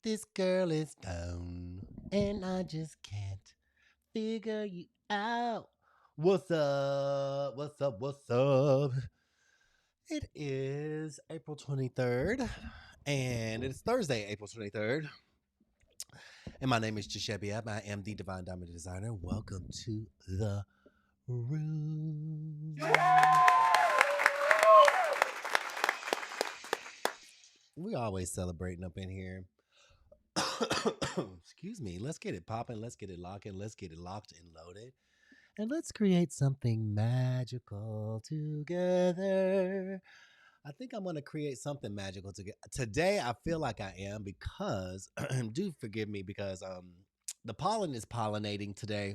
This girl is down, and I just can't figure you out. What's up? What's up? What's up? It is April 23rd, and it's Thursday, April 23rd. And my name is Jashebi. I am the Divine Diamond Designer. Welcome to the room. We always celebrating up in here. Excuse me. Let's get it popping. Let's get it locking. Let's get it locked and loaded. And let's create something magical together. I think I'm going to create something magical together. Today, I feel like I am because, do forgive me because the pollen is pollinating today.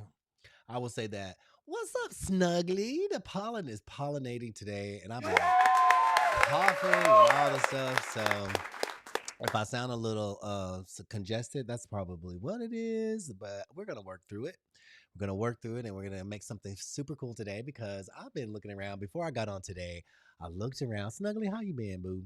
I will say that. What's up, Snuggly? The pollen is pollinating today, and I've been coughing and all this stuff. So if I sound a little congested, that's probably what it is, but we're going to work through it. We're going to work through it and we're going to make something super cool today because I've been looking around. Before I got on today, I looked around. Snuggly, how you been, boo?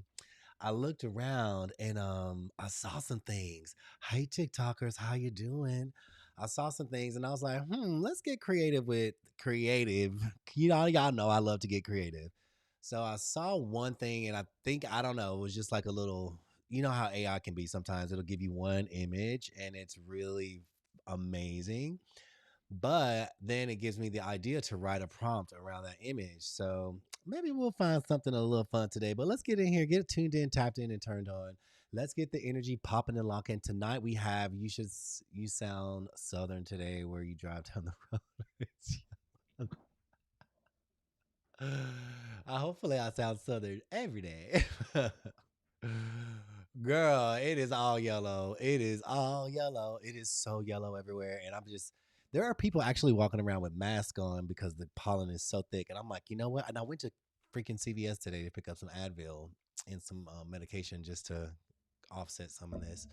I looked around and I saw some things. Hey, TikTokers, how you doing? I saw some things and I was like, let's get creative with creative. Y'all know I love to get creative. So I saw one thing and I think, I don't know, it was just like a little, you know how AI can be sometimes. It'll give you one image and it's really amazing. But then it gives me the idea to write a prompt around that image. So maybe we'll find something a little fun today. But let's get in here, get tuned in, tapped in, and turned on. Let's get the energy popping and locking. Tonight we have you sound southern today where you drive down the road. Hopefully I sound southern every day. Girl, it is all yellow. It is all yellow. It is so yellow everywhere. And there are people actually walking around with masks on because the pollen is so thick. And I'm like, you know what? And I went to freaking CVS today to pick up some Advil and some medication just to offset some of this.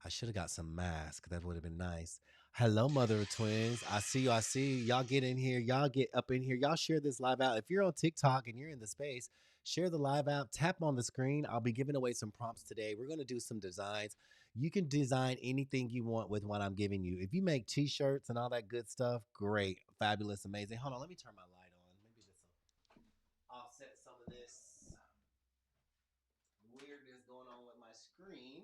I should have got some mask. That would have been nice. Hello, mother of twins. I see you. I see you. Y'all get in here. Y'all get up in here. Y'all share this live out. If you're on TikTok and you're in the space, share the live out. Tap on the screen. I'll be giving away some prompts today. We're going to do some designs. You can design anything you want with what I'm giving you. If you make t-shirts and all that good stuff, great, fabulous, amazing. Hold on, let me turn my light on. Maybe this will offset some of this weirdness going on with my screen.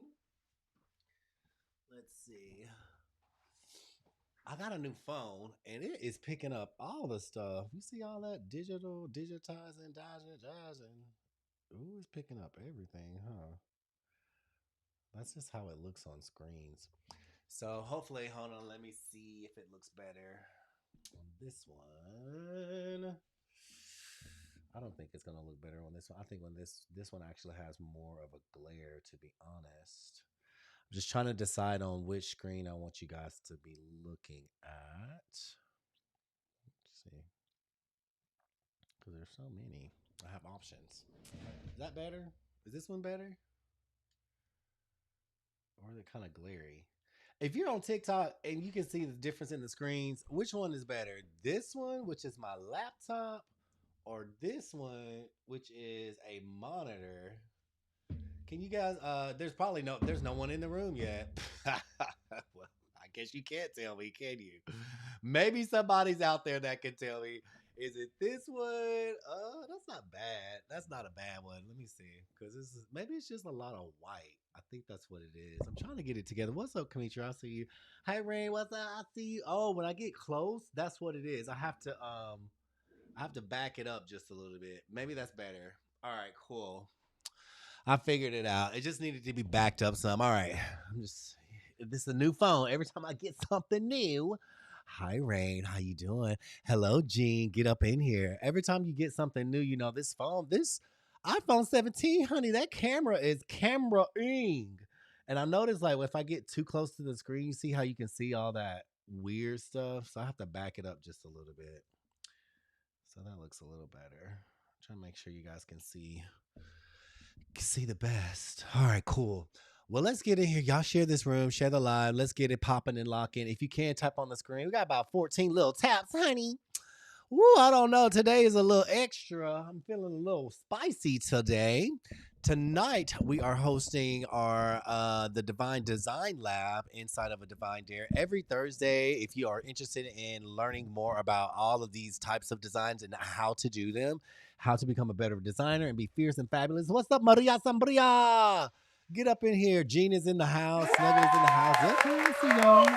Let's see. I got a new phone and it is picking up all the stuff. You see all that digitizing, dodging. Ooh, it's picking up everything, huh? That's just how it looks on screens. So hopefully, hold on, let me see if it looks better. This one. I don't think it's gonna look better on this one. I think when this one actually has more of a glare, to be honest. I'm just trying to decide on which screen I want you guys to be looking at. Let's see. Because there's so many. I have options. Is that better? Is this one better? Or is it kind of glary? If you're on TikTok and you can see the difference in the screens, which one is better? This one, which is my laptop, or this one, which is a monitor? Can you guys there's no one in the room yet. Well, I guess you can't tell me, can you? Maybe somebody's out there that can tell me. Is it this one? That's not bad. That's not a bad one. Let me see. Because maybe it's just a lot of white. I think that's what it is. I'm trying to get it together. What's up, Kamitra? I see you. Hi Rain, what's up? I see you. Oh, when I get close, that's what it is. I have to back it up just a little bit. Maybe that's better. All right, cool. I figured it out. It just needed to be backed up some. All right. This is a new phone. Every time I get something new. Hi Rain, how you doing? Hello Gene, get up in here. Every time you get something new, this iPhone 17, honey, that camera is camera-ing. And I noticed like if I get too close to the screen, you see how you can see all that weird stuff. So I have to back it up just a little bit. So that looks a little better. I'm trying to make sure you guys can see the best. All right, cool. Well, let's get in here. Y'all share this room, share the live. Let's get it popping and locking. If you can, tap on the screen. We got about 14 little taps, honey. Woo, I don't know. Today is a little extra. I'm feeling a little spicy today. Tonight we are hosting our the Divine Design Lab inside of a Divine Dare every Thursday. If you are interested in learning more about all of these types of designs and how to do them, how to become a better designer and be fierce and fabulous. What's up, Maria Sambria? Get up in here. Gene is in the house. Snuggle is in the house. Okay, see y'all.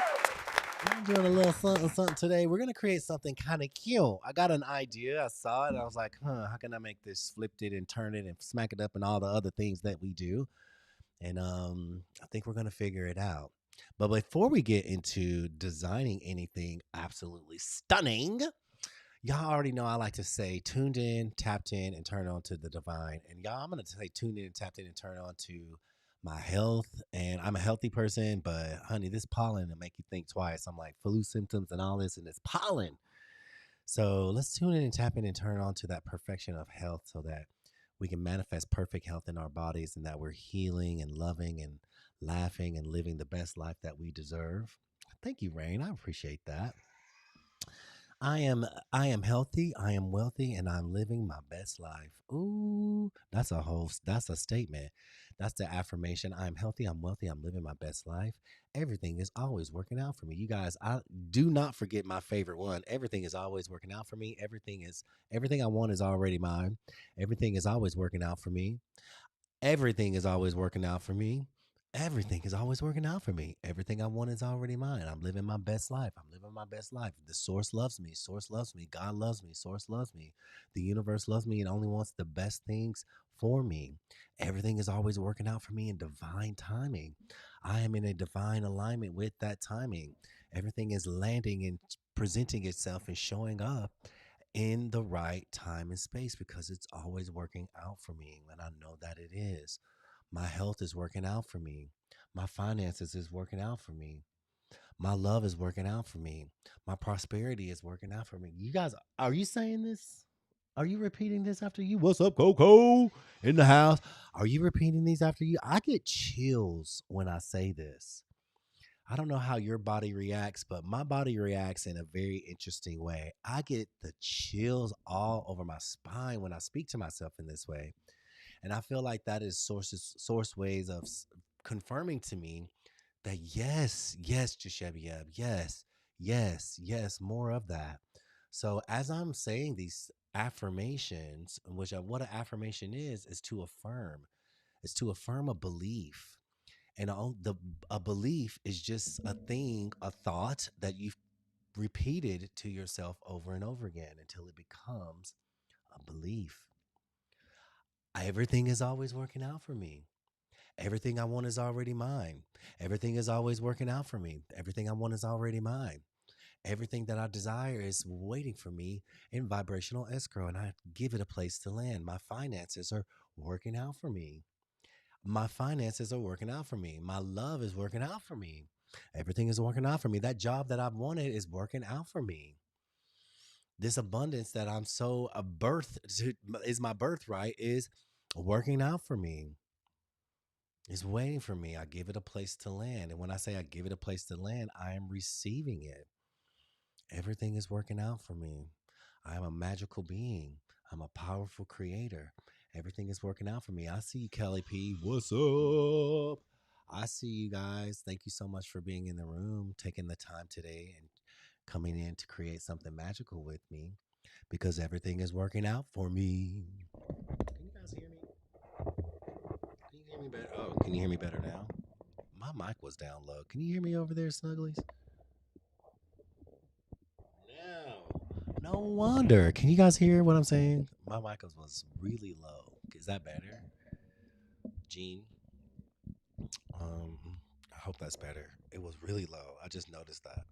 I'm doing a little something, something today. We're gonna create something kind of cute. I got an idea. I saw it. And I was like, how can I make this flipped it and turn it and smack it up and all the other things that we do? And I think we're gonna figure it out. But before we get into designing anything absolutely stunning, y'all already know I like to say tuned in, tapped in, and turn on to the divine. And y'all, I'm gonna say tuned in, tapped in, and turn on to my health. And I'm a healthy person, but honey, this pollen will make you think twice. I'm like flu symptoms and all this, and it's pollen. So let's tune in and tap in and turn on to that perfection of health so that we can manifest perfect health in our bodies and that we're healing and loving and laughing and living the best life that we deserve. Thank you, Rain. I appreciate that. I am I am healthy, I am wealthy, and I'm living my best life. Ooh, that's a statement. That's the affirmation. I'm healthy, I'm wealthy, I'm living my best life. Everything is always working out for me. You guys, I do not forget my favorite one. Everything is always working out for me. Everything I want is already mine. Everything is always working out for me. Everything is always working out for me. Everything is always working out for me. Everything I want is already mine. I'm living my best life. I'm living my best life. The source loves me. Source loves me. God loves me. Source loves me. The universe loves me and only wants the best things for me. Everything is always working out for me in divine timing. I am in a divine alignment with that timing. Everything is landing and presenting itself and showing up in the right time and space because it's always working out for me. And I know that it is. My health is working out for me. My finances is working out for me. My love is working out for me. My prosperity is working out for me. You guys, are you saying this? Are you repeating this after you? What's up, Coco? In the house. Are you repeating these after you? I get chills when I say this. I don't know how your body reacts, but my body reacts in a very interesting way. I get the chills all over my spine when I speak to myself in this way. And I feel like that is source ways of confirming to me that yes, yes, Jashebiab, yes, yes, yes, more of that. So as I'm saying these affirmations, which what an affirmation is to affirm a belief, and a belief is just a thing, a thought that you've repeated to yourself over and over again until it becomes a belief. Everything is always working out for me. Everything I want is already mine. Everything is always working out for me. Everything I want is already mine. Everything that I desire is waiting for me in vibrational escrow, and I give it a place to land. My finances are working out for me. My finances are working out for me. My love is working out for me. Everything is working out for me. That job that I've wanted is working out for me. This abundance that I'm so a birth to, is my birthright is working out for me. It's waiting for me. I give it a place to land. And when I say I give it a place to land, I am receiving it. Everything is working out for me. I am a magical being. I'm a powerful creator. Everything is working out for me. I see you, Kelly P. What's up? I see you guys. Thank you so much for being in the room, taking the time today and coming in to create something magical with me because everything is working out for me. Can you guys hear me? Can you hear me better? Oh, can you hear me better now? My mic was down low. Can you hear me over there, Snugglies? No. No wonder. Can you guys hear what I'm saying? My mic was really low. Is that better? Gene? Um, I hope that's better. It was really low. I just noticed that.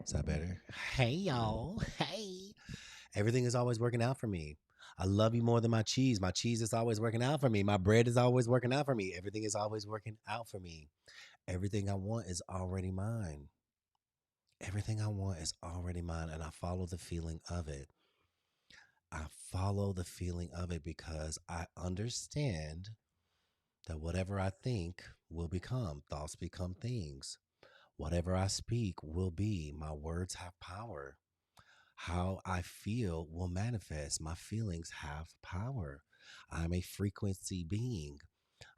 Is that better? Hey, y'all. Hey. Everything is always working out for me. I love you more than my cheese. My cheese is always working out for me. My bread is always working out for me. Everything is always working out for me. Everything I want is already mine. Everything I want is already mine, and I follow the feeling of it. I follow the feeling of it because I understand that whatever I think will become. Thoughts become things. Whatever I speak will be. My words have power. How I feel will manifest. My feelings have power. I'm a frequency being.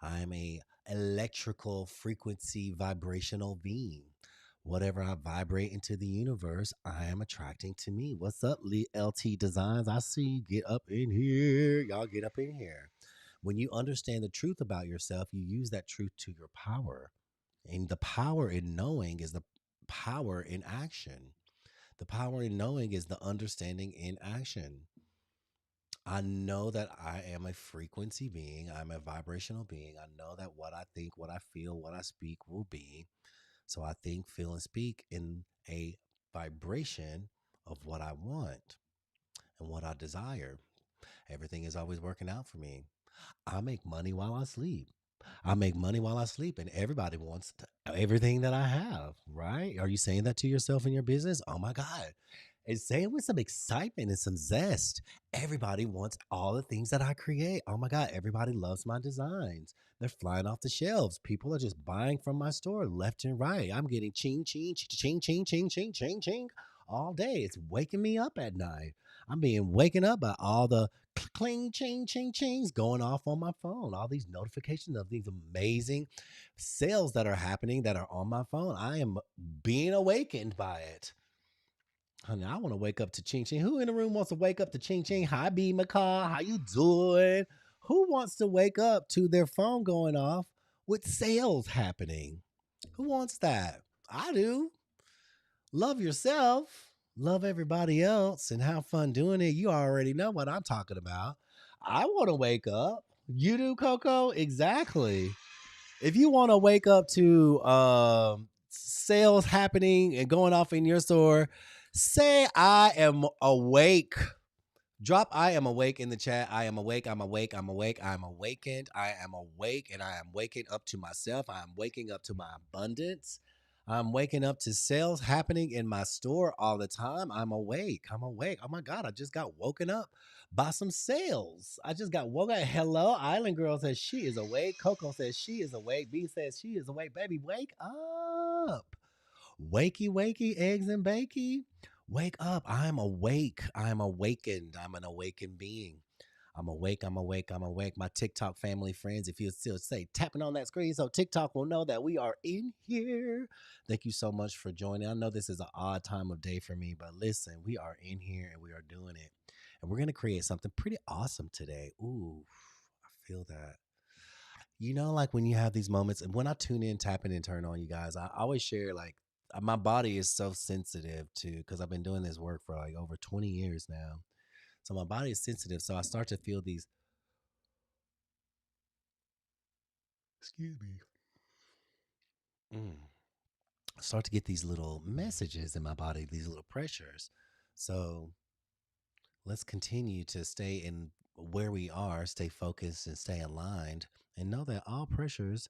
I'm a electrical frequency vibrational being. Whatever I vibrate into the universe, I am attracting to me. What's up, LT Designs? I see you. Get up in here. Y'all get up in here. When you understand the truth about yourself, you use that truth to your power. And the power in knowing is the power in action. The power in knowing is the understanding in action. I know that I am a frequency being. I'm a vibrational being. I know that what I think, what I feel, what I speak will be. So I think, feel, and speak in a vibration of what I want and what I desire. Everything is always working out for me. I make money while I sleep. I make money while I sleep, and everybody wants everything that I have, right? Are you saying that to yourself in your business? Oh my God. And say it with some excitement and some zest. Everybody wants all the things that I create. Oh my God. Everybody loves my designs. They're flying off the shelves. People are just buying from my store left and right. I'm getting ching, ching, ching, ching, ching, ching, ching, ching all day. It's waking me up at night. I'm being waken up by all the cling, ching, ching, chings going off on my phone. All these notifications of these amazing sales that are happening that are on my phone. I am being awakened by it. Honey, I want to wake up to ching ching. Who in the room wants to wake up to ching ching? Hi, B McCall. How you doing? Who wants to wake up to their phone going off with sales happening? Who wants that? I do. Love yourself, love everybody else, and have fun doing it. You already know what I'm talking about. I want to wake up. You do, Coco? Exactly. If you want to wake up to sales happening and going off in your store, say I am awake. Drop I am awake in the chat. I am awake. I'm awake. I'm awake. I'm awakened. I am awake and I am waking up to myself. I am waking up to my abundance. I'm waking up to sales happening in my store all the time. I'm awake. I'm awake. Oh my God. I just got woken up by some sales. I just got woken up. Hello. Island Girl says she is awake. Coco says she is awake. B says she is awake. Baby, wake up. Wakey, wakey, eggs and bakey. Wake up. I'm awake. I'm awakened. I'm an awakened being. I'm awake. I'm awake. I'm awake. My TikTok family friends, if you still say tapping on that screen so TikTok will know that we are in here. Thank you so much for joining. I know this is an odd time of day for me, but listen, we are in here and we are doing it. And we're going to create something pretty awesome today. Ooh, I feel that. You know, like when you have these moments, and when I tune in, tap in, and turn on, you guys, I always share like my body is so sensitive to because I've been doing this work for like over 20 years now. So my body is sensitive. So I start to feel these, excuse me, I start to get these little messages in my body, these little pressures. So let's continue to stay in where we are, stay focused and stay aligned, and know that all pressures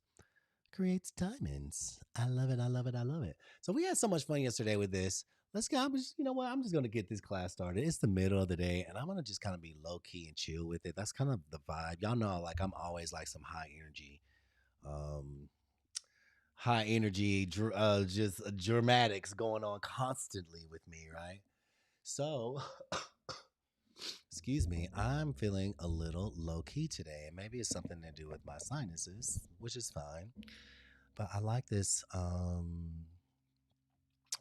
creates diamonds. I love it. I love it. I love it. So we had so much fun yesterday with this. Let's go. You know what? I'm just going to get this class started. It's the middle of the day, and I'm going to just kind of be low key and chill with it. That's kind of the vibe. Y'all know, like I'm always like some um, high energy, just dramatics going on constantly with me, right? So, excuse me, I'm feeling a little low key today, and maybe it's something to do with my sinuses, which is fine. But I like this.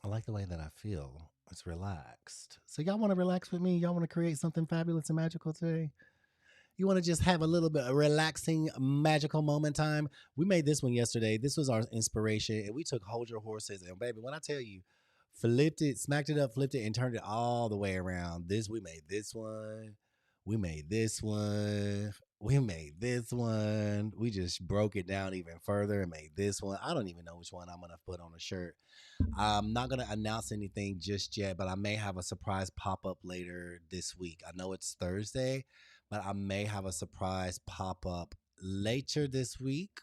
I like the way that I feel. It's relaxed. So y'all want to relax with me? Y'all want to create something fabulous and magical today? You want to just have a little bit of relaxing, magical moment time? We made this one yesterday. This was our inspiration, and we took Hold Your Horses. And baby, when I tell you, flipped it, smacked it up, flipped it, and turned it all the way around. We made this one. We made this one. We made this one. We just broke it down even further and made this one. I don't even know which one I'm gonna put on a shirt. I'm not going to announce anything just yet, but I may have a surprise pop up later this week. I know it's Thursday, but I may have a surprise pop up later this week.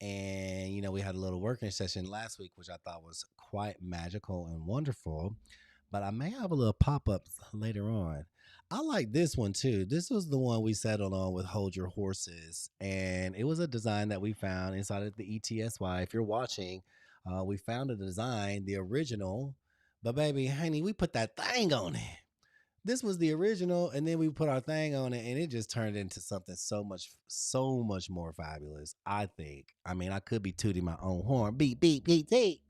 And, you know, we had a little working session last week, which I thought was quite magical and wonderful. But I may have a little pop up later on. I like this one too. This was the one we settled on with Hold Your Horses. And it was a design that we found inside of the ETSY. If you're watching, we found a design, the original. But baby, honey, we put that thing on it. This was the original, and then we put our thing on it, and it just turned into something so much more fabulous. I think. I mean, I could be tooting my own horn, beep beep beep beep,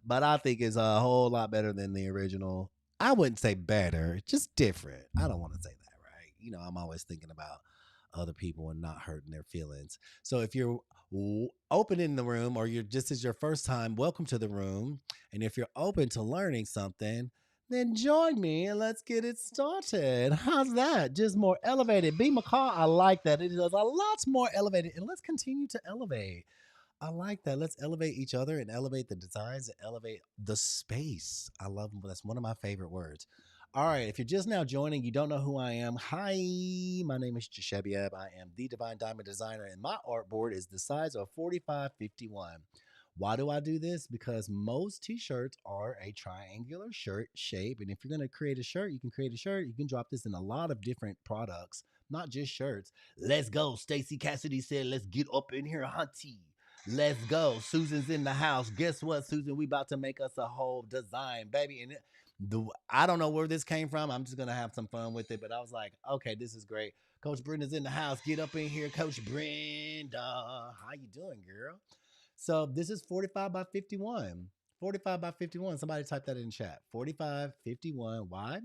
but I think it's a whole lot better than the original. I wouldn't say better, just different. I don't want to say that, right? You know, I'm always thinking about other people and not hurting their feelings. So if you're open in the room, or you're just as your first time, welcome to the room. And if you're open to learning something, then join me and let's get it started. How's that? Just more elevated. B McCall, I like that. It is a lot more elevated. And let's continue to elevate. I like that. Let's elevate each other and elevate the designs and elevate the space. I love them. That's one of my favorite words. All right. If you're just now joining, you don't know who I am. Hi, my name is Jashebiab. I am the Divine Diamond Designer, and my artboard is the size of 4551. Why do I do this? Because most t-shirts are a triangular shirt shape. And if you're going to create a shirt, you can create a shirt. You can drop this in a lot of different products, not just shirts. Let's go. Stacy Cassidy said, let's get up in here, hunty. Let's go. Susan's in the house. Guess what, Susan? We about to make us a whole design, baby. And I don't know where this came from. I'm just gonna have some fun with it. But I was like, okay, this is great. Coach Brenda's in the house. Get up in here, Coach Brenda. How you doing, girl? So this is 45 by 51. 45 by 51. Somebody type that in chat. 45, 51. Why?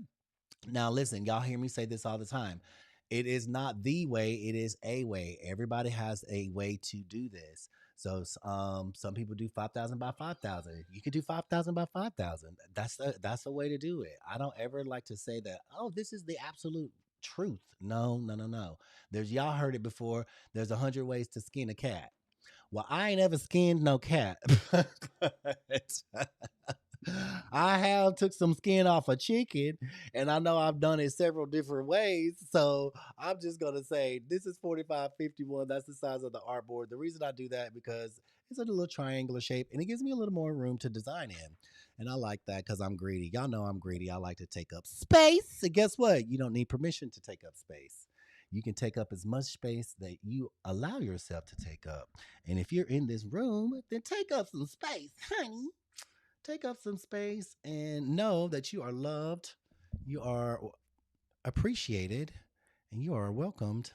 Now, listen, y'all hear me say this all the time. It is not the way, it is a way. Everybody has a way to do this. So, some people do 5,000 by 5,000. You can do 5,000 by 5,000. That's a way to do it. I don't ever like to say that, oh, this is the absolute truth. No, no, no, no. There's, y'all heard it before. There's 100 ways to skin a cat. Well, I ain't ever skinned no cat. But I have took some skin off a chicken, and I know I've done it several different ways. So I'm just gonna say this is 4551. That's the size of the artboard. The reason I do that because it's a little triangular shape, and it gives me a little more room to design in. And I like that because I'm greedy. Y'all know I'm greedy. I like to take up space. And guess what? You don't need permission to take up space. You can take up as much space that you allow yourself to take up. And if you're in this room, then take up some space, honey. Take up some space and know that you are loved, you are appreciated, and you are welcomed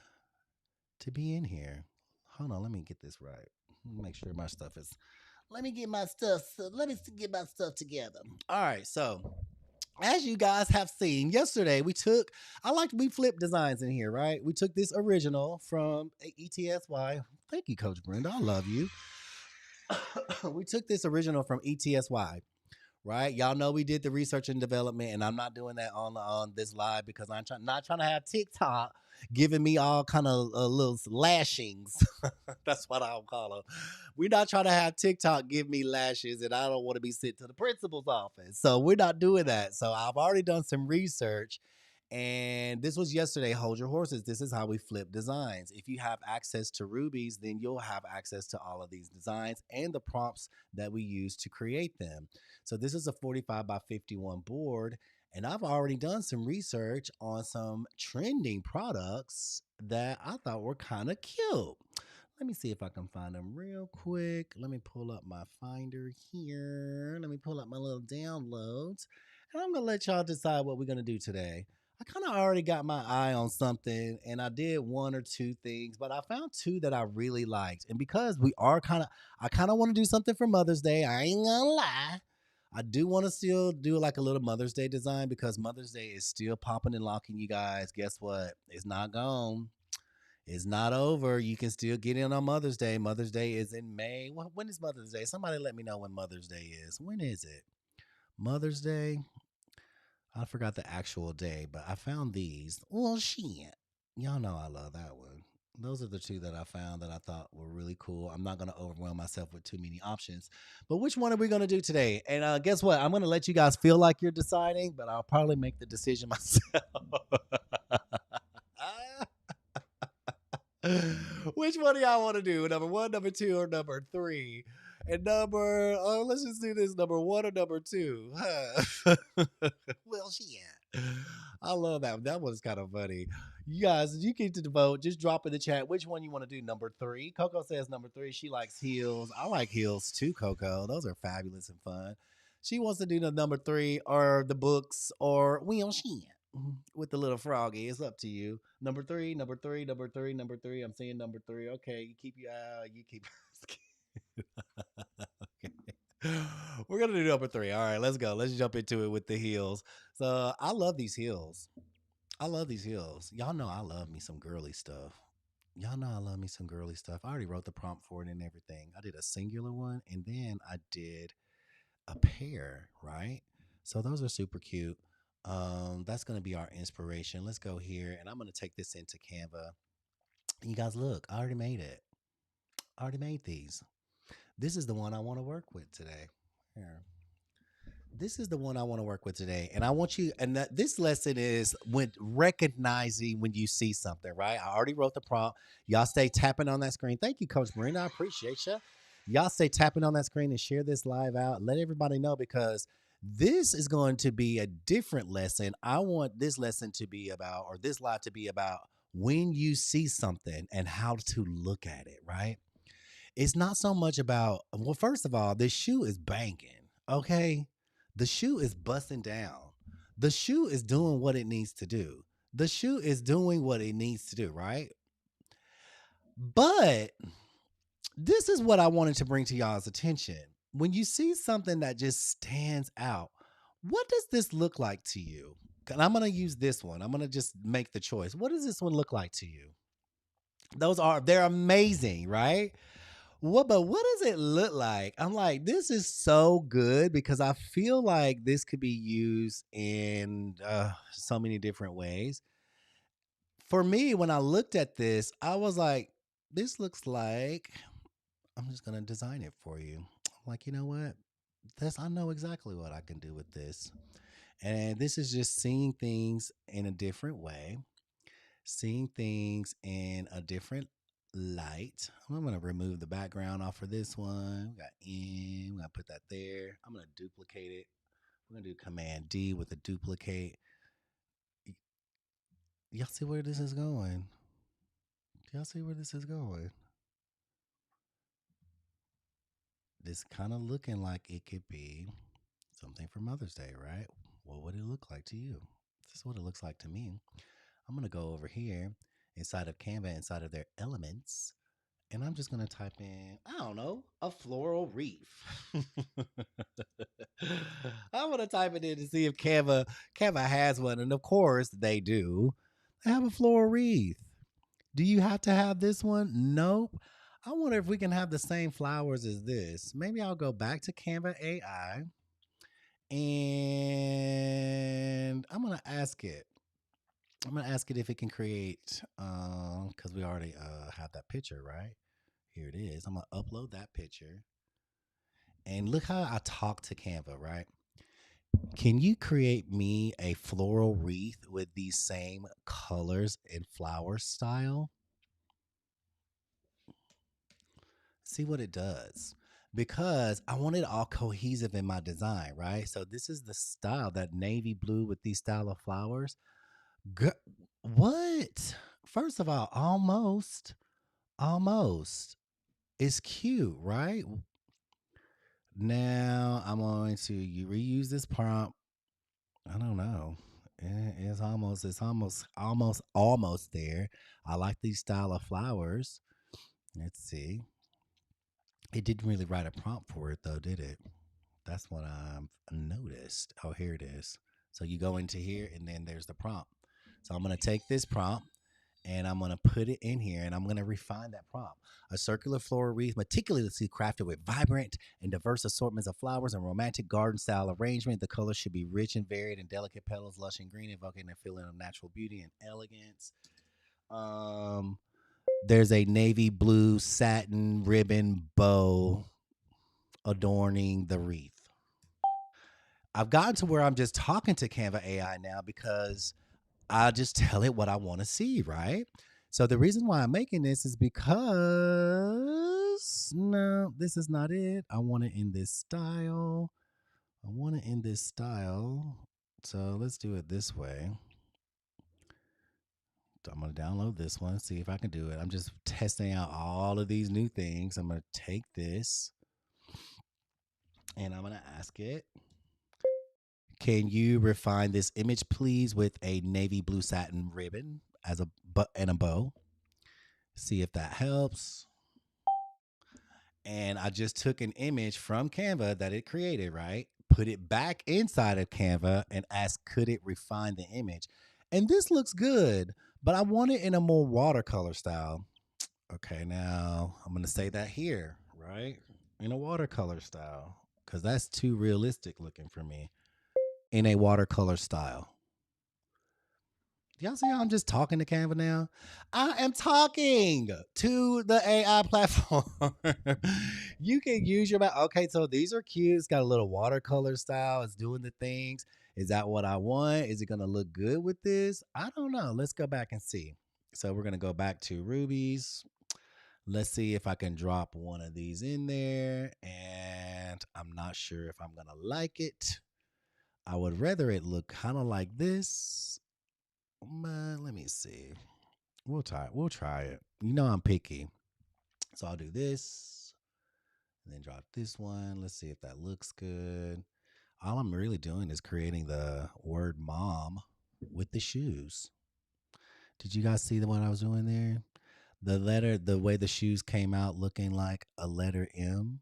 to be in here. Hold on, let me get this right. Make sure my stuff is. Let me get my stuff. Let me get my stuff together. All right, so as you guys have seen yesterday, we flipped designs in here, right? We took this original from ETSY. Thank you, Coach Brenda. I love you. We took this original from ETSY, right? Y'all know we did the research and development, and I'm not doing that on this live because not trying to have TikTok giving me all kind of little lashings. That's what I'll call them. We're not trying to have TikTok give me lashes, and I don't want to be sent to the principal's office. So we're not doing that. So I've already done some research. And this was yesterday. Hold your horses. This is how we flip designs. If you have access to Rubies, then you'll have access to all of these designs and the prompts that we use to create them. So this is a 45 by 51 board. And I've already done some research on some trending products that I thought were kind of cute. Let me see if I can find them real quick. Let me pull up my finder here. Let me pull up my little downloads. And I'm going to let y'all decide what we're going to do today. I kind of already got my eye on something and I did one or two things, but I found two that I really liked. And because I kind of want to do something for Mother's Day. I ain't going to lie. I do want to still do like a little Mother's Day design because Mother's Day is still popping and locking, you guys. Guess what? It's not gone. It's not over. You can still get in on Mother's Day. Mother's Day is in May. When is Mother's Day? Somebody let me know when Mother's Day is. When is it? Mother's Day? I forgot the actual day, but I found these. Well, shit. Y'all know I love that one. Those are the two that I found that I thought were really cool. I'm not going to overwhelm myself with too many options. But which one are we going to do today? And guess what? I'm going to let you guys feel like you're deciding, but I'll probably make the decision myself. Which one do y'all want to do? Number one, number two, or number three? And let's just do this number one or number two. Huh? Well, yeah. I love that. That one's kind of funny. You guys, you get to vote. Just drop in the chat which one you want to do. Number three. Coco says number three. She likes heels. I like heels too, Coco. Those are fabulous and fun. She wants to do the number three or the books or well, shit. with the little froggy. It's up to you. Number three, number three, number three, number three. I'm saying number three. Okay, you keep your eye. You keep. Okay. We're gonna do number three. All right, let's go. Let's jump into it with the heels. So I love these heels. I love these heels. Y'all know I love me some girly stuff. Y'all know I love me some girly stuff. I already wrote the prompt for it and everything. I did a singular one and then I did a pair, right? So those are super cute. That's gonna be our inspiration. Let's go here and I'm gonna take this into Canva. You guys look, I already made it. I already made these. This is the one I want to work with today. Here. This is the one I want to work with today. And I want you, and this lesson is when recognizing when you see something, right? I already wrote the prompt. Y'all stay tapping on that screen. Thank you, Coach Marina. I appreciate you. Y'all stay tapping on that screen and share this live out. Let everybody know because this is going to be a different lesson. I want this lesson to be about, or this live to be about when you see something and how to look at it, right? It's not so much about, well, first of all, this shoe is banging, okay? The shoe is busting down. The shoe is doing what it needs to do. The shoe is doing what it needs to do, right? But this is what I wanted to bring to y'all's attention. When you see something that just stands out, what does this look like to you? And I'm going to use this one. I'm going to just make the choice. What does this one look like to you? They're amazing, right? But what does it look like? I'm like, this is so good because I feel like this could be used in so many different ways. For me, when I looked at this, I was like, this looks like I'm just gonna design it for you. I'm like, you know what? This I know exactly what I can do with this. And this is just seeing things in a different way, seeing things in a different light. I'm going to remove the background off of this one. We got in. We're going to put that there. I'm going to duplicate it. We're going to do Command D with a duplicate. Y'all see where this is going? Y'all see where this is going? This kind of looking like it could be something for Mother's Day, right? What would it look like to you? This is what it looks like to me. I'm going to go over here inside of Canva, inside of their elements, and I'm just going to type in, I don't know, a floral wreath. I'm going to type it in to see if Canva has one. And of course, they do. They have a floral wreath. Do you have to have this one? Nope. I wonder if we can have the same flowers as this. Maybe I'll go back to Canva AI and I'm going to ask it. I'm going to ask it if it can create, because we already have that picture, right? Here it is. I'm going to upload that picture. And look how I talk to Canva, right? Can you create me a floral wreath with these same colors and flower style? See what it does. Because I want it all cohesive in my design, right? So this is the style, that navy blue with these style of flowers. What? First of all, almost. It's cute, right? Now I'm going to reuse this prompt. I don't know. It's almost there. I like these style of flowers. Let's see. It didn't really write a prompt for it though, did it? That's what I've noticed. Oh, here it is. So you go into here and then there's the prompt. So I'm going to take this prompt and I'm going to put it in here and I'm going to refine that prompt. A circular floral wreath meticulously crafted with vibrant and diverse assortments of flowers and romantic garden style arrangement. The colors should be rich and varied and delicate petals, lush and green, evoking a feeling of natural beauty and elegance. Um, there's a navy blue satin ribbon bow adorning the wreath. I've gotten to where I'm just talking to Canva AI now because I just tell it what I want to see, right? So the reason why I'm making this is because no, this is not it. I want it in this style. I want it in this style. So let's do it this way. I'm going to download this one, see if I can do it. I'm just testing out all of these new things. I'm going to take this and I'm going to ask it, Can you refine this image, please, with a navy blue satin ribbon as a and a bow? See if that helps. And I just took an image from Canva that it created, right? Put it back inside of Canva and asked, could it refine the image? And this looks good, but I want it in a more watercolor style. Okay, now I'm going to say that here, right? In a watercolor style, because that's too realistic looking for me. In a watercolor style. Y'all see how I'm just talking to Canva now? I am talking to the AI platform. You can use your okay, so these are cute. It's got a little watercolor style. It's doing the things. Is that what I want? Is it gonna look good with this? I don't know. Let's go back and see. So we're gonna go back to Ruby's. Let's see if I can drop one of these in there. And I'm not sure if I'm gonna like it. I would rather it look kind of like this. Let me see. We'll try. We'll try it. You know I'm picky, so I'll do this, and then drop this one. Let's see if that looks good. All I'm really doing is creating the word "mom" with the shoes. Did you guys see the what I was doing there? The letter, the way the shoes came out, looking like a letter M.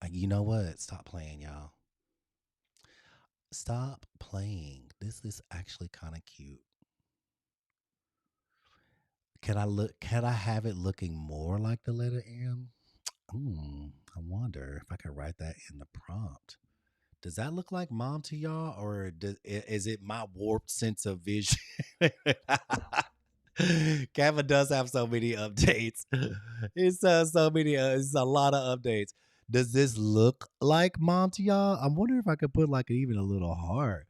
You know what? Stop playing, y'all. Stop playing. This is actually kind of cute. Can I look? Can I have it looking more like the letter M? I wonder if I could write that in the prompt. Does that look like mom to y'all, or is it my warped sense of vision? Canva does have so many updates. It's so many. It's a lot of updates. Does this look like mom to y'all? I'm wondering if I could put like even a little heart.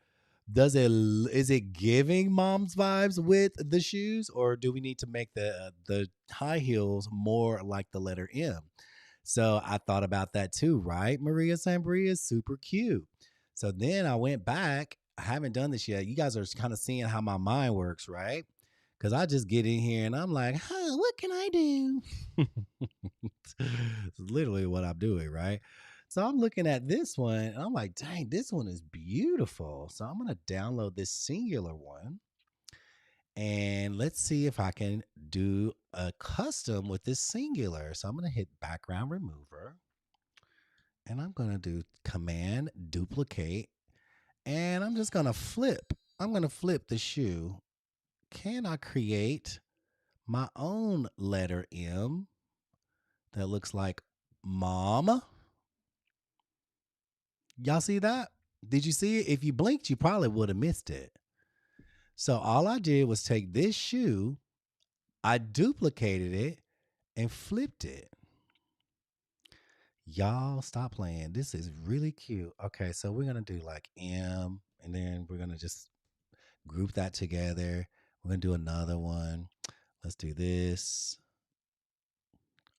Does it? Is it giving mom's vibes with the shoes, or do we need to make the high heels more like the letter M? So I thought about that too, right? Maria Sambria is super cute. So then I went back. I haven't done this yet. You guys are kind of seeing how my mind works, right? Because I just get in here and I'm like, what can I do? It's literally what I'm doing, right? So I'm looking at this one and I'm like, dang, this one is beautiful. So I'm going to download this singular one and let's see if I can do a custom with this singular. So I'm going to hit background remover and I'm going to do command duplicate and I'm just going to flip. I'm going to flip the shoe. Can I create my own letter M that looks like mom? Y'all see that? Did you see it? If you blinked, you probably would have missed it. So all I did was take this shoe, I duplicated it, and flipped it. Y'all stop playing. This is really cute. Okay, so we're going to do like M, and then we're going to just group that together. We're going to do another one. Let's do this.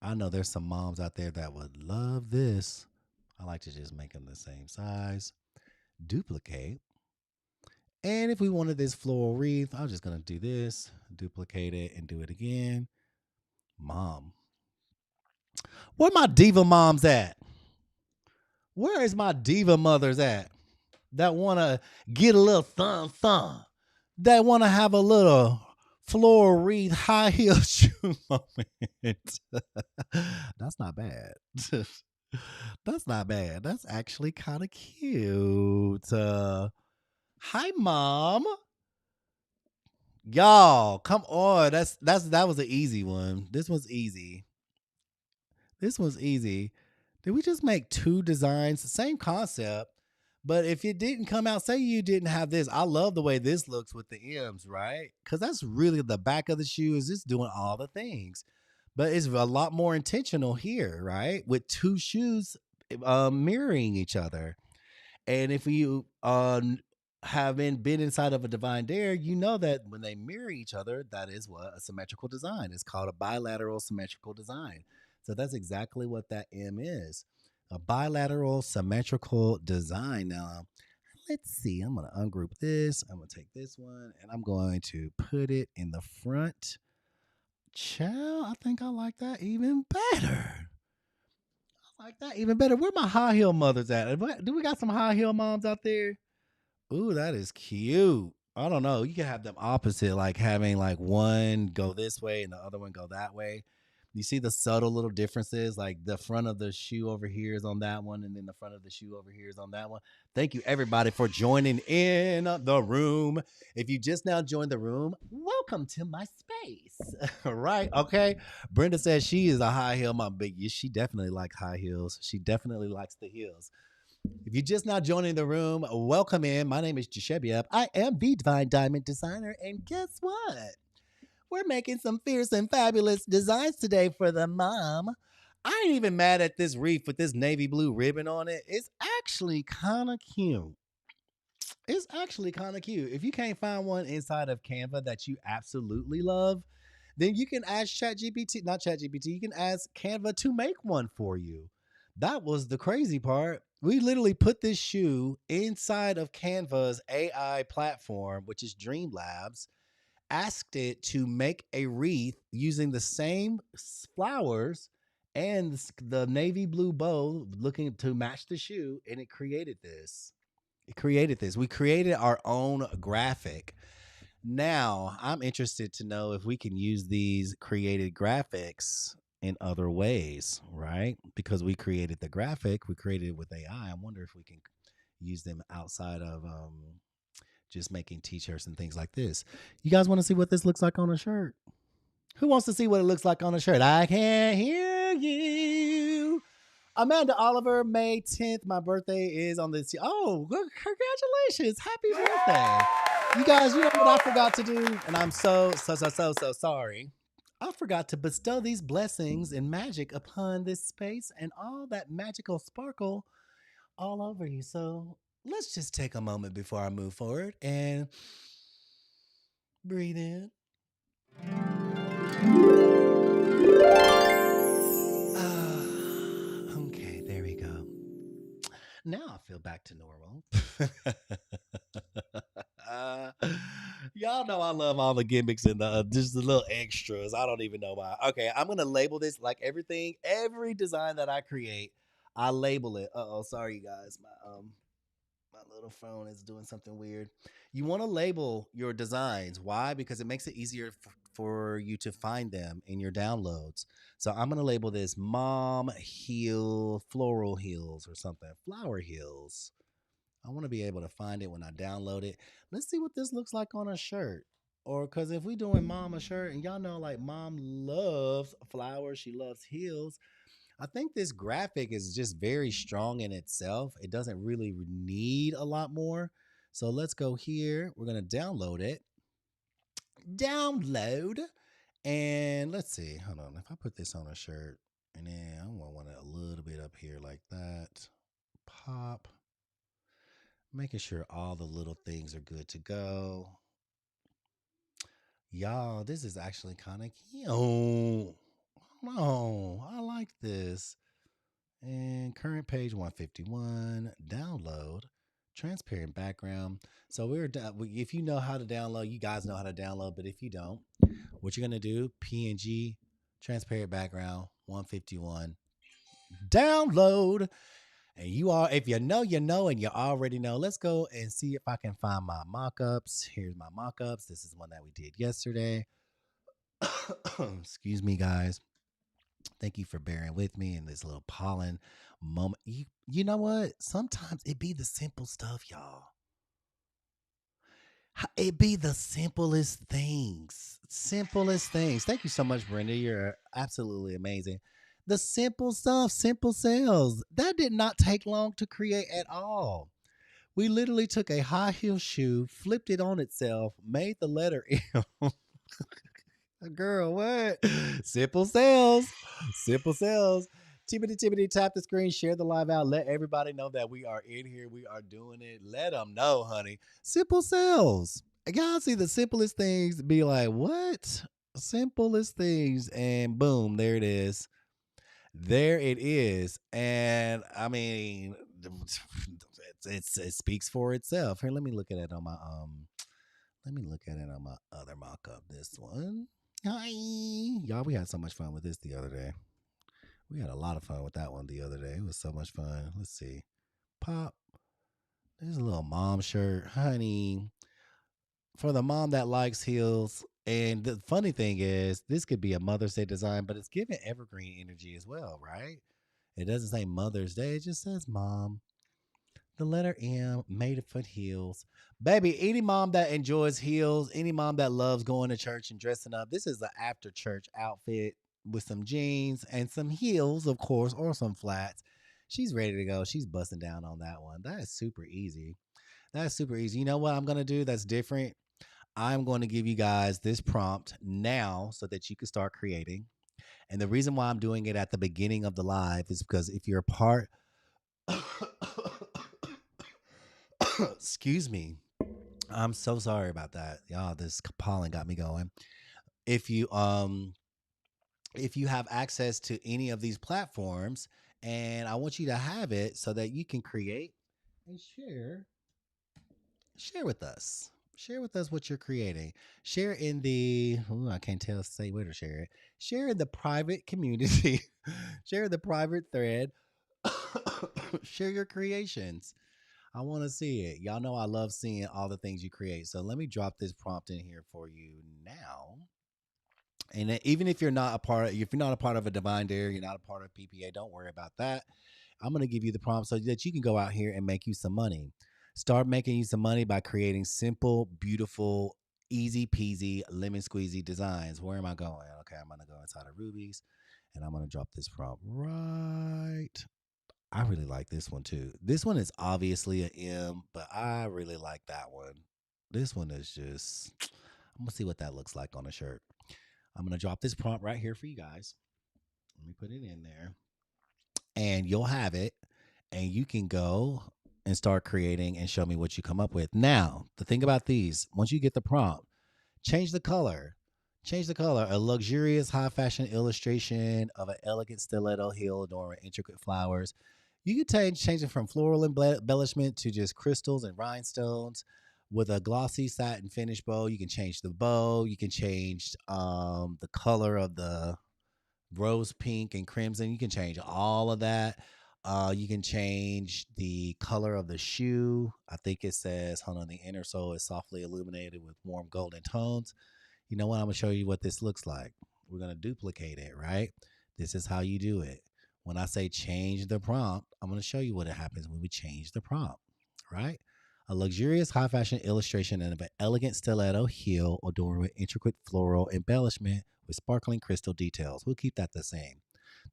I know there's some moms out there that would love this. I like to just make them the same size. Duplicate. And if we wanted this floral wreath, I'm just going to do this, duplicate it, and do it again. Mom. Where my diva moms at? Where is my diva mothers at? That want to get a little thumb. That want to have a little floral wreath high heel shoe moment. That's not bad. That's not bad. That's actually kind of cute. Hi, mom. Y'all, come on. That was an easy one. This one's easy. This one's easy. Did we just make two designs? Same concept. But if it didn't come out, say you didn't have this. I love the way this looks with the M's, right? Because that's really the back of the shoe is just doing all the things. But it's a lot more intentional here, right? With two shoes mirroring each other. And if you haven't been inside of a divine dare, you know that when they mirror each other, that is what a symmetrical design is called, a bilateral symmetrical design. So that's exactly what that M is, a bilateral symmetrical design. Now, let's see. I'm going to ungroup this. I'm going to take this one and I'm going to put it in the front. Child, I think I like that even better. I like that even better. Where my high heel mothers at? Do we got some high heel moms out there? Ooh, that is cute. I don't know. You can have them opposite, like having like one go this way and the other one go that way. You see the subtle little differences, like the front of the shoe over here is on that one, and then the front of the shoe over here is on that one. Thank you, everybody, for joining in the room. If you just now joined the room, welcome to my space. Right? Okay. Brenda says she is a high heel, my big. She definitely likes high heels. She definitely likes the heels. If you're just now joining the room, welcome in. My name is Jashebiab. I am the Divine Diamond Designer, and guess what? We're making some fierce and fabulous designs today for the mom. I ain't even mad at this wreath with this navy blue ribbon on it. It's actually kind of cute. It's actually kind of cute. If you can't find one inside of Canva that you absolutely love, then you can ask ChatGPT, not ChatGPT, you can ask Canva to make one for you. That was the crazy part. We literally put this shoe inside of Canva's AI platform, which is Dream Labs, asked it to make a wreath using the same flowers and the navy blue bow looking to match the shoe, and it created this. It created this. We created our own graphic. Now, I'm interested to know if we can use these created graphics in other ways, right? Because we created the graphic, we created it with AI. I wonder if we can use them outside of just making t-shirts and things like this. You guys want to see what this looks like on a shirt? Who wants to see what it looks like on a shirt? I can't hear you. Amanda Oliver, May 10th. My birthday is on this. Oh, congratulations. Happy birthday. You guys, you know what I forgot to do? And I'm so sorry. I forgot to bestow these blessings and magic upon this space and all that magical sparkle all over you. So let's just take a moment before I move forward and breathe in. Okay, there we go. Now I feel back to normal. uh, y'all know I love all the gimmicks and the just the little extras. I don't even know why. Okay, I'm gonna label this like everything, every design that I create, I label it. Uh oh, sorry you guys. My little phone is doing something weird. You want to label your designs. Why? Because it makes it easier for you to find them in your downloads. So I'm going to label this mom heel, floral heels or something, flower heels. I want to be able to find it when I download it. Let's see what this looks like on a shirt. Or because if we doing mom a shirt, and y'all know like mom loves flowers, she loves heels. I think this graphic is just very strong in itself. It doesn't really need a lot more. So let's go here. We're going to download it. Download. And let's see. Hold on. If I put this on a shirt, and then I want it a little bit up here like that. Pop. Making sure all the little things are good to go. Y'all, this is actually kind of cute. No, I like this. And current page 151, download, transparent background. So if you know how to download, you guys know how to download, but if you don't, what you're going to do, PNG, transparent background, 151, download. And you are, if you know, you know, and you already know, let's go and see if I can find my mock-ups. Here's my mock-ups. This is one that we did yesterday. Excuse me, guys. Thank you for bearing with me in this little pollen moment. You know what? Sometimes it be the simple stuff, y'all. It be the simplest things. Simplest things. Thank you so much, Brenda. You're absolutely amazing. The simple stuff, simple sales. That did not take long to create at all. We literally took a high heel shoe, flipped it on itself, made the letter M. Girl, what? Simple sales. Simple sales. Tibbity tap the screen, share the live out. Let everybody know that we are in here. We are doing it. Let them know, honey. Simple sales. Y'all see the simplest things be like, what? Simplest things. And boom, there it is. There it is. And I mean, it speaks for itself. Here, let me look at it on my let me look at it on my other mock-up. This one. Hi. Y'all, we had so much fun with this the other day. We had a lot of fun with that one the other day. It was so much fun. Let's see. Pop. This is a little mom shirt, honey, for the mom that likes heels. And the funny thing is, this could be a Mother's Day design, but it's giving evergreen energy as well, right? It doesn't say Mother's Day, it just says mom. The letter M, made for heels. Baby, any mom that enjoys heels, any mom that loves going to church and dressing up, this is an after church outfit with some jeans and some heels, of course, or some flats. She's ready to go. She's busting down on that one. That is super easy. That's super easy. You know what I'm going to do that's different? I'm going to give you guys this prompt now so that you can start creating. And the reason why I'm doing it at the beginning of the live is because if you're a part, excuse me, I'm so sorry about that. Y'all, this pollen got me going. If you if you have access to any of these platforms, and I want you to have it so that you can create and share with us. Share with us what you're creating. Share in the I can't tell say where to share it. Share in the private community. Share in the private thread. Share your creations. I want to see it. Y'all know I love seeing all the things you create. So let me drop this prompt in here for you now. And even if you're not a part, if you're not a part of a divine dare, you're not a part of PPA, don't worry about that. I'm going to give you the prompt so that you can go out here and make you some money. Start making you some money by creating simple, beautiful, easy peasy, lemon squeezy designs. Where am I going? Okay, I'm going to go inside of Ruby's and I'm going to drop this prompt right. I really like this one too. This one is obviously an M, but I really like that one. This one is just, I'm going to see what that looks like on a shirt. I'm going to drop this prompt right here for you guys. Let me put it in there. And you'll have it. And you can go and start creating and show me what you come up with. Now, the thing about these, once you get the prompt, change the color. Change the color. A luxurious high fashion illustration of an elegant stiletto heel adorned with intricate flowers. You can change it from floral embellishment to just crystals and rhinestones with a glossy satin finish bow. You can change the bow. You can change the color of the rose pink and crimson. You can change all of that. You can change the color of the shoe. I think it says, hold on, the inner sole is softly illuminated with warm golden tones. You know what? I'm going to show you what this looks like. We're going to duplicate it, right? This is how you do it. When I say change the prompt, I'm going to show you what happens when we change the prompt, right? A luxurious high fashion illustration of an elegant stiletto heel adorned with intricate floral embellishment with sparkling crystal details. We'll keep that the same.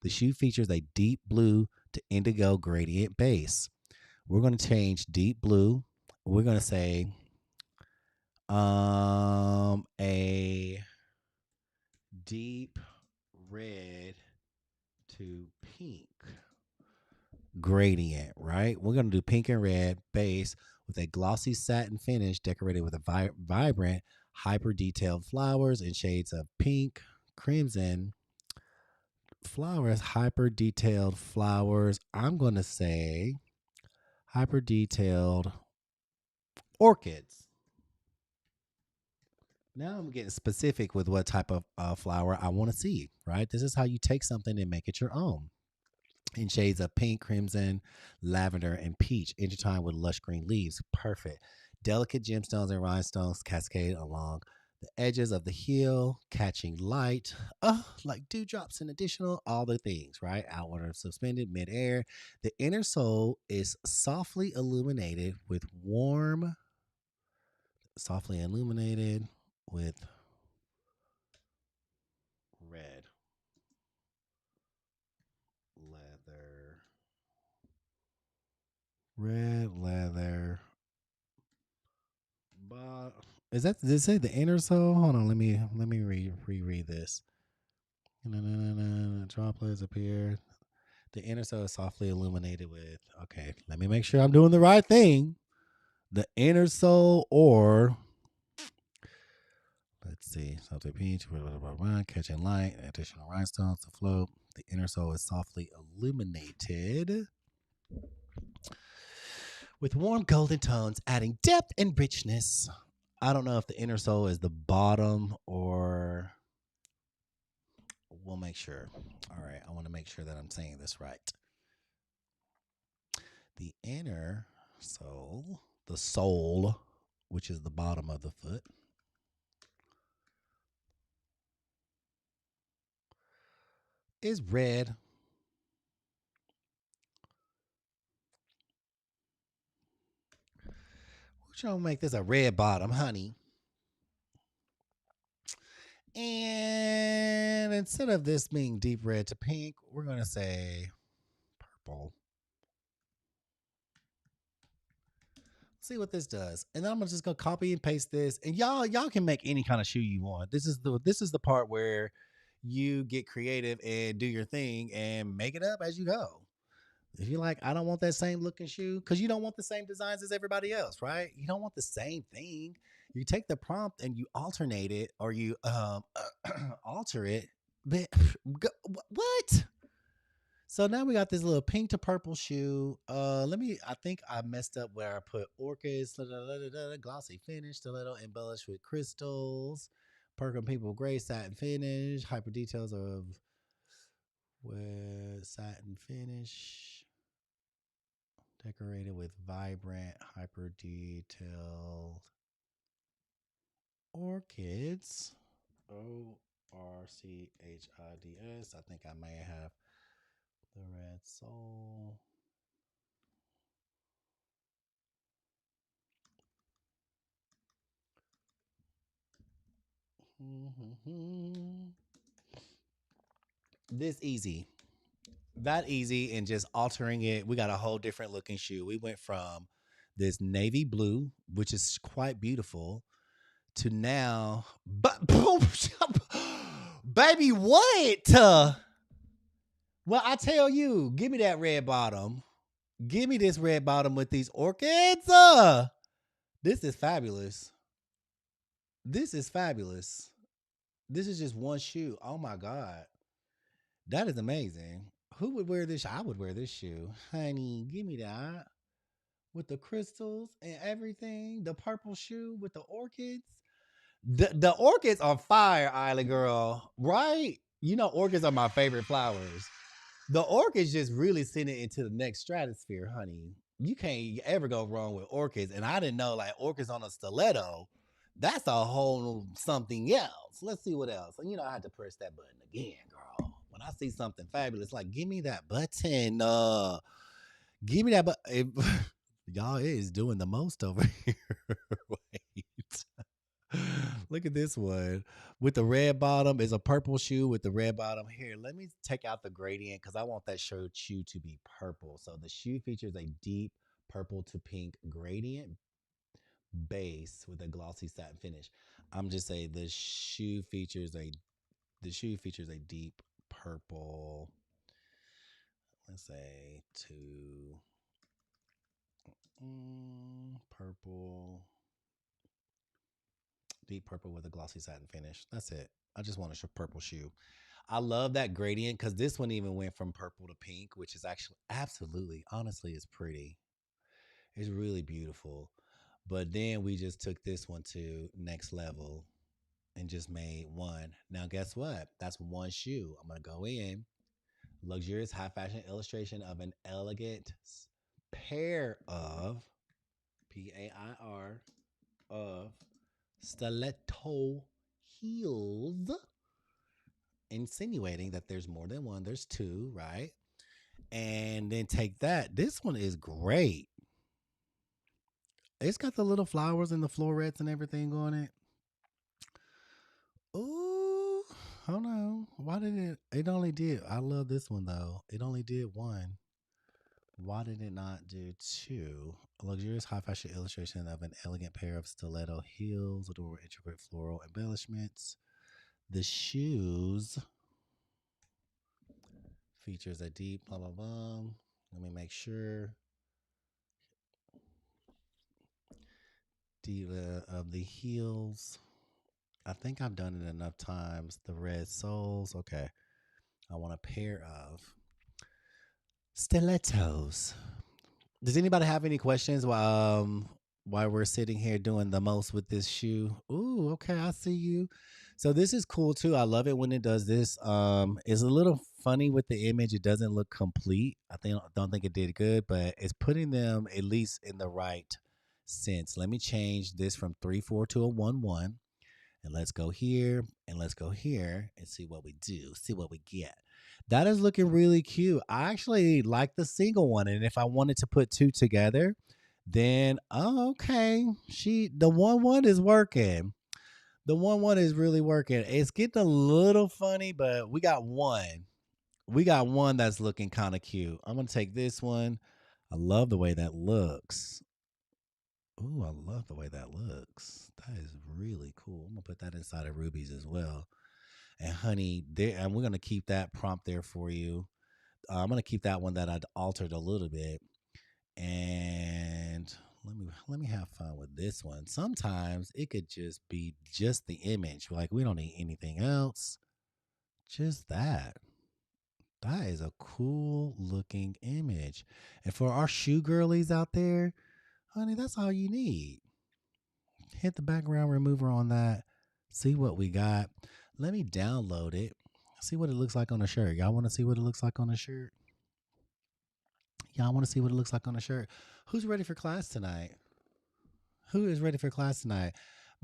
The shoe features a deep blue to indigo gradient base. We're going to change deep blue. We're going to say a deep red to pink gradient, right? We're going to do pink and red base with a glossy satin finish decorated with a vibrant, hyper detailed flowers in shades of pink, crimson, flowers, hyper detailed flowers. I'm going to say hyper detailed orchids. Now I'm getting specific with what type of flower I want to see, right? This is how you take something and make it your own. In shades of pink, crimson, lavender, and peach, intertwined with lush green leaves. Perfect. Delicate gemstones and rhinestones cascade along the edges of the heel, catching light, like dewdrops and additional, all the things, right? Outward suspended midair. The inner sole is softly illuminated with red leather. Red leather. But is that, did it say the inner sole? Hold on, let me reread this. Droplets appear. The inner sole is softly illuminated with. Okay, let me make sure I'm doing the right thing. The inner sole, or let's see, something peach, catching light, additional rhinestones to float. The inner sole is softly illuminated with warm golden tones, adding depth and richness. I don't know if the inner sole is the bottom or we'll make sure. All right, I want to make sure that I'm saying this right. The inner sole. The sole, which is the bottom of the foot, is red. We're trying to make this a red bottom, honey. And instead of this being deep red to pink, we're going to say purple. See what this does. And then I'm just gonna copy and paste this. And y'all can make any kind of shoe you want. This is the part where you get creative and do your thing and make it up as you go. If you're like, I don't want that same looking shoe, because you don't want the same designs as everybody else, right? You don't want the same thing. You take the prompt and you alternate it, or you alter it. But what? So now we got this little pink to purple shoe. I think I messed up where I put orchids, glossy finish, stiletto embellished with crystals, Perkin People gray satin finish, hyper details of with satin finish, decorated with vibrant, hyper detailed orchids. ORCHIDS. I think I may have the red soul. This easy. That easy, and just altering it. We got a whole different looking shoe. We went from this navy blue, which is quite beautiful, to now, but baby, what? Well, I tell you, give me that red bottom. Give me this red bottom with these orchids. This is fabulous. This is fabulous. This is just one shoe. Oh my god, that is amazing. Who would wear this? I would wear this shoe, honey. Give me that with the crystals and everything. The purple shoe with the orchids. The orchids are fire, Island girl. Right? You know, orchids are my favorite flowers. The orchids just really send it into the next stratosphere, honey. You can't ever go wrong with orchids. And I didn't know, like, orchids on a stiletto. That's a whole something else. Let's see what else. And I had to press that button again, girl. When I see something fabulous, like, give me that button. Give me that button. Y'all is doing the most over here. Wait. Look at this one with the red bottom. Is a purple shoe with the red bottom. Here, let me take out the gradient because I want that shoe to be purple. So the shoe features a deep purple to pink gradient base with a glossy satin finish. I'm just saying the shoe features a deep purple. Let's say purple, deep purple with a glossy satin finish. That's it. I just want a purple shoe. I love that gradient because this one even went from purple to pink, which is actually absolutely, honestly, is pretty. It's really beautiful. But then we just took this one to next level and just made one. Now, guess what? That's one shoe. I'm going to go in. Luxurious high fashion illustration of an elegant pair of PAIR of stiletto heels, insinuating that there's more than one. There's two, right? And then take that. This one is great. It's got the little flowers and the florets and everything on it. Ooh, hold on. Why did it? It only did. I love this one though. It only did one. Why did it not do two? A luxurious high fashion illustration of an elegant pair of stiletto heels with intricate floral embellishments. The shoes features a deep blah blah blah. Let me make sure. Diva of the heels. I think I've done it enough times. The red soles. Okay. I want a pair of stilettos. Does anybody have any questions while we're sitting here doing the most with this shoe? Ooh, okay, I see you. So this is cool too. I love it when it does this. It's a little funny with the image. It doesn't look complete. Don't think it did good, but it's putting them at least in the right sense. Let me change this from 3-4 to a 1-1. And let's go here and let's go here and see what we do. See what we get. That is looking really cute. I actually like the single one. And if I wanted to put two together, then okay. The 1-1 is working. The 1-1 is really working. It's getting a little funny, but we got one. We got one that's looking kind of cute. I'm gonna take this one. I love the way that looks. Ooh, I love the way that looks. That is really cool. I'm gonna put that inside of Ruby's as well. And honey, there, and we're gonna keep that prompt there for you. I'm gonna keep that one that I'd altered a little bit. And let me have fun with this one. Sometimes it could just be just the image. Like we don't need anything else. Just that. That is a cool looking image. And for our shoe girlies out there, honey, that's all you need. Hit the background remover on that. See what we got. Let me download it. See what it looks like on a shirt. Y'all want to see what it looks like on a shirt? Y'all want to see what it looks like on a shirt? Who's ready for class tonight? Who is ready for class tonight?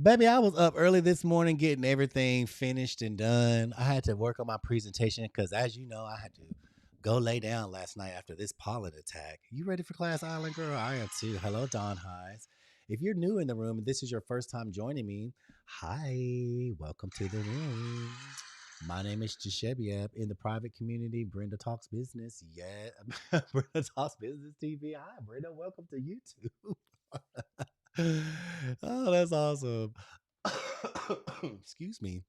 Baby, I was up early this morning getting everything finished and done. I had to work on my presentation because, as you know, I had to go lay down last night after this pollen attack. You ready for class, Island Girl? I am too. Hello, Don Highs. If you're new in the room and this is your first time joining me, hi, welcome to the room. My name is Jashebiab. In the private community, Brenda Talks Business. Yeah, Brenda Talks Business TV. Hi, Brenda. Welcome to YouTube. Oh, that's awesome. Excuse me.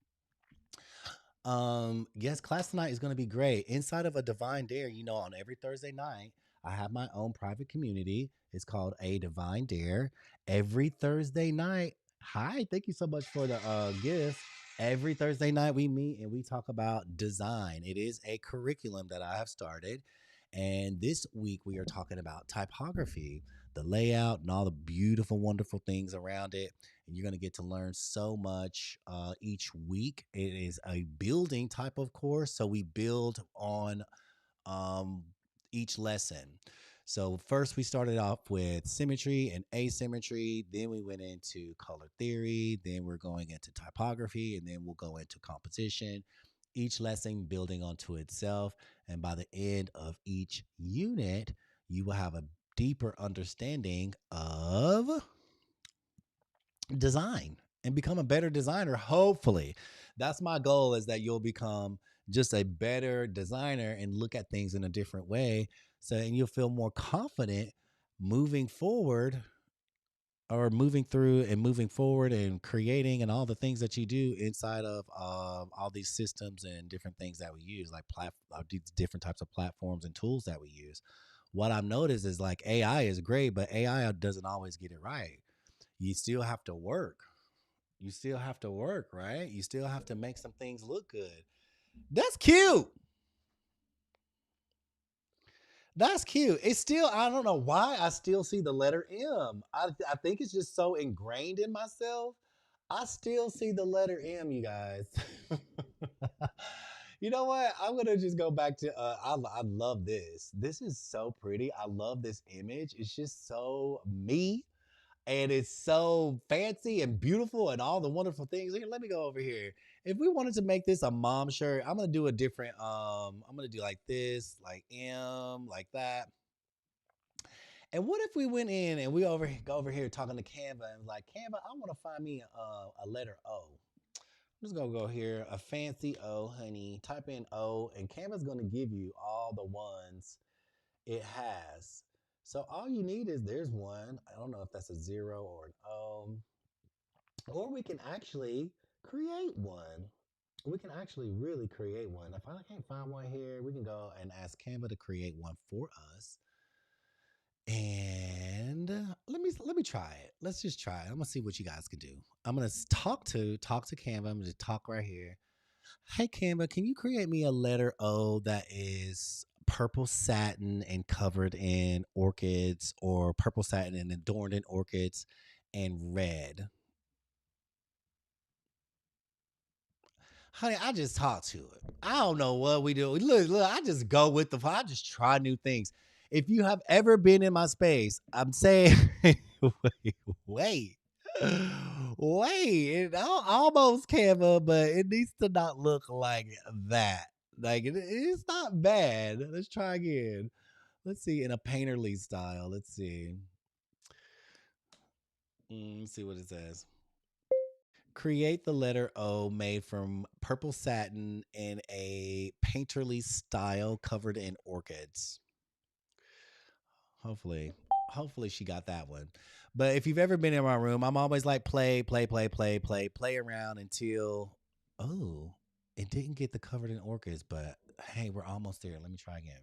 Yes, class tonight is going to be great. Inside of a Divine Dare, on every Thursday night, I have my own private community. It's called A Divine Dare. Every Thursday night. Hi, thank you so much for the gift. Every Thursday night we meet and we talk about design. It is a curriculum that I have started. And this week we are talking about typography, the layout, and all the beautiful, wonderful things around it. And you're going to get to learn so much each week. It is a building type of course. So we build on um, each lesson. So first we started off with symmetry and asymmetry. Then we went into color theory. Then we're going into typography, and then we'll go into composition. Each lesson building onto itself. And by the end of each unit, you will have a deeper understanding of design and become a better designer. Hopefully, that's my goal, is that you'll become just a better designer and look at things in a different way. So, and you'll feel more confident moving forward, or moving through and moving forward and creating and all the things that you do inside of all these systems and different things that we use, like these different types of platforms and tools that we use. What I've noticed is, like, AI is great, but AI doesn't always get it right. You still have to work. You still have to work, right? You still have to make some things look good. That's cute. That's cute. It's still, I don't know why I still see the letter M. I think it's just so ingrained in myself. I still see the letter M, you guys. You know what? I'm gonna just go back to. I love this. This is so pretty. I love this image. It's just so me, and it's so fancy and beautiful and all the wonderful things. Here, let me go over here. If we wanted to make this a mom shirt, I'm gonna do a different. I'm gonna do like this, like M, like that. And what if we went in and we go over here talking to Canva and like, Canva, I want to find me a letter O. I'm just gonna go here, a fancy O, honey. Type in O, and Canva's gonna give you all the ones it has. So all you need is, there's one. I don't know if that's a zero or an O. Or we can actually create one. We can actually really create one. If I can't find one here, we can go and ask Canva to create one for us. And let me try it. Let's just try it. I'm gonna see what you guys can do. I'm gonna talk to Canva. I'm gonna talk right here. Hey Canva, can you create me a letter O that is purple satin and covered in orchids, or purple satin and adorned in orchids and red? Honey, I just talk to it. I don't know what we do. Look, I just go with the flow. I just try new things. If you have ever been in my space, I'm saying, wait, wait, wait. It almost Canva, but it needs to not look like that. Like it's not bad. Let's try again. Let's see in a painterly style. Let's see. Let's see what it says. Create the letter O made from purple satin in a painterly style covered in orchids. Hopefully, hopefully she got that one. But if you've ever been in my room, I'm always like play around until oh, it didn't get the covered in orchids, but hey, we're almost there. Let me try again.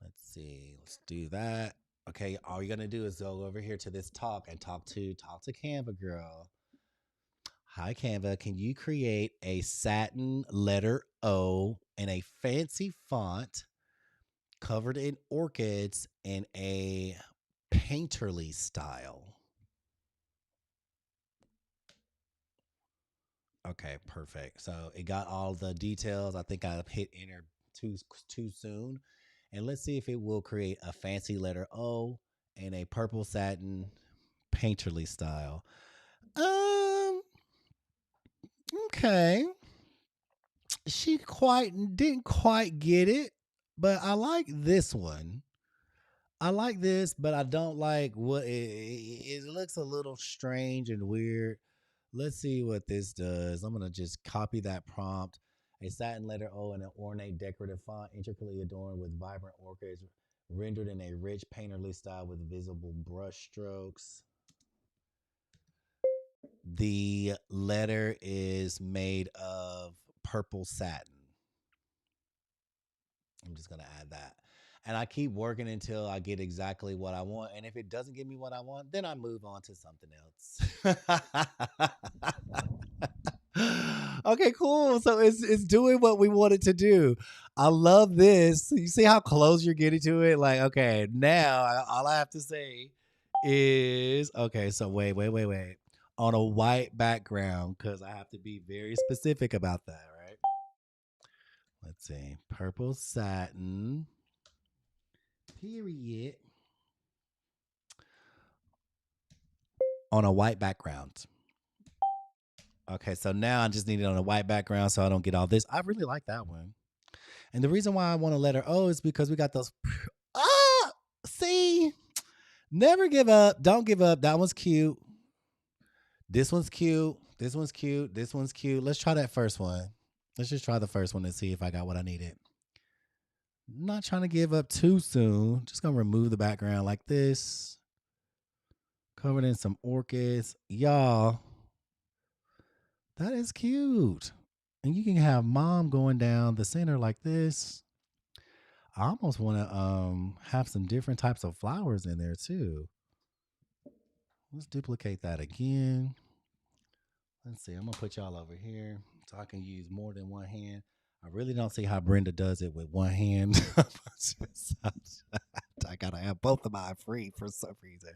Let's see. Let's do that. Okay, all you're gonna do is go over here to this talk and talk to Canva girl. Hi, Canva. Can you create a satin letter O in a fancy font covered in orchids in a painterly style? Okay, perfect. So it got all the details. I think I hit enter too soon. And let's see if it will create a fancy letter O in a purple satin painterly style. Um, okay. She quite didn't quite get it, but I like this one. I like this, but I don't like what it looks a little strange and weird. Let's see what this does. I'm gonna just copy that prompt. A satin letter O in an ornate decorative font, intricately adorned with vibrant orchids, rendered in a rich painterly style with visible brush strokes. The letter is made of purple satin. I'm just gonna add that. And I keep working until I get exactly what I want. And if it doesn't give me what I want, then I move on to something else. Okay, cool. So it's doing what we want it to do. I love this. You see how close you're getting to it? Like, okay, now all I have to say is okay, so wait. On a white background, because I have to be very specific about that, right? Let's see. Purple satin. Period. On a white background. Okay, so now I just need it on a white background so I don't get all this. I really like that one. And the reason why I want a letter O is because we got those. Ah, see, never give up. Don't give up. That one's cute. This one's cute. This one's cute. This one's cute. Let's try that first one. Let's just try the first one and see if I got what I needed. Not trying to give up too soon. Just gonna remove the background like this. Covered in some orchids. Y'all, that is cute. And you can have mom going down the center like this. I almost want to have some different types of flowers in there too. Let's duplicate that again. Let's see. I'm gonna put y'all over here so I can use more than one hand. I really don't see how Brenda does it with one hand. I gotta have both of mine free for some reason.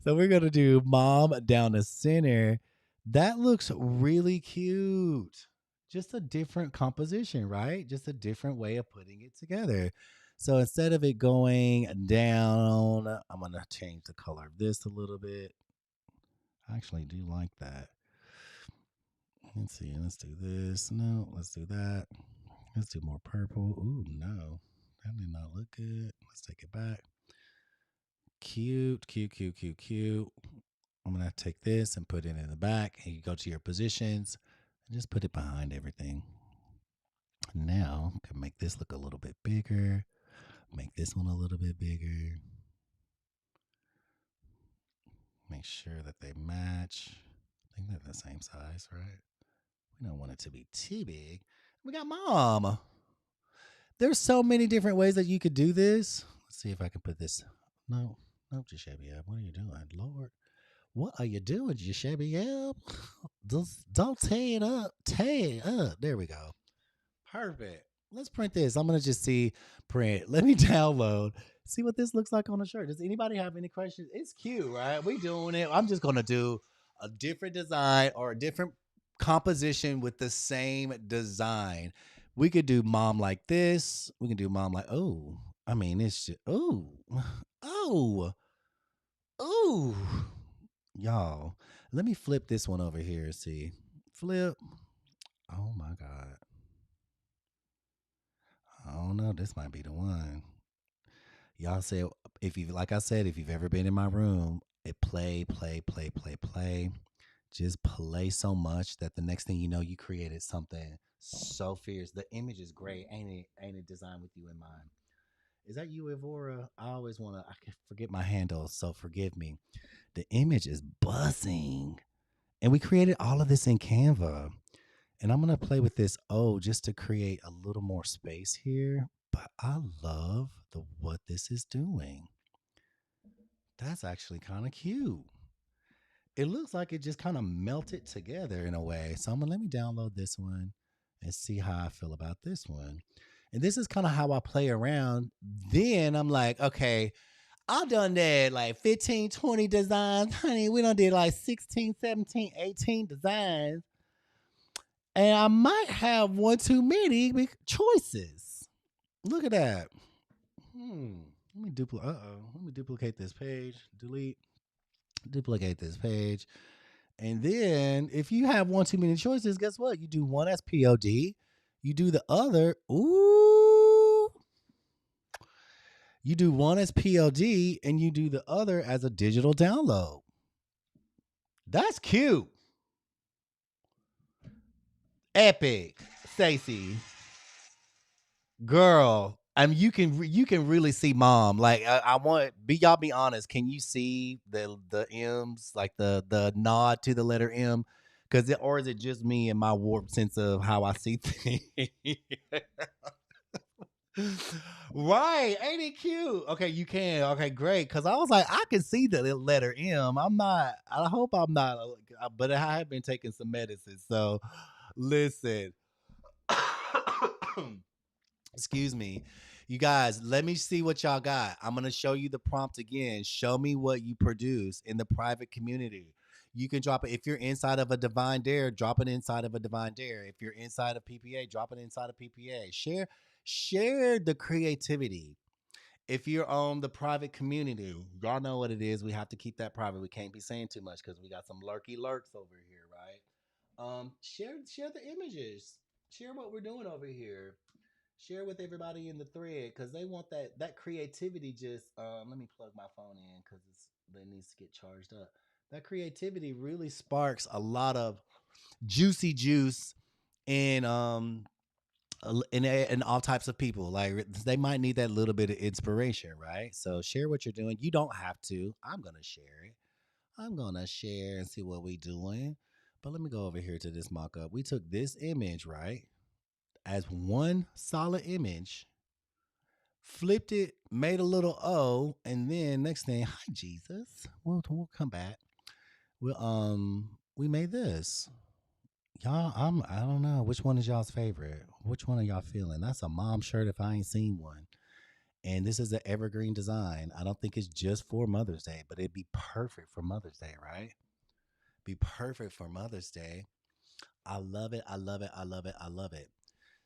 So we're gonna do mom down the center. That looks really cute. Just a different composition, right? Just a different way of putting it together. So instead of it going down, I'm gonna change the color of this a little bit. I actually do like that. Let's see. Let's do this. No, let's do that. Let's do more purple. Ooh, no. That did not look good. Let's take it back. Cute, cute, cute, cute, cute. I'm going to take this and put it in the back. And you go to your positions and just put it behind everything. Now, I can make this look a little bit bigger. Make this one a little bit bigger. Make sure that they match. I think they're the same size, right? We don't want it to be too big. We got mom. There's so many different ways that you could do this. Let's see if I can put this. No, Gishabiab. What are you doing, Lord? What are you doing, Gishabiab? Just don't tear it up. Tear it up. There we go. Perfect. Let's print this. I'm gonna just see print. Let me download. See what this looks like on a shirt. Does anybody have any questions? It's cute, right? We doing it. I'm just gonna do a different design or a different composition with the same design. We could do mom like this. We can do mom like, oh, I mean, it's just, oh, oh, oh. Y'all, let me flip this one over here. See, flip. Oh my God. I don't know. This might be the one. Y'all say, if you, like I said, if you've ever been in my room, it play, play, play, play, play. Just play so much that the next thing you know, you created something so fierce. The image is great. Ain't it? Ain't it designed with you in mind? Is that you, Evora? I always want to, I can forget my handle, so forgive me. The image is buzzing. And we created all of this in Canva. And I'm going to play with this O just to create a little more space here. But I love the what this is doing. That's actually kind of cute. It looks like it just kind of melted together in a way. So I'm gonna let me download this one and see how I feel about this one. And this is kind of how I play around. Then I'm like, okay, I done that like 15, 20 designs. Honey, we done did like 16, 17, 18 designs. And I might have one too many choices. Look at that. Hmm. Let me duplicate. Let me duplicate this page. Delete. Duplicate this page. And then if you have one too many choices, guess what? You do one as POD, you do the other. Ooh. You do one as POD and you do the other as a digital download. That's cute. Epic. Stacy. Girl. I mean, you can really see mom. Like I want be y'all be honest. Can you see the M's like the nod to the letter M? Cause or is it just me and my warped sense of how I see things? Right, ain't it cute? Okay, you can. Okay, great. Cause I was like, I can see the letter M. I'm not. I hope I'm not. But I have been taking some medicine. So, listen. Excuse me. You guys, let me see what y'all got. I'm going to show you the prompt again. Show me what you produce in the private community. You can drop it. If you're inside of a Divine Dare, drop it inside of a Divine Dare. If you're inside of PPA, drop it inside of PPA. Share the creativity. If you're on the private community, y'all know what it is. We have to keep that private. We can't be saying too much because we got some lurky lurks over here, right? Share the images. Share what we're doing over here. Share with everybody in the thread because they want that creativity. Just let me plug my phone in because it needs to get charged up. That creativity really sparks a lot of juicy juice in in all types of people. Like they might need that little bit of inspiration, right? So share what you're doing. You don't have to. I'm gonna share it. I'm gonna share and see what we doing. But let me go over here to this mock-up. We took this image, right, as one solid image, flipped it, made a little O, and then next thing, hi Jesus. We'll come back. We made this. Y'all, I don't know. Which one is y'all's favorite? Which one are y'all feeling? That's a mom shirt if I ain't seen one. And this is an evergreen design. I don't think it's just for Mother's Day, but it'd be perfect for Mother's Day, right? Be perfect for Mother's Day. I love it. I love it. I love it. I love it.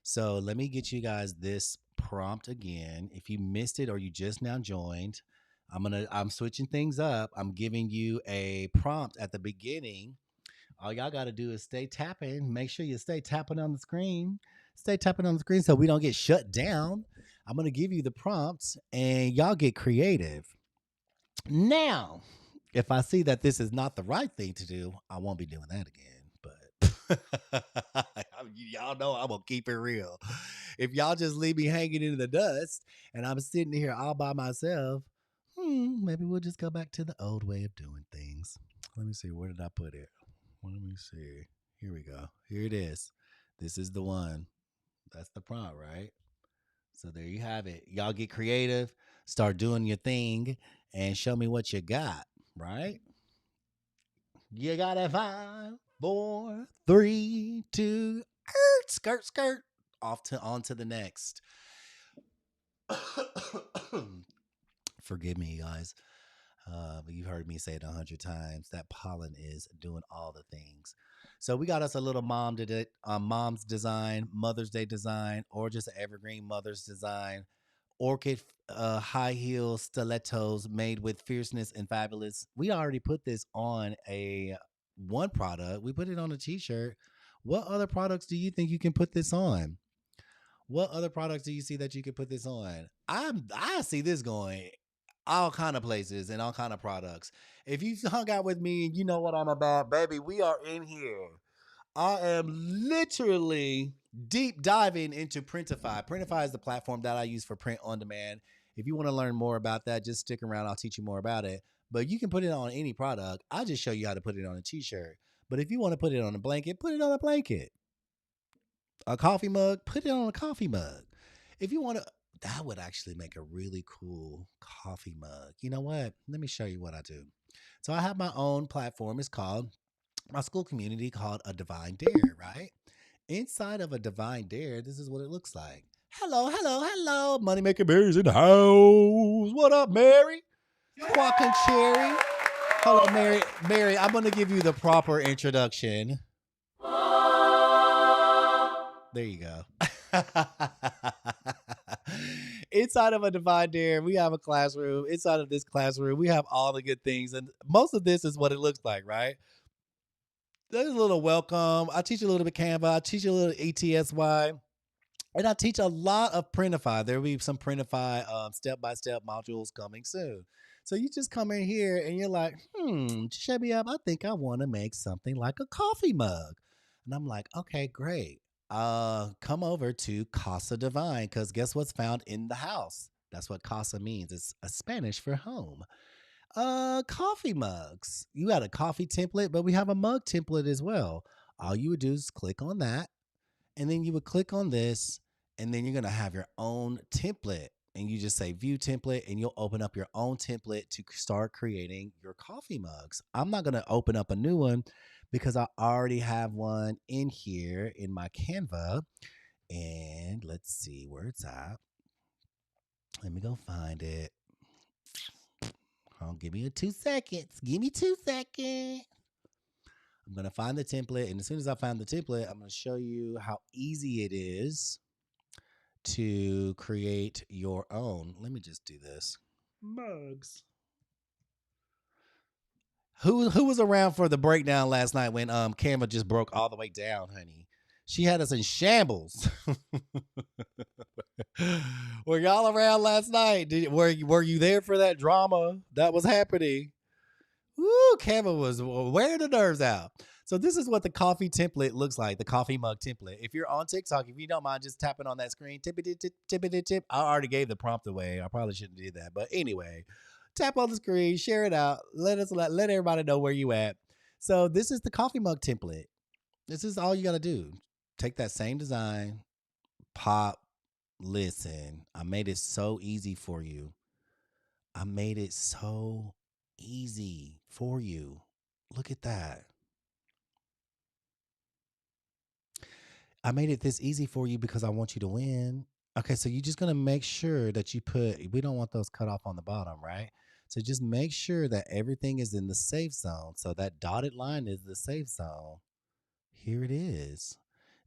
So let me get you guys this prompt again. If you missed it or you just now joined, I'm switching things up. I'm giving you a prompt at the beginning. All y'all got to do is stay tapping. Make sure you stay tapping on the screen. Stay tapping on the screen so we don't get shut down. I'm going to give you the prompts and y'all get creative. Now, if I see that this is not the right thing to do, I won't be doing that again. But y'all know I'm going to keep it real. If y'all just leave me hanging in the dust and I'm sitting here all by myself, maybe we'll just go back to the old way of doing things. Let me see. Where did I put it? Let me see. Here we go. Here it is. This is the one. That's the prompt, right? So there you have it. Y'all get creative, start doing your thing, and show me what you got, right? You got a 5, 4, 3, 2, skirt, skirt. Off to on to the next. Forgive me, guys. But you've heard me say it 100 times. That pollen is doing all the things. So we got us a little mom's design, Mother's Day design, or just an evergreen Mother's design. Orchid high heel stilettos made with fierceness and fabulous. We already put this on a one product. We put it on a t-shirt. What other products do you think you can put this on? What other products do you see that you can put this on? I see this going all kind of places and all kind of products. If you hung out with me and you know what I'm about, baby, we are in here. I am literally deep diving into Printify. Printify is the platform that I use for print on demand. If you want to learn more about that, just stick around. I'll teach you more about it. But you can put it on any product. I just show you how to put it on a t-shirt. But if you want to put it on a blanket, put it on a blanket. A coffee mug, put it on a coffee mug. If you want to, that would actually make a really cool coffee mug. You know what? Let me show you what I do. So I have my own platform. It's called my school community called a Divine Dare, right? Inside of a Divine Dare, this is what it looks like. Hello, hello, hello. Moneymaker Mary's in the house. What up, Mary? Quack and Cherry. Hello, Mary. Mary, I'm going to give you the proper introduction. There you go. Inside of a Divine Dare, we have a classroom. Inside of this classroom, we have all the good things. And most of this is what it looks like, right? There's a little welcome. I teach a little bit Canva. I teach a little ETSY. And I teach a lot of Printify. There will be some Printify step-by-step modules coming soon. So you just come in here and you're like, shut me up. I think I want to make something like a coffee mug. And I'm like, okay, great. Come over to Casa Divine, because guess what's found in the house? That's what Casa means. It's a Spanish for home. Coffee mugs. You got a coffee template, but we have a mug template as well. All you would do is click on that, and then you would click on this, and then you're gonna have your own template. And you just say view template, and you'll open up your own template to start creating your coffee mugs. I'm not gonna open up a new one because I already have one in here in my Canva. And let's see where it's at. Let me go find it. Give me 2 seconds. Give me 2 seconds. I'm going to find the template. And as soon as I find the template, I'm going to show you how easy it is to create your own. Let me just do this. Mugs. Who was around for the breakdown last night when Canva just broke all the way down, honey? She had us in shambles. Were y'all around last night? Were you there for that drama that was happening? Woo, Canva was wearing the nerves out. So this is what the coffee template looks like, the coffee mug template. If you're on TikTok, if you don't mind just tapping on that screen, tippity tip, tippity tip. I already gave the prompt away. I probably shouldn't do that. But anyway, tap on the screen, share it out. Let everybody know where you at. So this is the coffee mug template. This is all you got to do. Take that same design, pop, listen. I made it so easy for you. I made it so easy for you. Look at that. I made it this easy for you because I want you to win. Okay, so you're just going to make sure that we don't want those cut off on the bottom, right? So just make sure that everything is in the safe zone. So that dotted line is the safe zone. Here it is.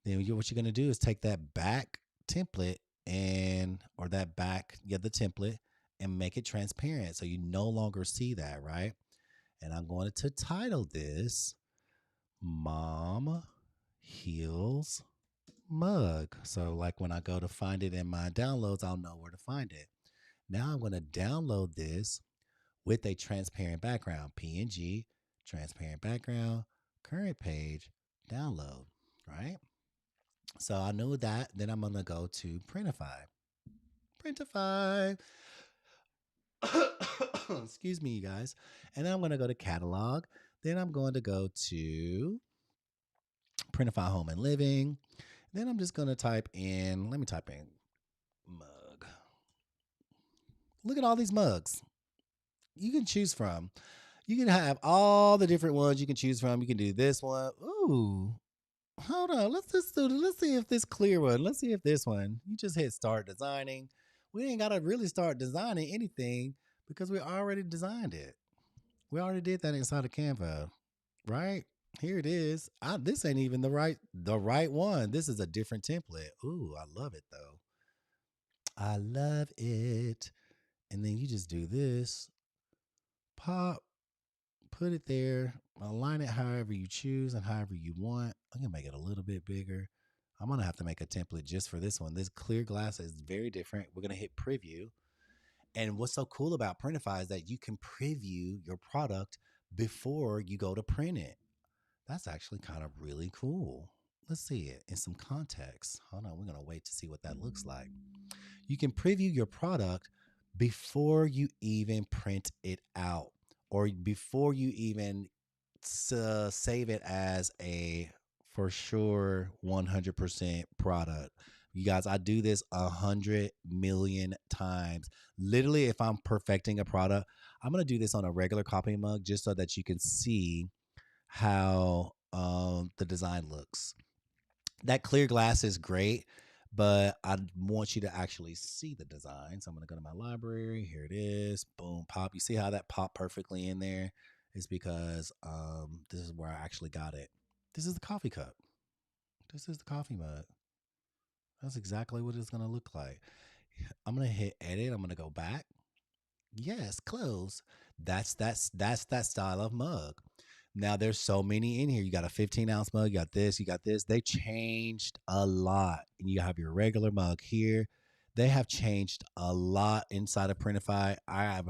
Then what you're going to do is take that back template the template and make it transparent. So you no longer see that, right? And I'm going to title this Mom Heals Mug. So like when I go to find it in my downloads, I'll know where to find it. Now I'm going to download this with a transparent background, PNG, transparent background, current page, download, right? So I know that. Then I'm going to go to Printify. Printify. Excuse me, you guys. And then I'm going to go to catalog. Then I'm going to go to Printify Home and Living. Then I'm just going to let me type in mug. Look at all these mugs you can choose from. You can have all the different ones you can choose from. You can do this one. Ooh, hold on. Let's see if this clear one. Let's see if this one. You just hit start designing. We ain't got to really start designing anything because we already designed it. We already did that inside of Canva, right? Here it is. This ain't even the right one. This is a different template. Ooh, I love it though. I love it. And then you just do this. Pop, put it there, align it however you choose and however you want. I'm gonna make it a little bit bigger. I'm gonna have to make a template just for this one. This clear glass is very different. We're gonna hit preview. And what's so cool about Printify is that you can preview your product before you go to print it. That's actually kind of really cool. Let's see it in some context. Hold on, we're gonna wait to see what that looks like. You can preview your product before you even print it out or before you even save it as a for sure 100% product. You guys, I do this 100 million times. Literally, if I'm perfecting a product, I'm gonna do this on a regular copy mug just so that you can see how the design looks. That clear glass is great, but I want you to actually see the design. So I'm going to go to my library. Here it is. Boom, pop. You see how that popped perfectly in there? It's because this is where I actually got it. This is the coffee cup. This is the coffee mug. That's exactly what it's going to look like. I'm going to hit edit. I'm going to go back. Yes, close. That's that style of mug. Now there's so many in here. You got a 15-ounce mug, you got this, you got this. They changed a lot. And you have your regular mug here. They have changed a lot inside of Printify. I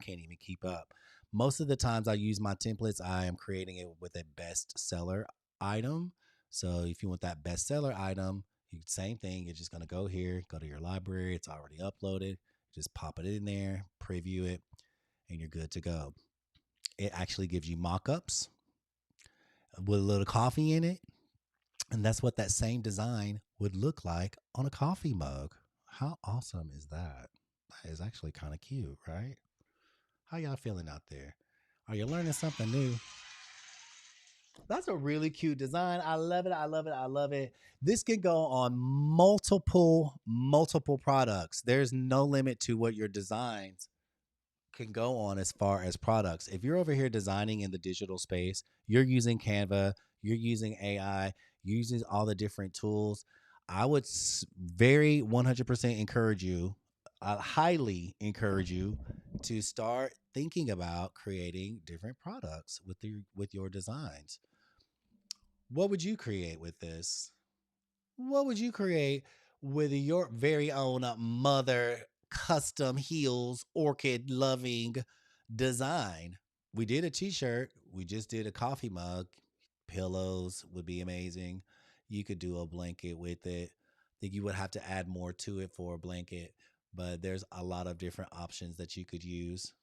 can't even keep up. Most of the times I use my templates, I am creating it with a bestseller item. So if you want that bestseller item, same thing. You're just gonna go here, go to your library. It's already uploaded. Just pop it in there, preview it, and you're good to go. It actually gives you mock-ups with a little coffee in it. And that's what that same design would look like on a coffee mug. How awesome is that? That is actually kind of cute, right? How y'all feeling out there? Are you learning something new? That's a really cute design. I love it. I love it. I love it. This can go on multiple products. There's no limit to what your designs can go on as far as products. If you're over here designing in the digital space, you're using Canva, you're using AI, you're using all the different tools. I would very 100% encourage you, I highly encourage you to start thinking about creating different products with your designs. What would you create with this? What would you create with your very own mother custom heels orchid loving design? We did a t-shirt, we just did a coffee mug, pillows would be amazing. You could do a blanket with it. I think you would have to add more to it for a blanket, but there's a lot of different options that you could use.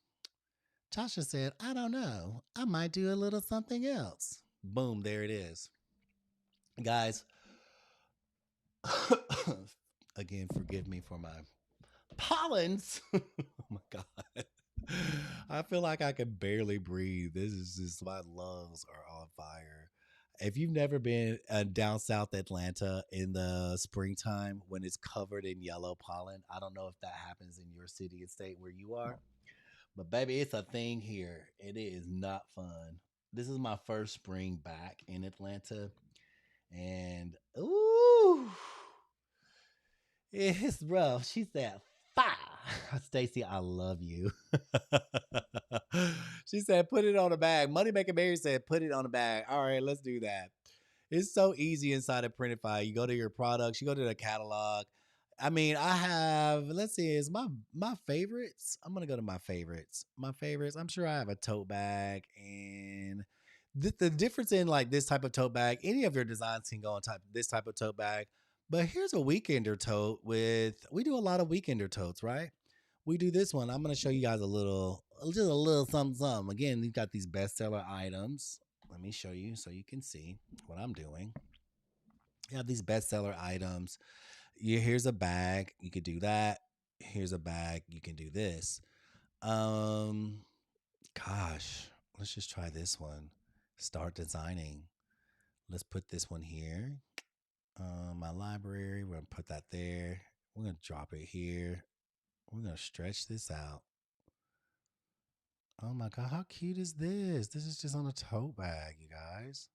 Tasha said, I don't know. I might do a little something else. Boom, there it is. Guys, again, forgive me for my pollens. Oh my God. I feel like I can barely breathe. This is just my lungs are on fire. If you've never been down South Atlanta in the springtime when it's covered in yellow pollen, I don't know if that happens in your city and state where you are, but baby, it's a thing here. It is not fun. This is my first spring back in Atlanta, and ooh, it's rough. She said, "Fire, Stacy, I love you." She said, "Put it on a bag." Money Maker Mary said, "Put it on a bag." All right, let's do that. It's so easy inside of Printify. You go to your products, you go to the catalog. I mean, I have. Let's see, is my favorites. I'm gonna go to my favorites. My favorites. I'm sure I have a tote bag, and the difference in like this type of tote bag. Any of your designs can go on type this type of tote bag. But here's a weekender tote with. We do a lot of weekender totes, right? We do this one. I'm gonna show you guys just a little something, something. Again, we've got these bestseller items. Let me show you so you can see what I'm doing. You have these bestseller items. Here's a bag. You could do that. Here's a bag. You can do this. Um, gosh, let's just try this one. Start designing. Let's put this one here. My library. We're gonna put that there. We're gonna drop it here. We're gonna stretch this out. Oh my God, how cute is this? This is just on a tote bag, you guys.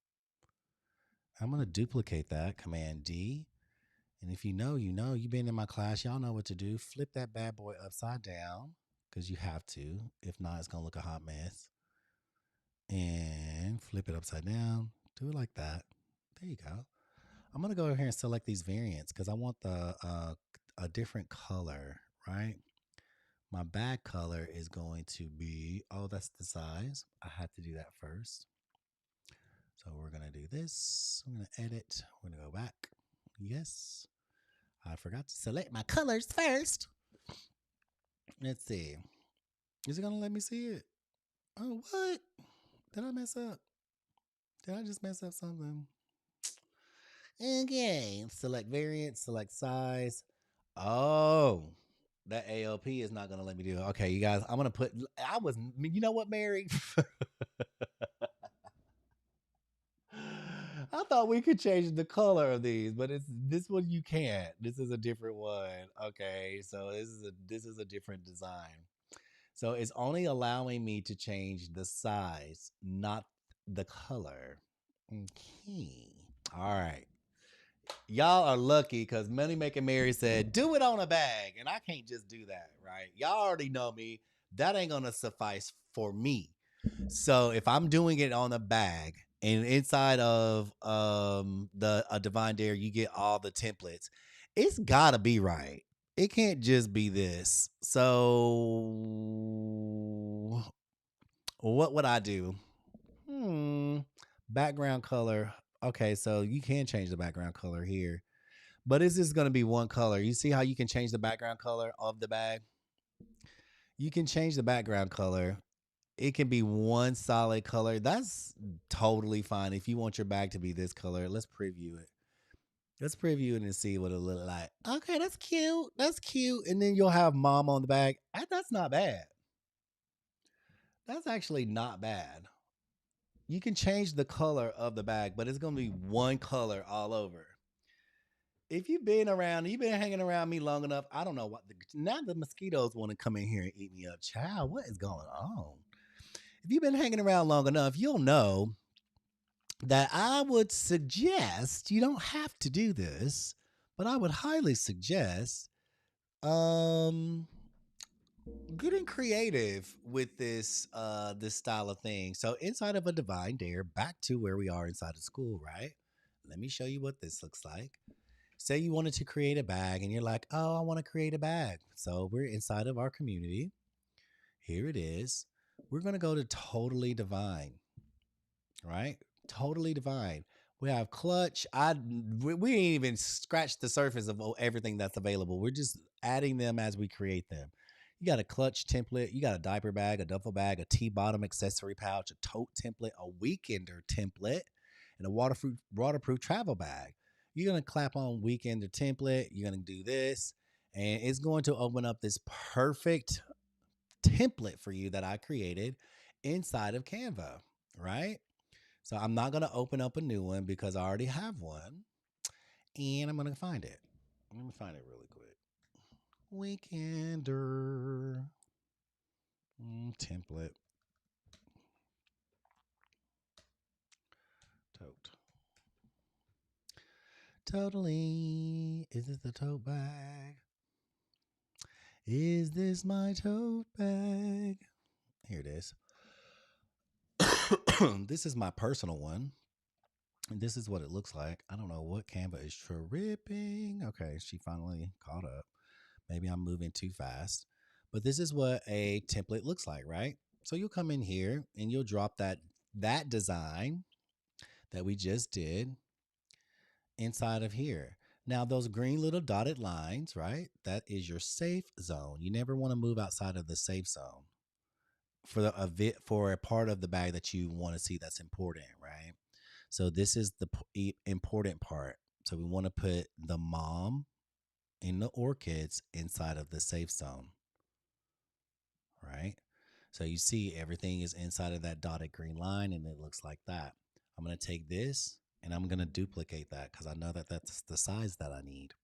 I'm going to duplicate that, Command D. And if you know, you know, you've been in my class, y'all know what to do. Flip that bad boy upside down because you have to. If not, it's going to look a hot mess. And flip it upside down. Do it like that. There you go. I'm going to go over here and select these variants because I want the a different color, right? My bag color is going to be, oh, that's the size. I had to do that first. So we're going to do this. I'm going to edit. We're going to go back. Yes. I forgot to select my colors first. Let's see. Is it going to let me see it? Oh, what? Did I mess up? Did I just mess up something? Okay. Select variant, select size. Oh, that ALP is not going to let me do it. Okay, you guys, I'm going to put, you know what, Mary? I thought we could change the color of these, but it's this one you can't. This is a different one. Okay, so this is a different design. So it's only allowing me to change the size, not the color. Okay. All right. Y'all are lucky because Money Making Mary said, do it on a bag. And I can't just do that, right? Y'all already know me. That ain't going to suffice for me. So if I'm doing it on a bag and inside of the a Divine Dare, you get all the templates, it's got to be right. It can't just be this. So what would I do? Background color. Okay, so you can change the background color here. But is this going to be one color? You see how you can change the background color of the bag? You can change the background color. It can be one solid color. That's totally fine. If you want your bag to be this color, let's preview it. Let's preview it and see what it look like. Okay, that's cute. That's cute. And then you'll have mom on the bag. That's not bad. That's actually not bad. You can change the color of the bag, but it's going to be one color all over. If you've been hanging around me long enough, I don't know what now the mosquitoes want to come in here and eat me up. Child, what is going on? If you've been hanging around long enough, you'll know that I would suggest you don't have to do this, but I would highly suggest um getting creative with this style of thing. So inside of a Divine Dare, back to where we are inside of school, right? Let me show you what this looks like. Say you wanted to create a bag and you're like, oh, I want to create a bag. So we're inside of our community. Here it is. We're going to go to Totally Divine, right? Totally Divine. We have Clutch. We ain't even scratched the surface of everything that's available. We're just adding them as we create them. You got a Clutch template. You got a diaper bag, a duffel bag, a T-bottom accessory pouch, a tote template, a weekender template, and a waterproof travel bag. You're going to clap on weekender template. You're going to do this, and it's going to open up this perfect template for you that I created inside of Canva, right? So I'm not going to open up a new one because I already have one. And I'm going to find it. Let me find it really quick. Weekender template. Tote. Totally. Is this the tote bag? Is this my tote bag? Here it is. This is my personal one. And this is what it looks like. I don't know what Canva is tripping. Okay, she finally caught up. Maybe I'm moving too fast. But this is what a template looks like, right? So you'll come in here and you'll drop that design that we just did inside of here. Now, those green little dotted lines, right? That is your safe zone. You never want to move outside of the safe zone for a part of the bag that you want to see that's important, right? So this is the important part. So we want to put the mom and the orchids inside of the safe zone, right? So you see everything is inside of that dotted green line and it looks like that. I'm going to take this and I'm going to duplicate that because I know that that's the size that I need.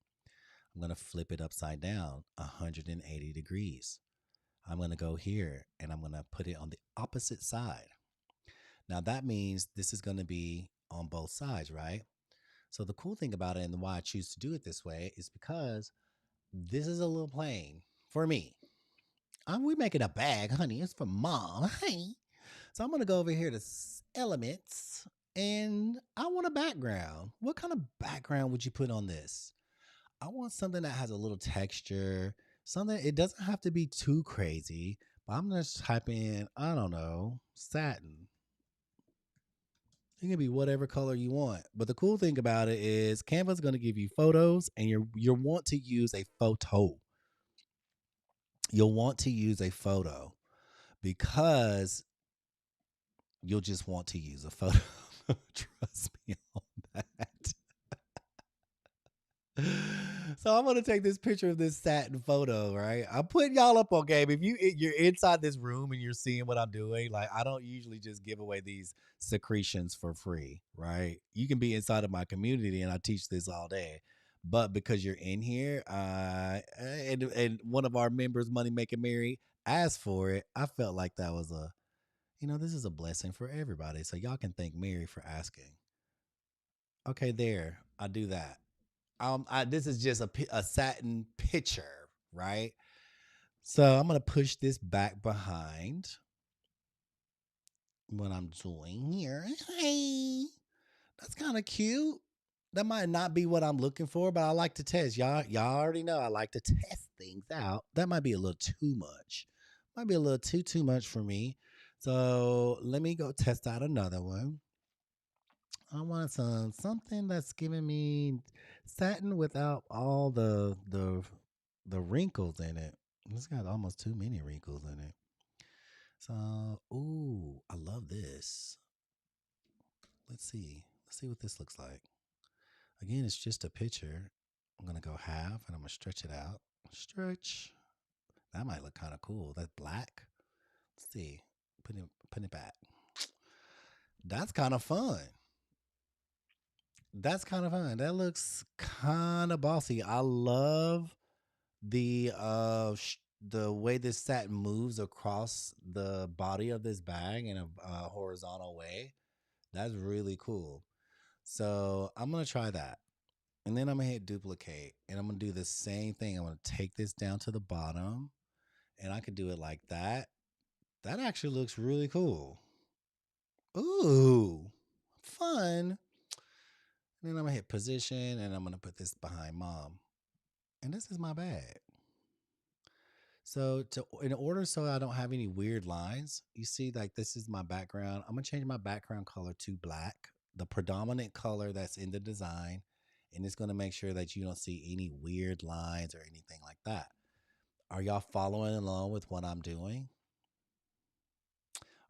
I'm going to flip it upside down 180 degrees. I'm going to go here and I'm going to put it on the opposite side. Now that means this is going to be on both sides, right? So the cool thing about it and why I choose to do it this way is because this is a little plain for me. We making a bag, honey. It's for mom. Hey. So I'm going to go over here to elements and I want a background. What kind of background would you put on this? I want something that has a little texture, something, it doesn't have to be too crazy, but I'm going to type in, I don't know, satin. It can be whatever color you want. But the cool thing about it is Canva's going to give you photos and you want to use a photo. You'll want to use a photo because you'll just want to use a photo. Trust me on that. So I'm gonna take this picture of this satin photo, right? I'm putting y'all up on game. If you're inside this room and you're seeing what I'm doing, like I don't usually just give away these secretions for free, right? You can be inside of my community and I teach this all day. But because you're in here, and one of our members, Money Making Mary, asked for it, I felt like that was this is a blessing for everybody. So y'all can thank Mary for asking. Okay, there, I do that. This is just a satin picture, right? So I'm gonna push this back behind what I'm doing here. Hey, that's kind of cute. That might not be what I'm looking for, but I like to test. Y'all already know I like to test things out. That might be a little too much. Might be a little too much for me. So let me go test out another one. I want something that's giving me satin without all the wrinkles in it. It's got almost too many wrinkles in it. So, ooh, I love this. Let's see. Let's see what this looks like. Again, it's just a picture. I'm gonna go half and I'm gonna stretch it out. Stretch. That might look kind of cool. That's black. Let's see. Put it back. That's kind of fun. That's kind of fun. That looks kind of bossy. I love the way this satin moves across the body of this bag in a horizontal way. That's really cool. So I'm gonna try that, and then I'm gonna hit duplicate, and I'm gonna do the same thing. I'm gonna take this down to the bottom, and I could do it like that. That actually looks really cool. Ooh, fun. And then I'm gonna hit position, and I'm gonna put this behind mom, and this is my bag. So in order so I don't have any weird lines, you see like this is my background. I'm gonna change my background color to black, the predominant color that's in the design, and it's gonna make sure that you don't see any weird lines or anything like that. Are y'all following along with what I'm doing?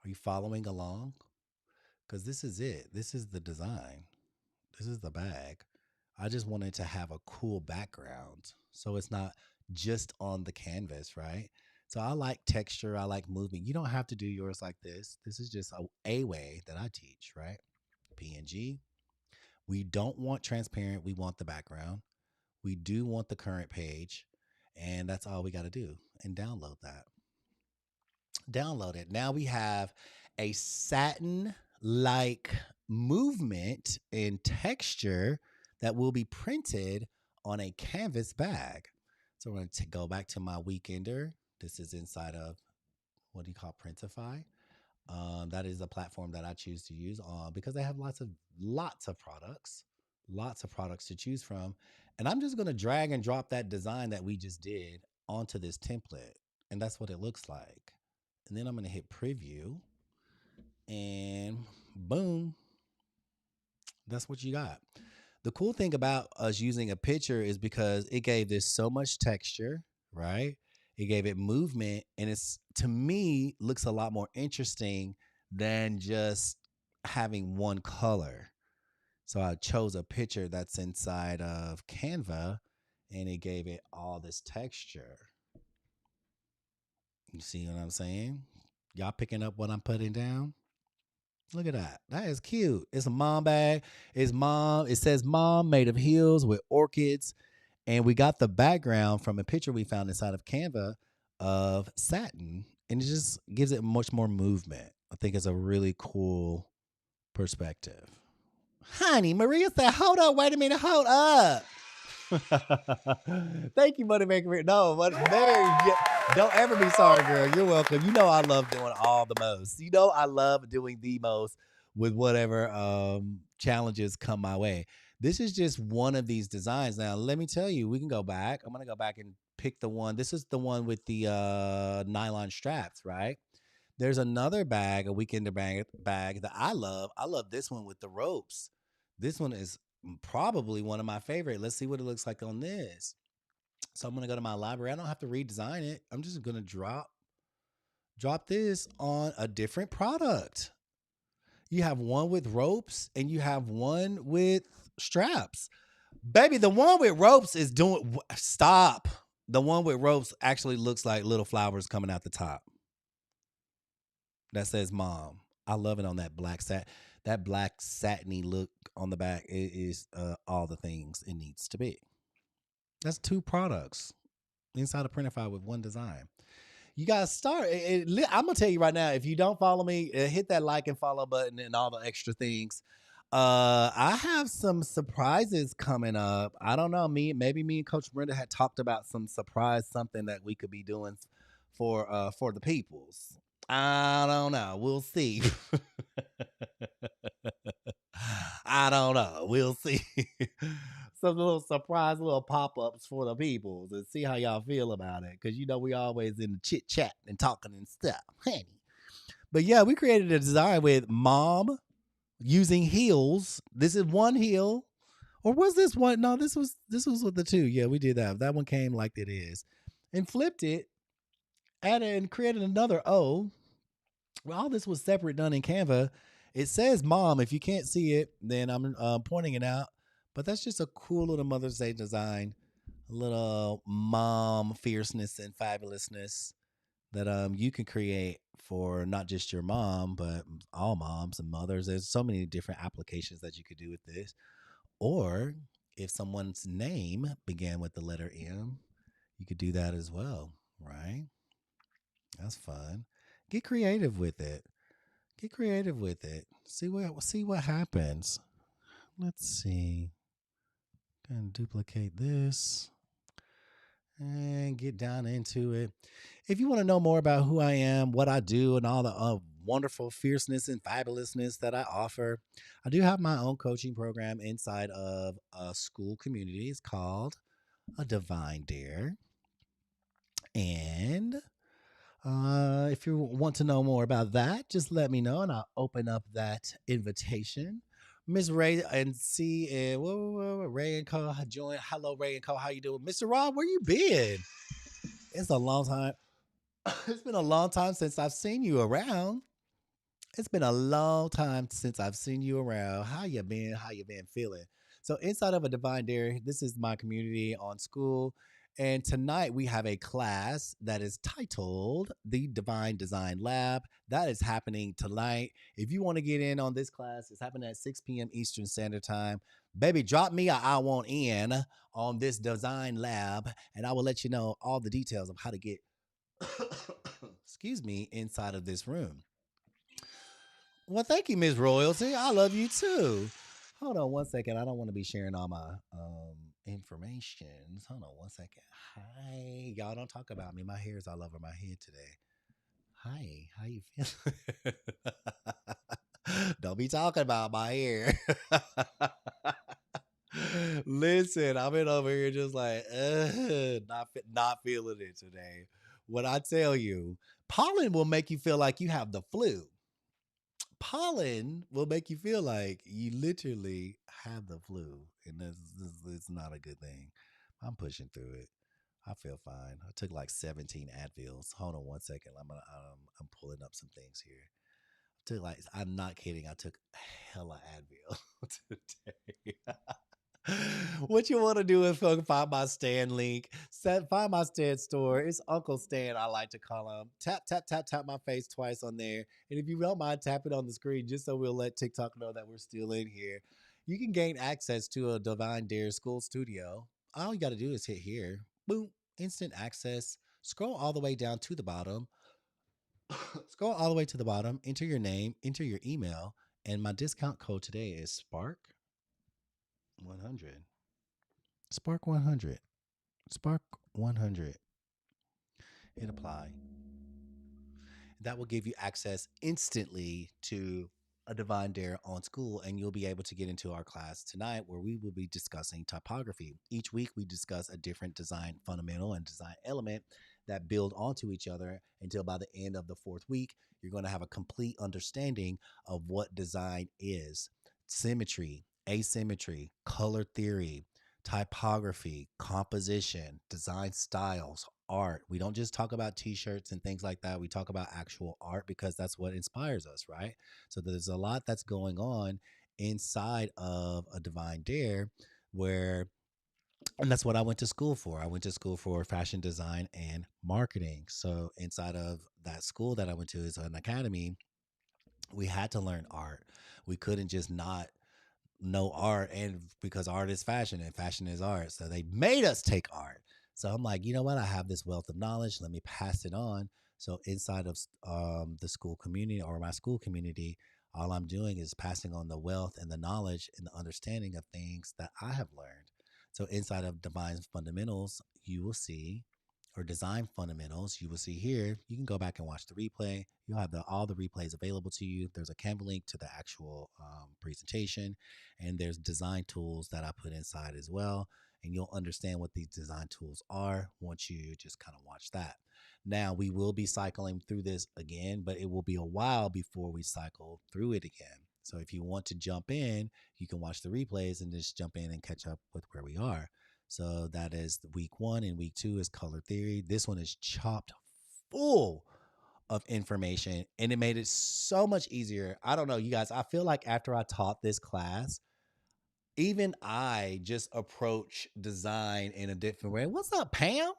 Are you following along? Because this is it. This is the design. This is the bag. I just wanted to have a cool background. So it's not just on the canvas, right? So I like texture. I like movement. You don't have to do yours like this. This is just a way that I teach, right? PNG. We don't want transparent. We want the background. We do want the current page. And that's all we got to do. And download that. Download it. Now we have a satin like movement and texture that will be printed on a canvas bag. So we're going to go back to my weekender. This is inside of what do you call Printify? That is a platform that I choose to use because they have lots of products to choose from. And I'm just going to drag and drop that design that we just did onto this template. And that's what it looks like. And then I'm going to hit preview and boom, that's what you got. The cool thing about us using a picture is because it gave this so much texture, right? It gave it movement, and it's to me looks a lot more interesting than just having one color. So I chose a picture that's inside of Canva and it gave it all this texture. You see what I'm saying? Y'all picking up what I'm putting down? Look at that. That is cute. It's a mom bag. It's mom. It says mom made of heels with orchids. And we got the background from a picture we found inside of Canva of satin, and it just gives it much more movement. I think it's a really cool perspective. Honey, Maria said, hold up, wait a minute, hold up. Thank you, Money Maker. No, but Mary, don't ever be sorry, girl. You're welcome. You know I love doing all the most. You know I love doing the most with whatever challenges come my way. This is just one of these designs. Now, let me tell you, we can go back. I'm gonna go back and pick the one. This is the one with the nylon straps, right? There's another bag, a weekender bag that I love. I love this one with the ropes. This one is probably one of my favorite. Let's see what it looks like on this. So I'm gonna go to my library. I don't have to redesign it. I'm just gonna drop this on a different product. You have one with ropes and you have one with straps. Baby, the one with ropes is doing stop. The one with ropes actually looks like little flowers coming out the top. That says mom. I love it on that black satiny look on the back. It is all the things it needs to be. That's two products inside of Printify with one design. You guys start. I'm gonna tell you right now. If you don't follow me, hit that like and follow button and all the extra things. I have some surprises coming up. I don't know. Maybe me and Coach Brenda had talked about some surprise something that we could be doing for the peoples. I don't know. We'll see. I don't know. We'll see. Some little surprise little pop-ups for the peoples and see how y'all feel about it. Cause you know we always in the chit chat and talking and stuff. Honey. But yeah, we created a design with mom using heels. This is one heel. Or was this one? No, this was with the two. Yeah, we did that. That one came like it is. And flipped it, added and created another O. Well, all this was separate done in Canva. It says mom. If you can't see it, then I'm pointing it out. But that's just a cool little Mother's Day design. A little mom fierceness and fabulousness that you can create for not just your mom, but all moms and mothers. There's so many different applications that you could do with this. Or if someone's name began with the letter M, you could do that as well, right? That's fun. Get creative with it. Get creative with it. See what happens. Let's see. Gonna duplicate this and get down into it. If you want to know more about who I am, what I do, and all the wonderful fierceness and fabulousness that I offer, I do have my own coaching program inside of a school community. It's called A Divine Dare. And if you want to know more about that, just let me know and I'll open up that invitation. Miss Ray and C and Ray and Co. Join. Hello, Ray and Co. How you doing, Mr. Rob? Where you been? It's a long time. It's been a long time since I've seen you around. It's been a long time since I've seen you around. How you been? How you been feeling? So inside of a Divine Dairy, this is my community on school. And tonight we have a class that is titled the Divine Design Lab. That is happening tonight. If you want to get in on this class, it's happening at 6 p.m. Eastern Standard Time. Baby, drop me a I want in on this design lab, and I will let you know all the details of how to get, excuse me, inside of this room. Well, thank you, Miss Royalty. I love you too. Hold on one second. I don't want to be sharing all my information. Hold on one second. Hi. Y'all don't talk about me. My hair is all over my head today. Hi. How you feeling? Don't be talking about my hair. Listen, I've been over here just like, not feeling it today. What I tell you, pollen will make you feel like you have the flu. Pollen will make you feel like you literally have the flu, and it's not a good thing. I'm pushing through it. I feel fine. I took like 17 Advils. Hold on one second. I'm pulling up some things here. I took like I'm not kidding. I took hella Advil today. What you want to do is go find my Stan link. Find my Stan store. It's Uncle Stan, I like to call him. Tap, tap, tap, tap my face twice on there. And if you don't mind, tap it on the screen just so we'll let TikTok know that we're still in here. You can gain access to a Divine Dare School Studio. All you got to do is hit here. Boom. Instant access. Scroll all the way down to the bottom. Scroll all the way to the bottom. Enter your name, enter your email, and my discount code today is Spark 100. Spark 100. Spark 100. Hit apply. That will give you access instantly to a Divine Dare on school, and you'll be able to get into our class tonight where we will be discussing typography. Each week, we discuss a different design fundamental and design element that build onto each other until by the end of the fourth week, you're going to have a complete understanding of what design is: symmetry, asymmetry, color theory, typography, composition, design styles, art. We don't just talk about t-shirts and things like that. We talk about actual art because that's what inspires us, right? So there's a lot that's going on inside of a Divine Dare where and that's what I went to school for. I went to school for fashion design and marketing. So inside of that school that I went to is an academy, we had to learn art. We couldn't just not know art, and because art is fashion and fashion is art, so they made us take art. So I'm like, you know what, I have this wealth of knowledge, let me pass it on. So inside of the school community or my school community, all I'm doing is passing on the wealth and the knowledge and the understanding of things that I have learned. So inside of divine fundamentals, you will see, or design fundamentals, you will see here, you can go back and watch the replay. You'll have all the replays available to you. There's a Canva link to the actual presentation, and there's design tools that I put inside as well. And you'll understand what these design tools are once you just kind of watch that. Now, we will be cycling through this again, but it will be a while before we cycle through it again. So if you want to jump in, you can watch the replays and just jump in and catch up with where we are. So that is week 1, and week 2 is color theory. This one is chopped full of information, and it made it so much easier. I don't know, you guys, I feel like after I taught this class, even I just approach design in a different way. What's up, Pam?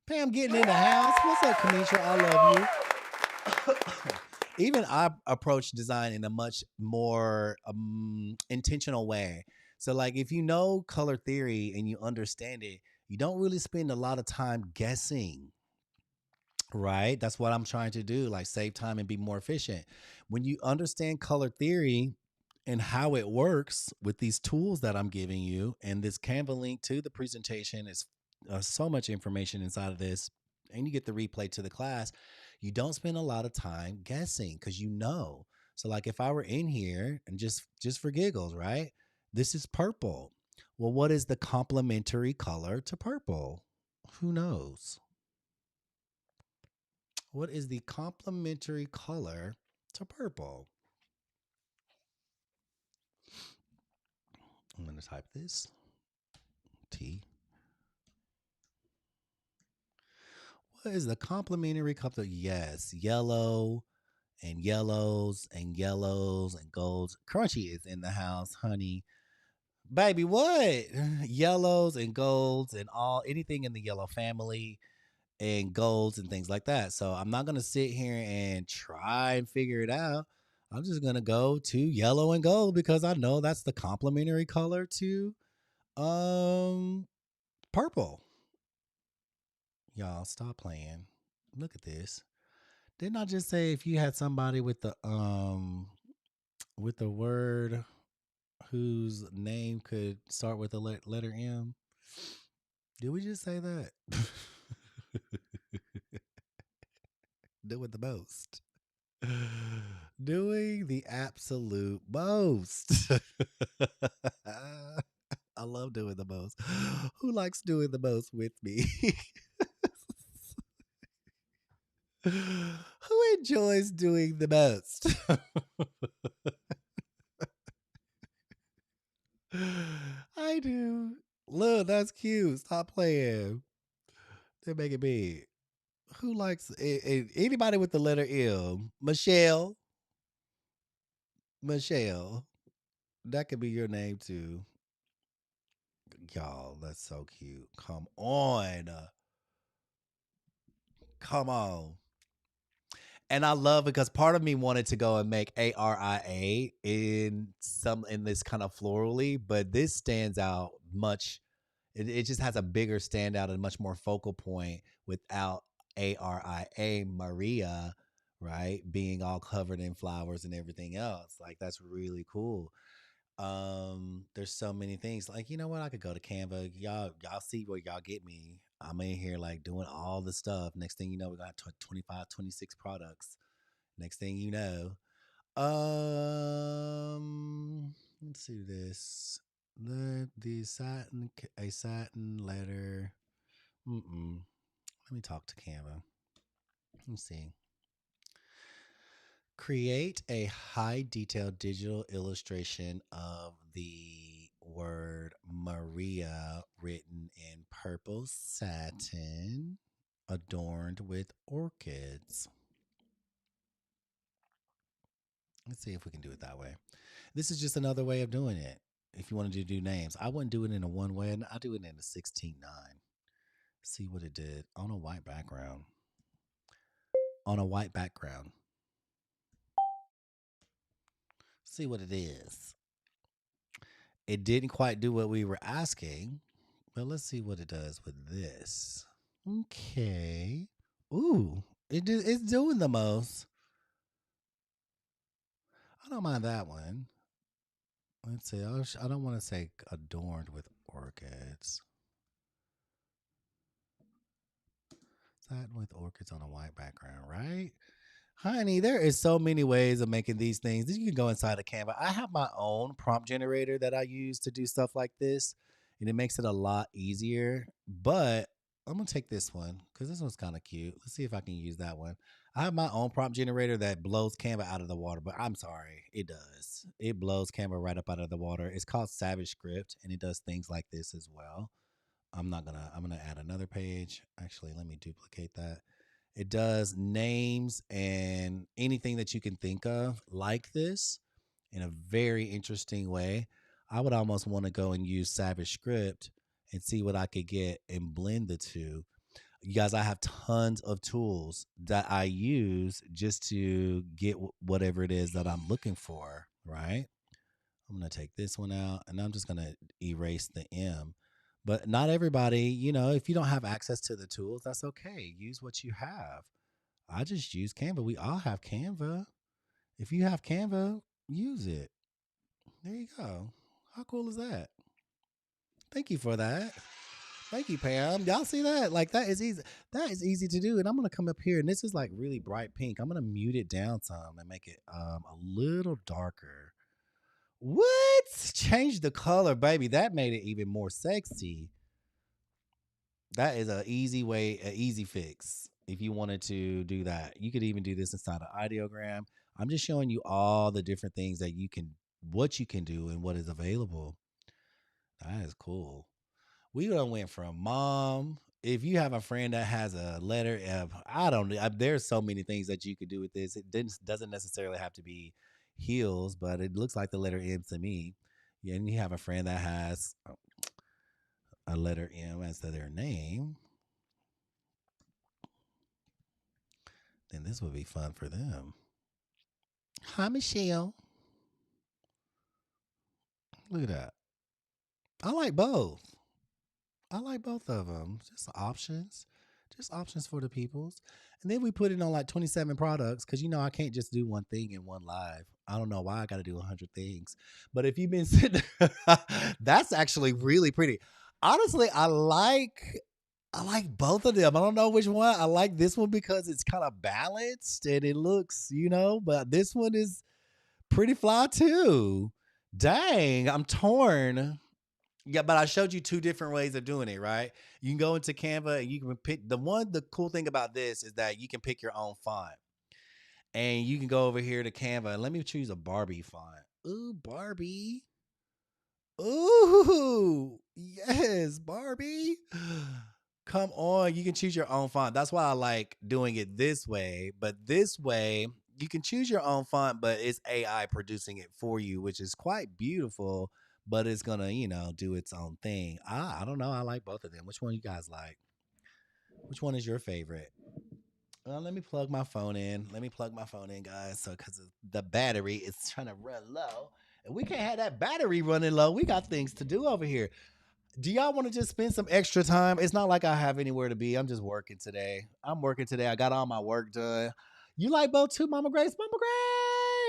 Pam getting in the house. What's up, Kamisha? I love you. Even I approach design in a much more intentional way. So, like, if you know color theory and you understand it, you don't really spend a lot of time guessing. Right. That's what I'm trying to do, like save time and be more efficient. When you understand color theory and how it works with these tools that I'm giving you, and this Canva link to the presentation is so much information inside of this, and you get the replay to the class, you don't spend a lot of time guessing because you know. So, like, if I were in here and just for giggles, right? This is purple. Well, what is the complementary color to purple? Who knows? What is the complementary color to purple? I'm going to type this T. What is the complementary color? Yes, yellow and yellows and yellows and golds. Crunchy is in the house, honey. Baby, what? Yellows and golds and all anything in the yellow family and golds and things like that. So I'm not going to sit here and try and figure it out. I'm just going to go to yellow and gold because I know that's the complementary color to um purple. Y'all stop playing. Look at this. Didn't I just say if you had somebody with the word whose name could start with the letter M? Did we just say that? Doing the most. Doing the absolute most. I love doing the most. Who likes doing the most with me? Who enjoys doing the most? I do. Look, that's cute. Stop playing. They're making me. Who likes anybody with the letter M? Michelle. Michelle. That could be your name too. Y'all, that's so cute. Come on. Come on. And I love because part of me wanted to go and make ARIA in this kind of florally, but this stands out much. It just has a bigger standout and much more focal point without Aria, Maria, right? Being all covered in flowers and everything else. Like that's really cool. There's so many things. Like, you know what? I could go to Canva. Y'all see where y'all get me. I'm in here like doing all the stuff. Next thing you know, we got 25, 26 products. Next thing you know. Let's do this. The satin a satin letter. Mm-mm. Let me talk to Canva. Let me see. Create a high detail digital illustration of the word Maria written in purple satin adorned with orchids. Let's see if we can do it that way. This is just another way of doing it. If you wanted to do names, I wouldn't do it in a one way, I do it in a 16:9. See what it did on a white background. On a white background. See what it is. It didn't quite do what we were asking, but let's see what it does with this. Okay. Ooh, it's doing the most. I don't mind that one. Let's see. I don't want to say adorned with orchids. Satin with orchids on a white background, right? Honey, there is so many ways of making these things. You can go inside of Canva. I have my own prompt generator that I use to do stuff like this, and it makes it a lot easier. But I'm gonna take this one because this one's kind of cute. Let's see if I can use that one. I have my own prompt generator that blows Canva out of the water, but I'm sorry, it does. It blows Canva right up out of the water. It's called Savage Script, and it does things like this as well. I'm gonna add another page. Actually, let me duplicate that. It does names and anything that you can think of like this in a very interesting way. I would almost want to go and use Savage Script and see what I could get and blend the two. You guys, I have tons of tools that I use just to get whatever it is that I'm looking for, right? I'm going to take this one out and I'm just going to erase the M. But not everybody, if you don't have access to the tools, that's okay. Use what you have. I just use Canva. We all have Canva. If you have Canva, use it. There you go. How cool is that? Thank you for that. Thank you, Pam. Y'all see that? Like that is easy. That is easy to do. And I'm gonna come up here, and this is like really bright pink. I'm gonna mute it down some and make it a little darker. What? Change the color, baby. That made it even more sexy. That is a easy way, an easy fix. If you wanted to do that, you could even do this inside an ideogram. I'm just showing you all the different things that what you can do and what is available. That is cool. We done went from mom. If you have a friend that has a letter of, I don't know, there's so many things that you could do with this. It doesn't necessarily have to be heels, but it looks like the letter M to me. Yeah, and you have a friend that has a letter M as their name, then this would be fun for them. Hi, Michelle. Look at that. I like both. I like both of them. Just options for the peoples. And then we put it on like 27 products because I can't just do one thing in one live. I don't know why I got to do 100 things. But if you've been sitting, that's actually really pretty. Honestly, I like both of them. I don't know which one. I like this one because it's kind of balanced and it looks, but this one is pretty fly too. Dang, I'm torn. Yeah, but I showed you two different ways of doing it, right? You can go into Canva and you can pick the cool thing about this is that you can pick your own font. And you can go over here to Canva and let me choose a Barbie font. Ooh, Barbie. Ooh, yes, Barbie. Come on, you can choose your own font. That's why I like doing it this way. But this way, you can choose your own font, but it's AI producing it for you, which is quite beautiful. But it's gonna, do its own thing. I don't know. I like both of them. Which one you guys like? Which one is your favorite? Well, let me plug my phone in. Let me plug my phone in, guys. So, because the battery is trying to run low, and we can't have that battery running low. We got things to do over here. Do y'all want to just spend some extra time? It's not like I have anywhere to be. I'm just working today. I'm working today. I got all my work done. You like both too, Mama Grace? Mama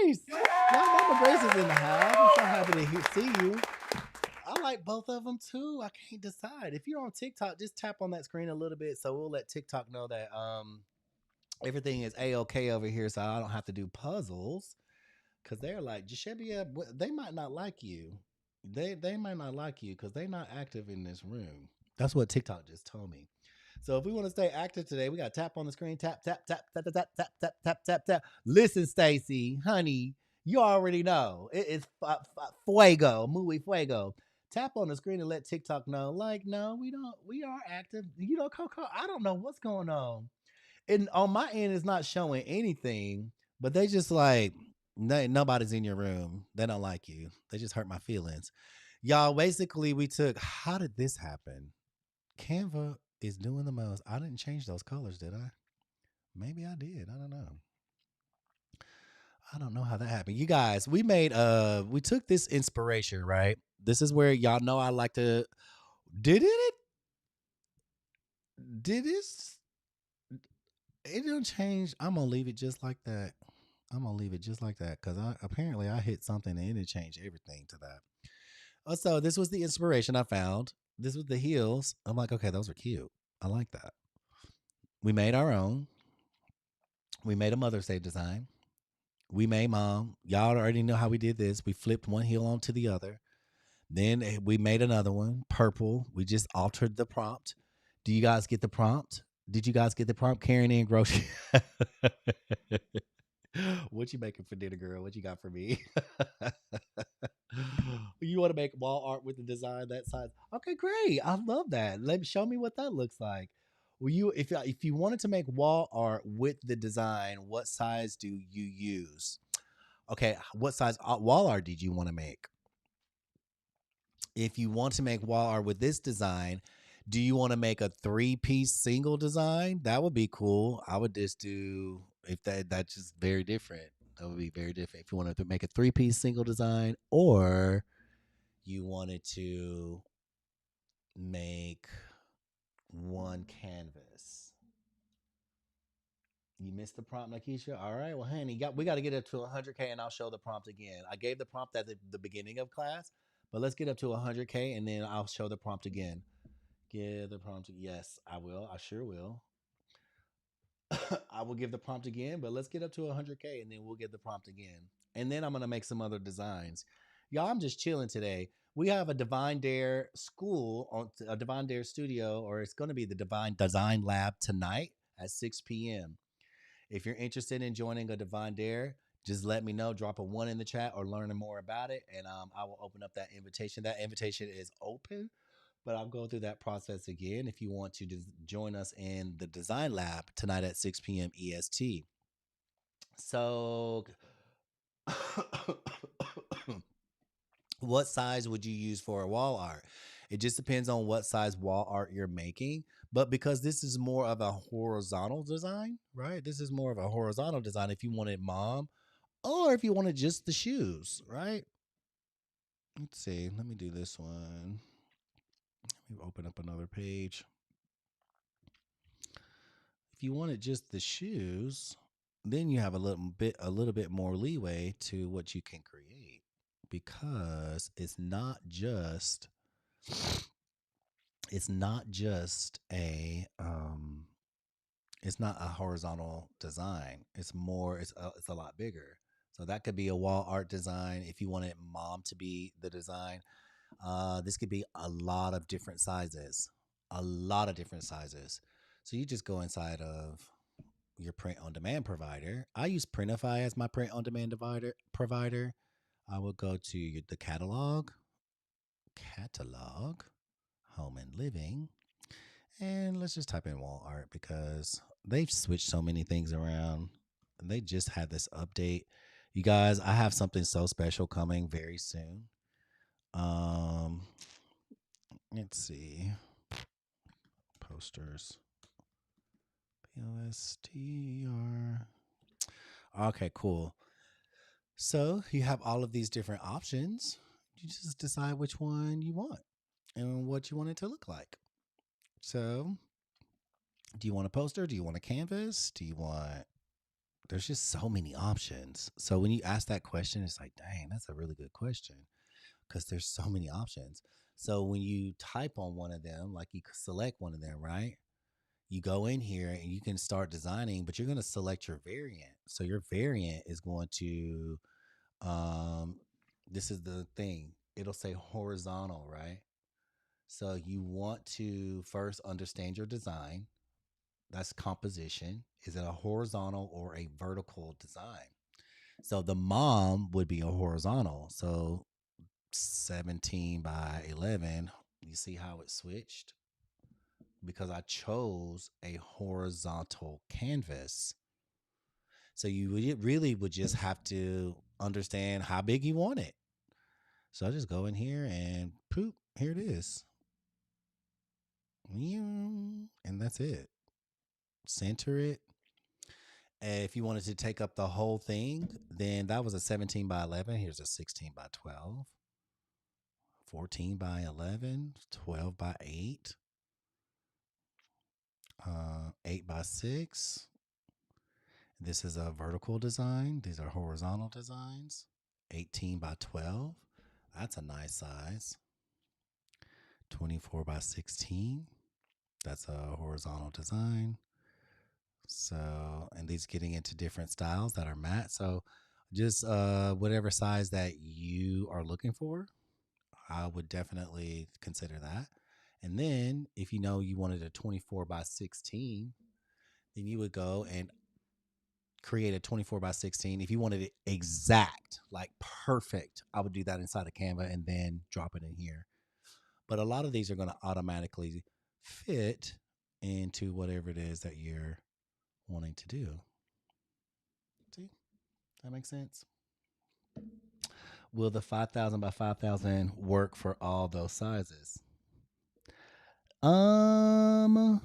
Grace! Y'all, Mama Grace is in the house. I'm so happy to see you. I like both of them too. I can't decide. If you're on TikTok, just tap on that screen a little bit so we'll let TikTok know that everything is a-okay over here, so I don't have to do puzzles. Cause they're like, Jashebia, they might not like you. They might not like you because they're not active in this room. That's what TikTok just told me. So if we want to stay active today, we got to tap on the screen, tap, tap, tap, tap, tap, tap, tap, tap, tap, tap. Listen, Stacy, honey, you already know it's fuego, muy fuego. Tap on the screen and let TikTok know. Like, no, we don't. We are active. You know, Coco. I don't know what's going on. And on my end, it's not showing anything. But they just like nobody's in your room. They don't like you. They just hurt my feelings. Y'all, basically, we took. How did this happen? Canva is doing the most. I didn't change those colors, did I? Maybe I did. I don't know. I don't know how that happened. You guys, we took this inspiration, right? This is where y'all know I like to did it did this it don't change. I'm gonna leave it just like that. I'm gonna leave it just like that because I apparently I hit something and it changed everything to that. So this was the inspiration I found. This was the heels. I'm like, okay, those are cute. I like that. We made our own. We made a Mother's Day design. We made mom. Y'all already know how we did this. We flipped one heel onto the other. Then we made another one, purple. We just altered the prompt. Do you guys get the prompt? Did you guys get the prompt? Carrying in grocery. What you making for dinner, girl? What you got for me? You want to make wall art with the design that size? Okay, great. I love that. Let show me what that looks like. Will you, if you wanted to make wall art with the design, what size do you use? Okay, what size wall art did you want to make? If you want to make wall art with this design, do you want to make a three-piece single design? That would be cool. I would just do if that's just very different. That would be very different. If you wanted to make a three-piece single design, or you wanted to make one canvas. You missed the prompt, Nakisha. All right, well, honey, we got to get up to 100K, and I'll show the prompt again. I gave the prompt at the beginning of class, but let's get up to 100K, and then I'll show the prompt again. Give the prompt. Yes, I will. I sure will. I will give the prompt again, but let's get up to 100K, and then we'll give the prompt again. And then I'm gonna make some other designs. Y'all, I'm just chilling today. We have a Divine Dare school on a Divine Dare studio, or it's going to be the Divine Design Lab tonight at 6 p.m. If you're interested in joining a Divine Dare, just let me know. Drop a one in the chat or learning more about it, and I will open up that invitation. That invitation is open, but I'll go through that process again if you want to join us in the Design Lab tonight at 6 p.m. EST. So, what size would you use for a wall art? It just depends on what size wall art you're making. But because this is more of a horizontal design, right? This is more of a horizontal design if you wanted mom or if you wanted just the shoes, right? Let's see. Let me do this one. Let me open up another page. If you wanted just the shoes, then you have a little bit more leeway to what you can create because it's not a horizontal design. It's a lot bigger. So that could be a wall art design if you wanted mom to be the design. This could be a lot of different sizes. A lot of different sizes. So you just go inside of your print on demand provider. I use Printify as my print on demand provider. I will go to the catalog, home and living, and let's just type in wall art because they've switched so many things around. They just had this update. You guys, I have something so special coming very soon. Um, let's see. Posters. POSTR. Okay, cool. So you have all of these different options. You just decide which one you want. and what you want it to look like. So, do you want a poster? Do you want a canvas? Do you want there's just so many options. So when you ask that question, it's like, dang, that's a really good question because there's so many options. So when you type on one of them, like you select one of them, right? You go in here and you can start designing, but you're going to select your variant. So your variant is going to, um, this is the thing. It'll say horizontal, right? So you want to first understand your design. That's composition. Is it a horizontal or a vertical design? So the mom would be a horizontal. So 17 by 11, you see how it switched? Because I chose a horizontal canvas. So you really would just have to understand how big you want it. So I just go in here and poop, here it is. And that's it. Center it. If you wanted to take up the whole thing, then that was a 17 by 11. Here's a 16 by 12, 14 by 11, 12 by 8, 8 by 6. This is a vertical design. These are horizontal designs. 18 by 12. That's a nice size. 24 by 16. That's a horizontal design. So, and these getting into different styles that are matte. So, just whatever size that you are looking for, I would definitely consider that. And then, if you know you wanted a 24 by 16, then you would go and create a 24 by 16. If you wanted it exact, like perfect, I would do that inside of Canva and then drop it in here. But a lot of these are going to automatically fit into whatever it is that you're wanting to do. See, that makes sense. Will the 5,000 by 5,000 work for all those sizes? Um,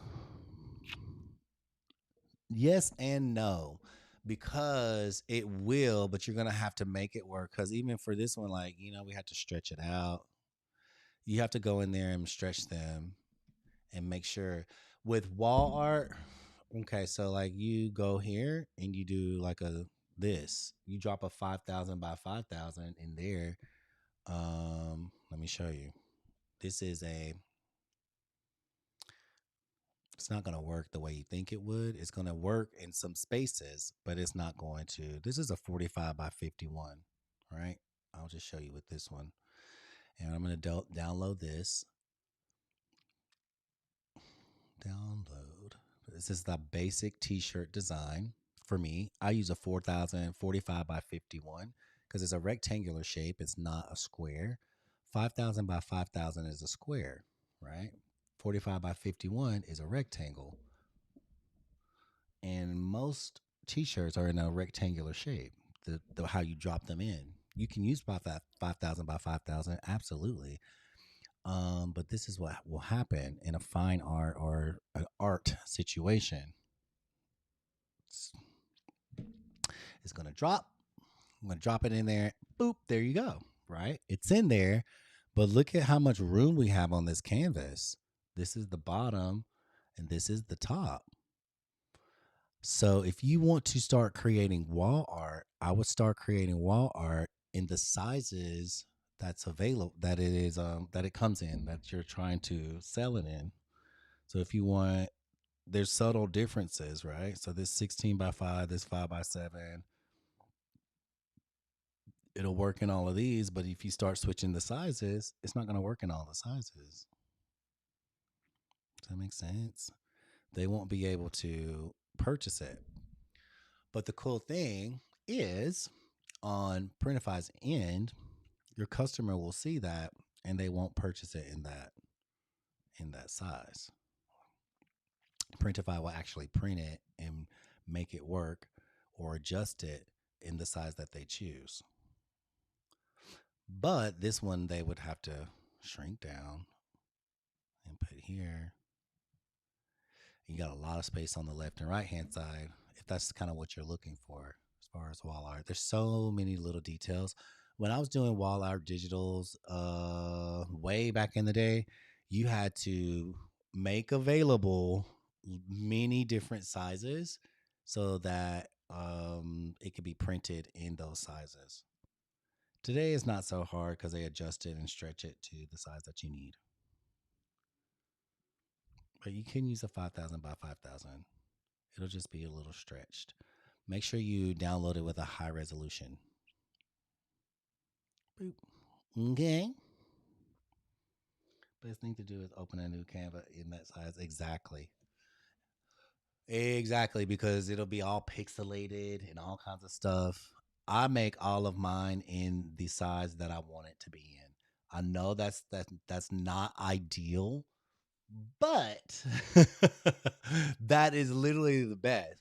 yes and no, because it will, but you're gonna have to make it work. Because even for this one, like we have to stretch it out. You have to go in there and stretch them and make sure. With wall art, okay, so like you go here and you do like a this. You drop a 5,000 by 5,000 in there. Let me show you. This is a it's not going to work the way you think it would. It's going to work in some spaces, but it's not going to. This is a 45 by 51, right? I'll just show you with this one. And I'm going to download this. Download. This is the basic t-shirt design for me. I use a 4045 by 51 because it's a rectangular shape. It's not a square. 5,000 by 5,000 is a square, right? 45 by 51 is a rectangle. And most t-shirts are in a rectangular shape. The how you drop them in. You can use 5,000 by 5,000, absolutely. But this is what will happen in a fine art or an art situation. It's, it's going to drop. I'm going to drop it in there. Boop, there you go. Right? It's in there. But look at how much room we have on this canvas. This is the bottom and this is the top. So if you want to start creating wall art, I would start creating wall art in the sizes that's available that it comes in that you're trying to sell it in. So if you want there's subtle differences, right? So this 16 by 5, this 5 by 7, it'll work in all of these, but if you start switching the sizes, it's not going to work in all the sizes. Does that make sense? They won't be able to purchase it. But the cool thing is on Printify's end, your customer will see that and they won't purchase it in that size. Printify will actually print it and make it work or adjust it in the size that they choose. But this one they would have to shrink down and put here. You got a lot of space on the left and right hand side if that's kind of what you're looking for as far as wall art. There's so many little details, When I was doing wall art digitals, way back in the day, you had to make available many different sizes so that it could be printed in those sizes. Today is not so hard because they adjust it and stretch it to the size that you need. But you can use a 5,000 by 5,000. It'll just be a little stretched. Make sure you download it with a high resolution. Boop. Okay. Best thing to do is open a new Canva in that size. Exactly. Exactly, because it'll be all pixelated and all kinds of stuff. I make all of mine in the size that I want it to be in. I know that's not ideal, but that is literally the best.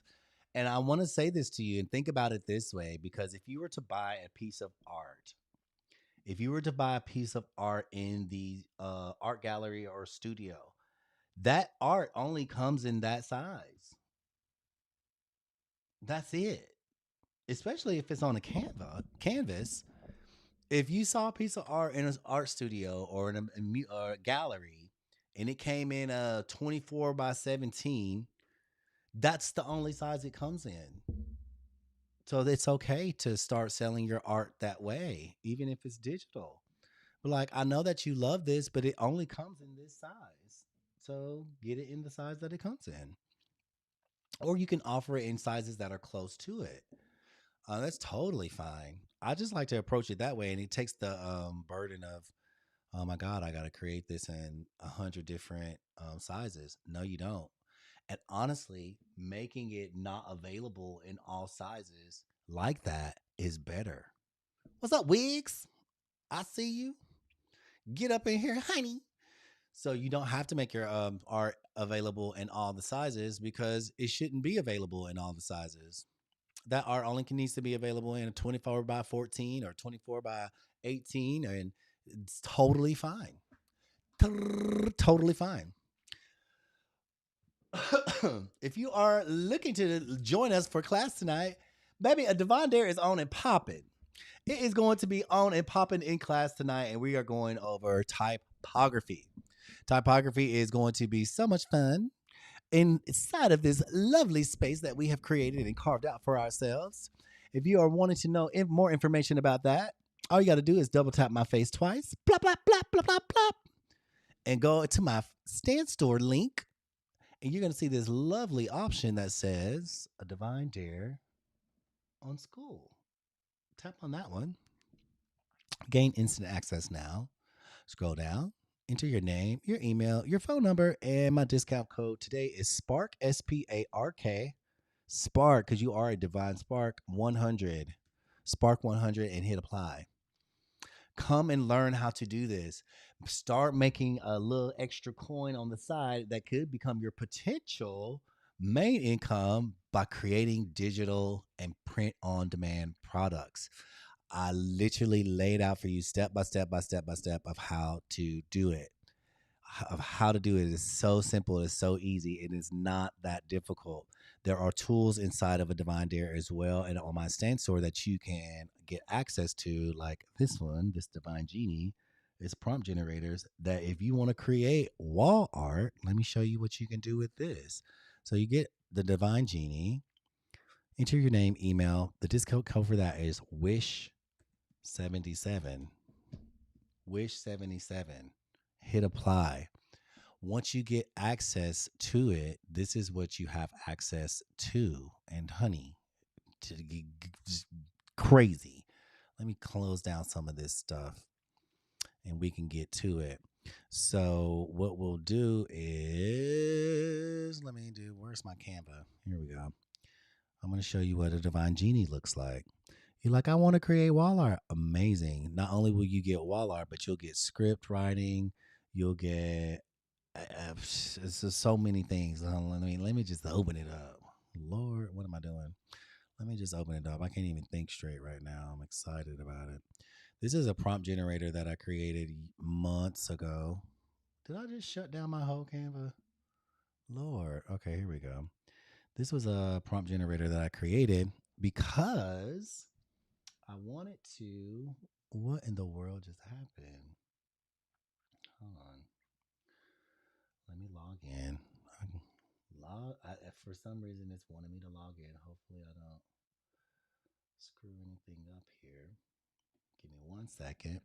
And I want to say this to you and think about it this way, because if you were to buy a piece of art, if you were to buy a piece of art in the art gallery or studio, that art only comes in that size. That's it. Especially if it's on a canvas. If you saw a piece of art in an art studio or in a gallery, and it came in a 24 by 17, that's the only size it comes in. So it's okay to start selling your art that way, even if it's digital. But like, I know that you love this, but it only comes in this size. So get it in the size that it comes in. Or you can offer it in sizes that are close to it. That's totally fine. I just like to approach it that way, and it takes the burden of, oh my God, I got to create this in 100 different sizes. No, you don't. And honestly, making it not available in all sizes like that is better. What's up, Wigs? I see you. Get up in here, honey. So you don't have to make your art available in all the sizes because it shouldn't be available in all the sizes. That art only needs to be available in a 24 by 14 or 24 by 18, and it's totally fine. Totally fine. If you are looking to join us for class tonight, baby, a Divine Dare is on and popping. It is going to be on and popping in class tonight, and we are going over typography. Typography is going to be so much fun inside of this lovely space that we have created and carved out for ourselves. If you are wanting to know more information about that, all you got to do is double tap my face twice, plop, plop, plop, plop, plop, plop, and go to my Stand Store link. And you're going to see this lovely option that says a Divine Dare on School. Tap on that one. Gain instant access now. Scroll down, enter your name, your email, your phone number, and my discount code today is SPARK, SPARK, SPARK, because you are a Divine Spark 100. Spark 100 and hit apply. Come and learn how to do this. Start making a little extra coin on the side that could become your potential main income by creating digital and print on demand products. I literally laid out for you step by step by step by step of how to do it. Of how to do it is so simple, it's so easy, it is not that difficult. There are tools inside of a Divine Dare as well, and on my stand store that you can get access to, like this one, this Divine Genie, is prompt generators that if you want to create wall art, let me show you what you can do with this. So you get the Divine Genie, enter your name, email. The discount code for that is wish77. Wish77. Hit apply. Once you get access to it, this is what you have access to. And honey, just crazy. Let me close down some of this stuff and we can get to it. So what we'll do is, where's my Canva? Here we go. I'm going to show you what a Divine Genie looks like. You're like, I want to create wall art. Amazing. Not only will you get wall art, but you'll get script writing. You'll get it's just so many things. Let me just open it up. Lord, what am I doing? Let me just open it up. I can't even think straight right now. I'm excited about it. This is a prompt generator that I created months ago. Did I just shut down my whole Canva? Lord. Okay, here we go. This was a prompt generator that I created because I wanted to What in the world just happened? Hold on. Let me log in. For some reason, it's wanting me to log in. Hopefully, I don't screw anything up here. Give me 1 second.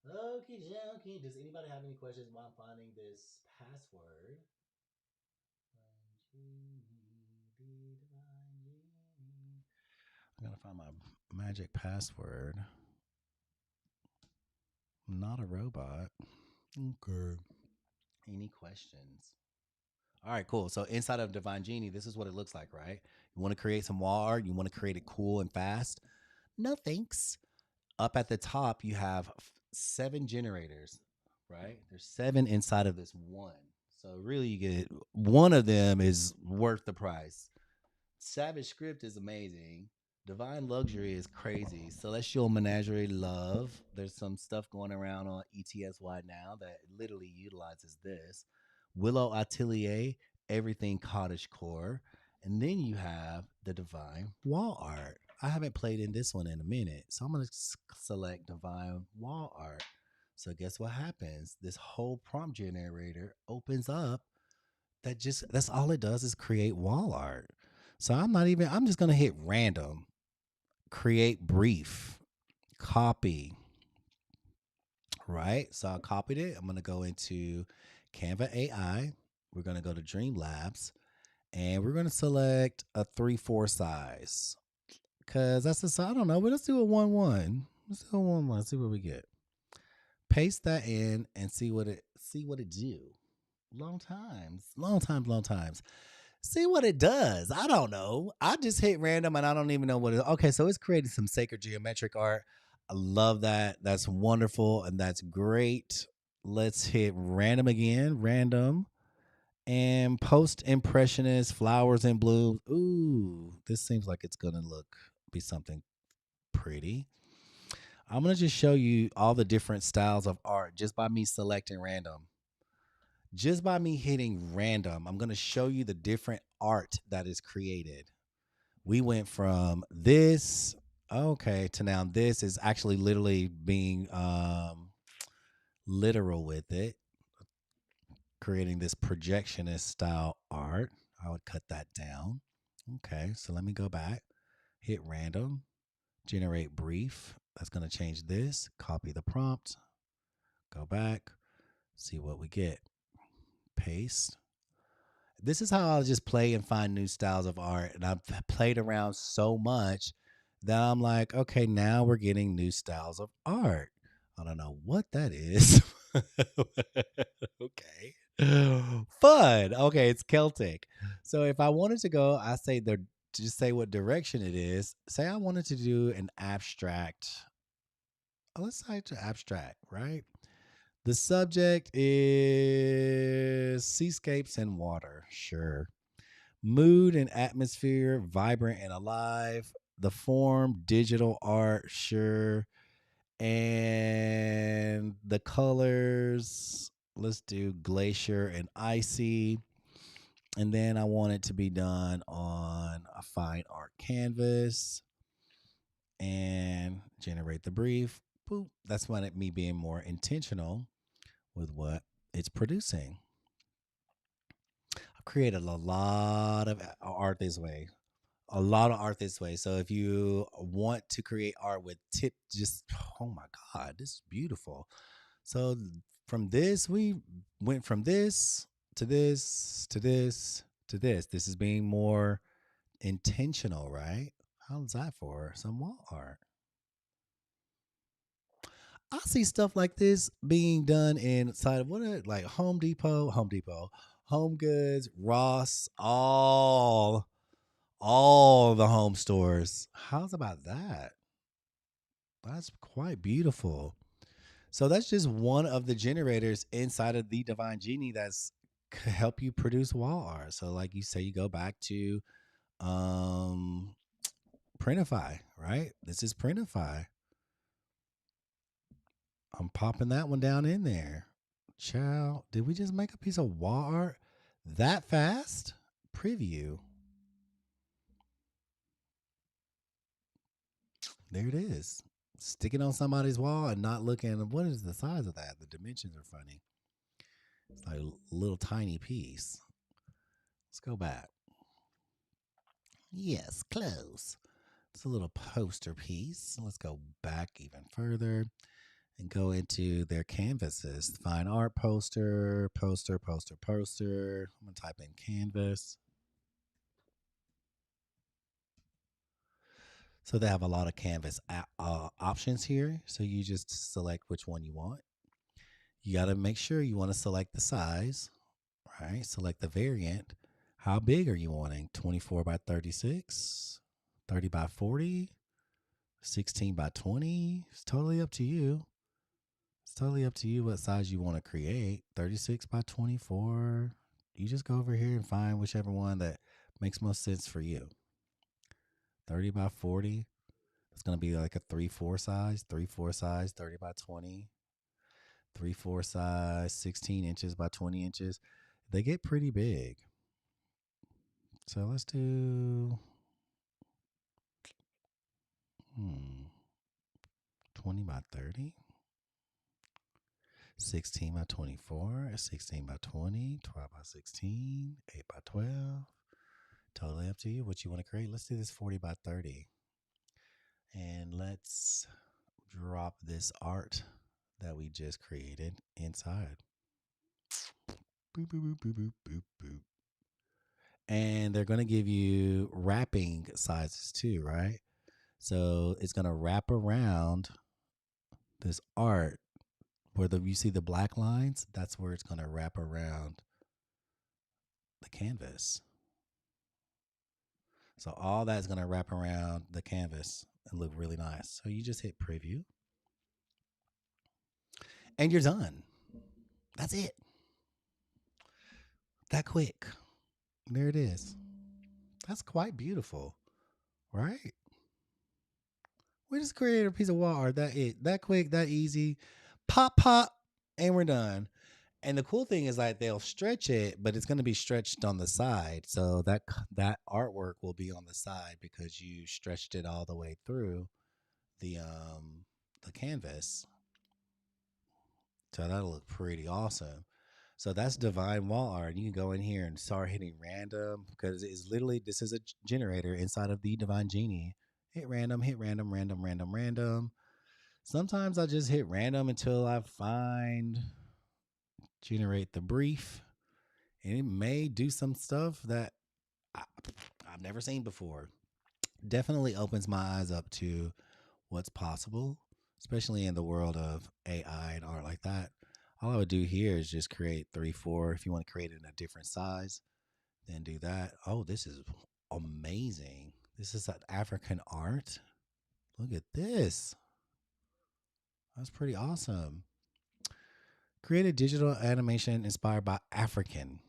Okie dokie. Does anybody have any questions while I'm finding this password? I gotta find my magic password. I'm not a robot. Okay. Any questions? All right, cool. So inside of Divine Genie, this is what it looks like, right? You want to create some wall art. You want to create it cool and fast. No thanks. Up at the top, you have 7 generators, right? There's 7 inside of this one. So really, you get one of them is worth the price. Savage Script is amazing. Divine Luxury is crazy. Celestial Menagerie Love. There's some stuff going around on ETSY now that literally utilizes this. Willow Atelier, everything cottage core. And then you have the Divine Wall Art. I haven't played in this one in a minute. So I'm going to select Divine Wall Art. So guess what happens? This whole prompt generator opens up. That's all it does is create wall art. So I'm just gonna hit random, create brief, copy, right? So I copied it. I'm gonna go into Canva AI. We're gonna go to Dream Labs and we're gonna select a 3/4 size. Cause that's the I don't know, but let's do a 1/1. Let's do a 1/1, see what we get. Paste that in and see what it do. Long times. See what it does. I don't know. I just hit random and I don't even know what it is. Okay, so it's creating some sacred geometric art. I love that. That's wonderful and that's great. Let's hit random again. Random. And post impressionist flowers and blooms. Ooh, this seems like it's gonna be something pretty. I'm gonna just show you all the different styles of art just by me selecting random. Just by me hitting random, I'm going to show you the different art that is created. We went from this, okay, to now this is actually literally being literal with it, creating this projectionist style art. I would cut that down. Okay, so let me go back, hit random, generate brief. That's going to change this, copy the prompt, go back, see what we get. Paste. This is how I'll just play and find new styles of art. And I've played around so much that I'm like, okay, now we're getting new styles of art. I don't know what that is. Okay. Fun. Okay, it's Celtic. So if I wanted to go, I say just say what direction it is. Say I wanted to do an abstract. Let's say to abstract, right? The subject is seascapes and water. Sure. Mood and atmosphere, vibrant and alive. The form, digital art, sure. And the colors, let's do glacier and icy. And then I want it to be done on a fine art canvas and generate the brief. Boop. That's when me being more intentional with what it's producing. I've created a lot of art this way. A lot of art this way. So if you want to create art with just oh my god, this is beautiful. So from this, we went from this to this to this to this. This is being more intentional, right? How's that for some wall art? I see stuff like this being done inside of like Home Goods, Ross, all the home stores. How's about that? That's quite beautiful. So that's just one of the generators inside of the Divine Genie that's help you produce wall art. So like you say, you go back to um Printify, right? This is Printify. I'm popping that one down in there. Child, did we just make a piece of wall art that fast? Preview. There it is. Stick it on somebody's wall and not looking. What is the size of that? The dimensions are funny. It's like a little tiny piece. Let's go back. Yes, close. It's a little poster piece. Let's go back even further and go into their canvases. Fine art poster, poster, poster, poster. I'm going to type in canvas. So they have a lot of canvas options here. So you just select which one you want. You got to make sure you want to select the size, right? Select the variant. How big are you wanting? 24 by 36, 30 by 40, 16 by 20. It's totally up to you. It's totally up to you what size you want to create. 36 by 24. You just go over here and find whichever one that makes most sense for you. 30 by 40. It's going to be like a 3-4 size, 3-4 size, 30 by 20, 3-4 size, 16 inches by 20 inches. They get pretty big. So let's do 20 by 30, 16 by 24, 16 by 20, 12 by 16, 8 by 12. Totally up to you what you want to create. Let's do this 40 by 30. And let's drop this art that we just created inside. Boop, boop, boop, boop, boop, boop, boop. And they're going to give you wrapping sizes too, right? So it's going to wrap around this art where you see the black lines. That's where it's going to wrap around the canvas. So all that's going to wrap around the canvas and look really nice. So you just hit preview and you're done. That's it. That quick. There it is. That's quite beautiful, right? We just created a piece of wall art. That it. That quick, that easy. Pop, pop, and we're done. And the cool thing is like they'll stretch it, but it's going to be stretched on the side. So that artwork will be on the side because you stretched it all the way through the canvas. So that'll look pretty awesome. So that's divine wall art. You can go in here and start hitting random because it's literally this is a generator inside of the divine genie. Hit random, hit random, random, random, random. Sometimes I just hit random until I find generate the brief, and it may do some stuff that I, I've never seen before. Definitely opens my eyes up to what's possible, especially in the world of AI and art like that. All I would do here is just create 3-4. If you want to create it in a different size, then do that. Oh, this is amazing. This is an African art. Look at this. That's pretty awesome. Create a digital animation inspired by African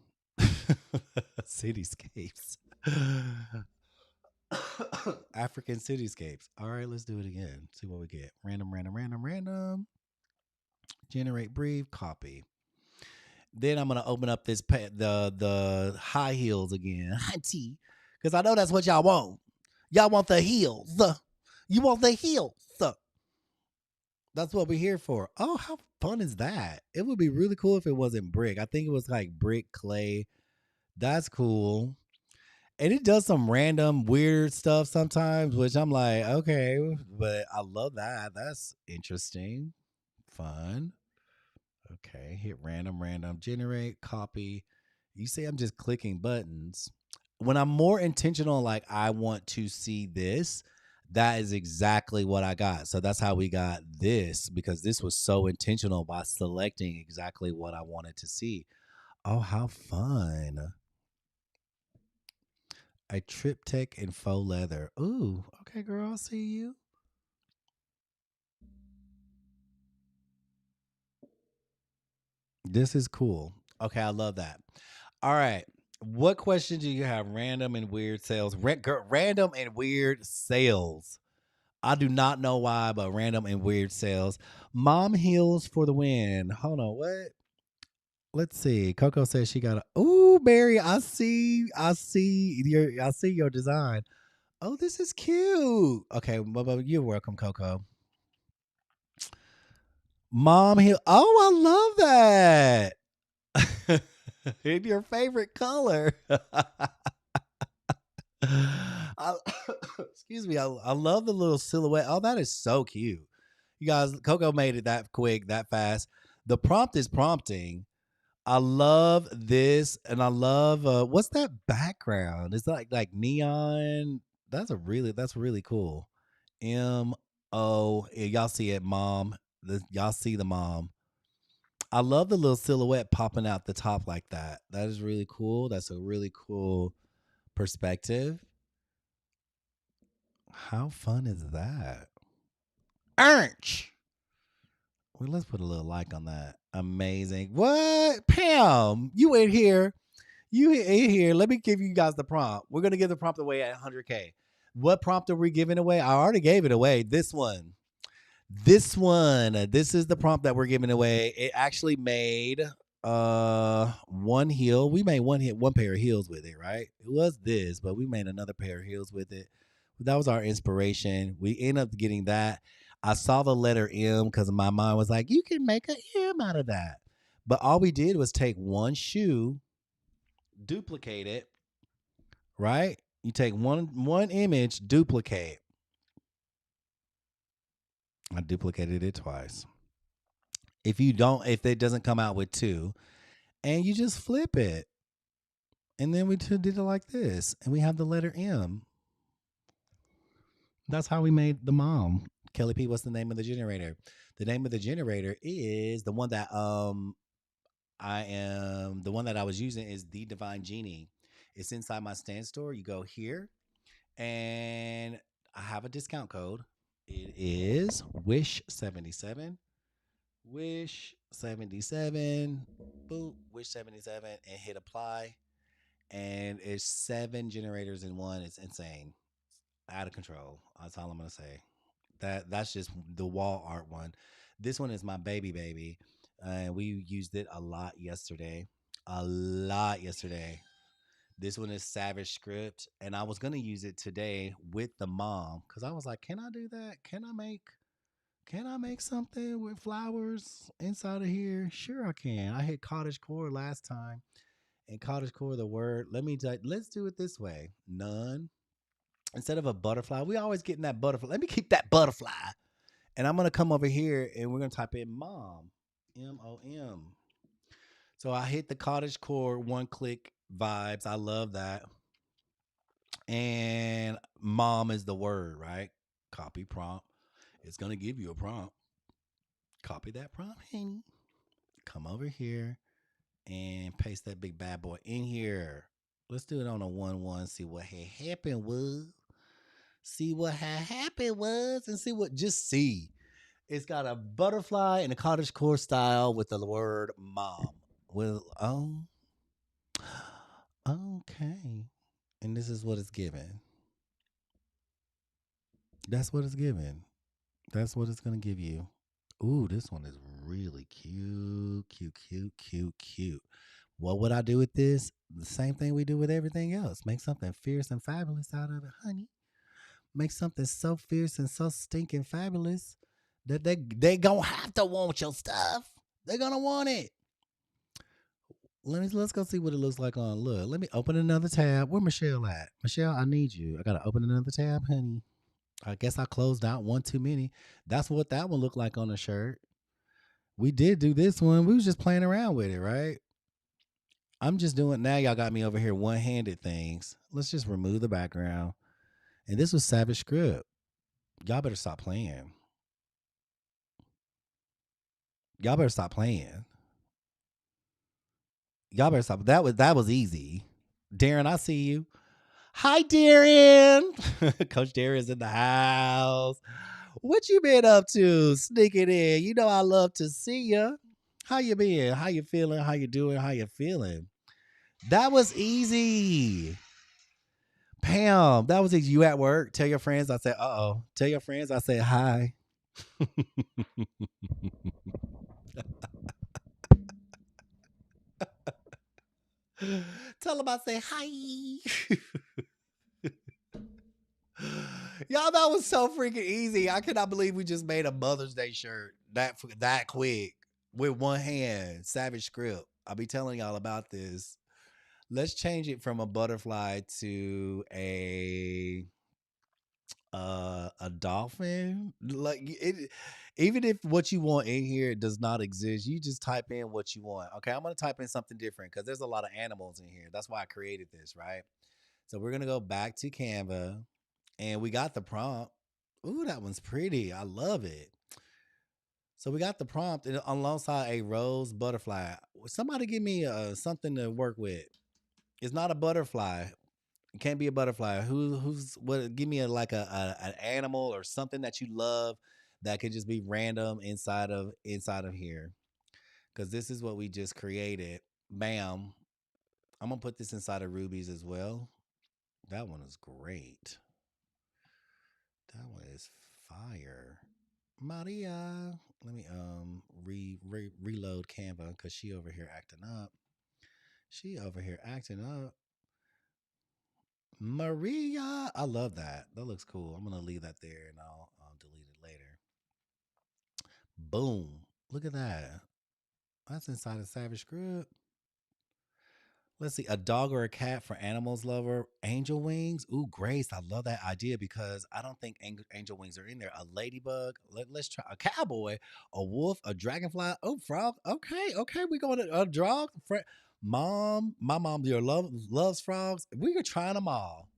cityscapes. African cityscapes. All right, let's do it again. See what we get. Random, random, random, random. Generate brief, copy. Then I'm gonna open up this the high heels again, because I know that's what y'all want. Y'all want the heels. You want the heels. That's what we're here for. Oh, how fun is that? It would be really cool if it wasn't brick. I think it was like brick clay. That's cool. And it does some random weird stuff sometimes, which I'm like, okay, but I love that. That's interesting. Fun. Okay, hit random, random, generate, copy. You see, I'm just clicking buttons. When I'm more intentional, like I want to see this, that is exactly what I got. So that's how we got this because this was so intentional by selecting exactly what I wanted to see. Oh, how fun. A triptych in faux leather. Ooh, okay, girl, I'll see you. This is cool. Okay, I love that. All right. What question do you have? Random and weird sales. Random and weird sales. I do not know why, but random and weird sales. Mom heals for the win. Hold on, what? Let's see. Coco says she got a. Ooh, Barry, I see your design. Oh, this is cute. Okay, you're welcome, Coco. Mom here. Oh, I love that. In your favorite color. I, excuse me. I love the little silhouette. Oh, that is so cute. You guys, Coco made it that quick, that fast. The prompt is prompting. I love this, and I love what's that background? It's like neon. That's really cool. Yeah, y'all see it, mom. Y'all see the mom. I love the little silhouette popping out the top like that. That is really cool. That's a really cool perspective. How fun is that? Arch. Well, let's put a little like on that. Amazing. What? Pam, you in here. You in here. Let me give you guys the prompt. We're going to give the prompt away at 100K. What prompt are we giving away? I already gave it away. This one. This one. This is the prompt that we're giving away. It actually made one heel. We made one pair of heels with it, right? It was this, but we made another pair of heels with it. That was our inspiration. We ended up getting that. I saw the letter M because my mind was like, you can make an M out of that. But all we did was take one shoe, duplicate it, right? You take one image, duplicate. I duplicated it twice. If it doesn't come out with two, and you just flip it, and then we did it like this, and we have the letter M. That's how we made the mom. Kelly P, what's the name of the generator? The name of the generator is the one that I was using is the Divine Genie. It's inside my stand store. You go here, and I have a discount code. It is Wish77. Wish77. Boom. Wish77 and hit apply. And it's 7 generators in one. It's insane. Out of control. That's all I'm gonna say. That's just the wall art one. This one is my baby. And we used it a lot yesterday. A lot yesterday. This one is Savage Script, and I was gonna use it today with the mom because I was like, "Can I do that? Can I make something with flowers inside of here? Sure, I can. I hit cottage core last time, and cottage core the word. Let's do it this way. None instead of a butterfly. We always getting that butterfly. Let me keep that butterfly, and I'm gonna come over here and we're gonna type in mom, MOM. So I hit the cottage core one click vibes. I love that. And mom is the word, right? Copy prompt. It's gonna give you a prompt. Copy that prompt, honey. Come over here and paste that big bad boy in here. Let's do it on a 1-1. See what had happened was. See what had happened was, and see what. Just see. It's got a butterfly in a cottage core style with the word mom. Well, okay. And this is what it's given. That's what it's given. That's what it's gonna give you. Ooh, this one is really cute, cute, cute, cute, cute. What would I do with this? The same thing we do with everything else. Make something fierce and fabulous out of it, honey. Make something so fierce and so stinking fabulous that they gonna have to want your stuff. They're gonna want it. Let's go see what it looks like on. Look, let me open another tab. Where Michelle at? Michelle, I need you. I gotta open another tab, honey. I guess I closed out one too many. That's what that one looked like on the shirt. We did do this one. We was just playing around with it, right? I'm just doing now. Y'all got me over here one-handed things. Let's just remove the background. And this was Savage Script. Y'all better stop playing. Y'all better stop playing. Y'all better stop. That was easy. Darren, I see you. Hi, Darren. Coach Darren's in the house. What you been up to? Sneaking in. You know I love to see you. How you been? How you feeling? How you doing? How you feeling? That was easy. Pam, that was easy. You at work? Tell your friends I said, uh-oh. Tell your friends I said hi. Tell them I say hi. Y'all, that was so freaking easy. I cannot believe we just made a Mother's Day shirt that quick with one hand. Savage script. I'll be telling y'all about this. Let's change it from a butterfly to a dolphin. Like it, even if what you want in here does not exist, you just type in what you want. Okay, I'm gonna type in something different because there's a lot of animals in here. That's why I created this, right? So we're gonna go back to Canva, and we got the prompt. Ooh, that one's pretty. I love it. So we got the prompt alongside a rose butterfly. Somebody give me something to work with. It's not a butterfly. It can't be a butterfly. Who's what? Give me an animal or something that you love that could just be random inside of here. Because this is what we just created. Bam. I'm gonna put this inside of Ruby's as well. That one is great. That one is fire. Maria. Let me reload Canva because she over here acting up. She over here acting up. Maria. I love that. That looks cool. I'm gonna leave that there and I'll delete it later. Boom. Look at that. That's inside of Savage Script. Let's see, a dog or a cat for animals lover. Angel wings. Ooh, Grace. I love that idea because I don't think angel wings are in there. A ladybug. Let's try a cowboy, a wolf, a dragonfly. Oh, frog. Okay, okay. We going to a dog. Mom, my mom your loves frogs. We are trying them all.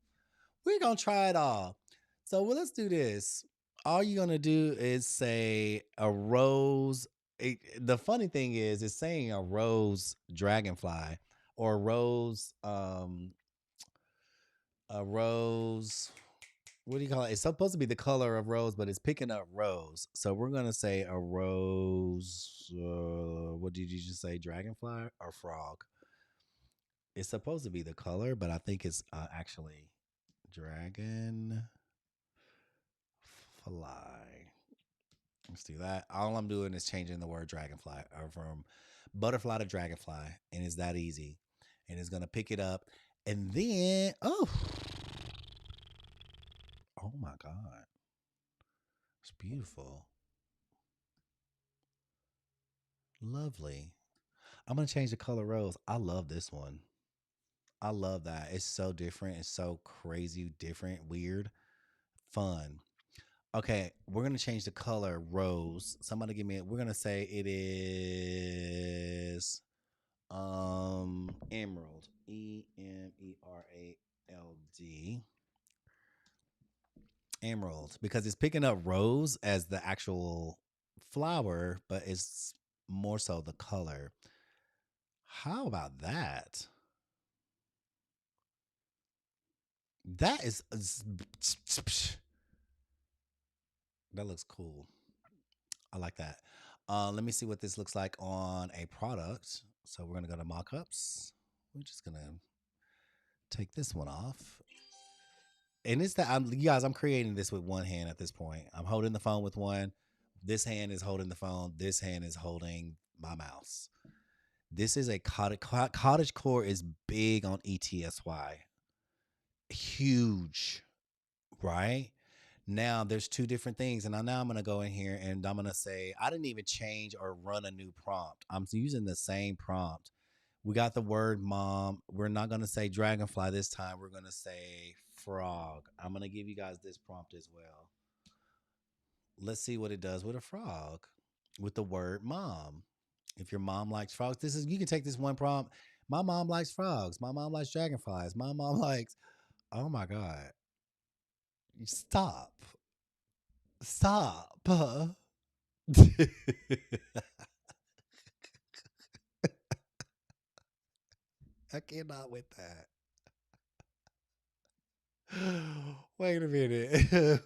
We're gonna try it all. So well, let's do this. All you're gonna do is say a rose. The funny thing is, it's saying a rose dragonfly or a rose. What do you call it? It's supposed to be the color of rose, but it's picking up rose. So we're gonna say a rose. What did you just say? Dragonfly or frog? It's supposed to be the color, but I think it's actually dragon fly. Let's do that. All I'm doing is changing the word dragonfly or from butterfly to dragonfly, and it's that easy. And it's gonna pick it up, and then oh my god, it's beautiful, lovely. I'm gonna change the color rose. I love this one. I love that. It's so different. It's so crazy, different, weird, fun. Okay, we're gonna change the color rose. Somebody give me it. We're gonna say it is emerald. Emerald. Emerald. Because it's picking up rose as the actual flower, but it's more so the color. How about that? That is that looks cool. I like that. Let me see what this looks like on a product. So we're gonna go to mockups. We're just gonna take this one off. And it's that you guys, I'm creating this with one hand at this point. I'm holding the phone with one. This hand is holding the phone. This hand is holding my mouse. This is a cottage core is big on ETSY. Huge, right? Now there's two different things. And now I'm gonna go in here and I'm gonna say I didn't even change or run a new prompt. I'm using the same prompt. We got the word mom. We're not gonna say dragonfly this time. We're gonna say frog. I'm gonna give you guys this prompt as well. Let's see what it does with a frog. With the word mom. If your mom likes frogs, this is you can take this one prompt. My mom likes frogs. My mom likes dragonflies. My mom likes. Oh my god! Stop! Stop! I cannot with that. Wait a minute.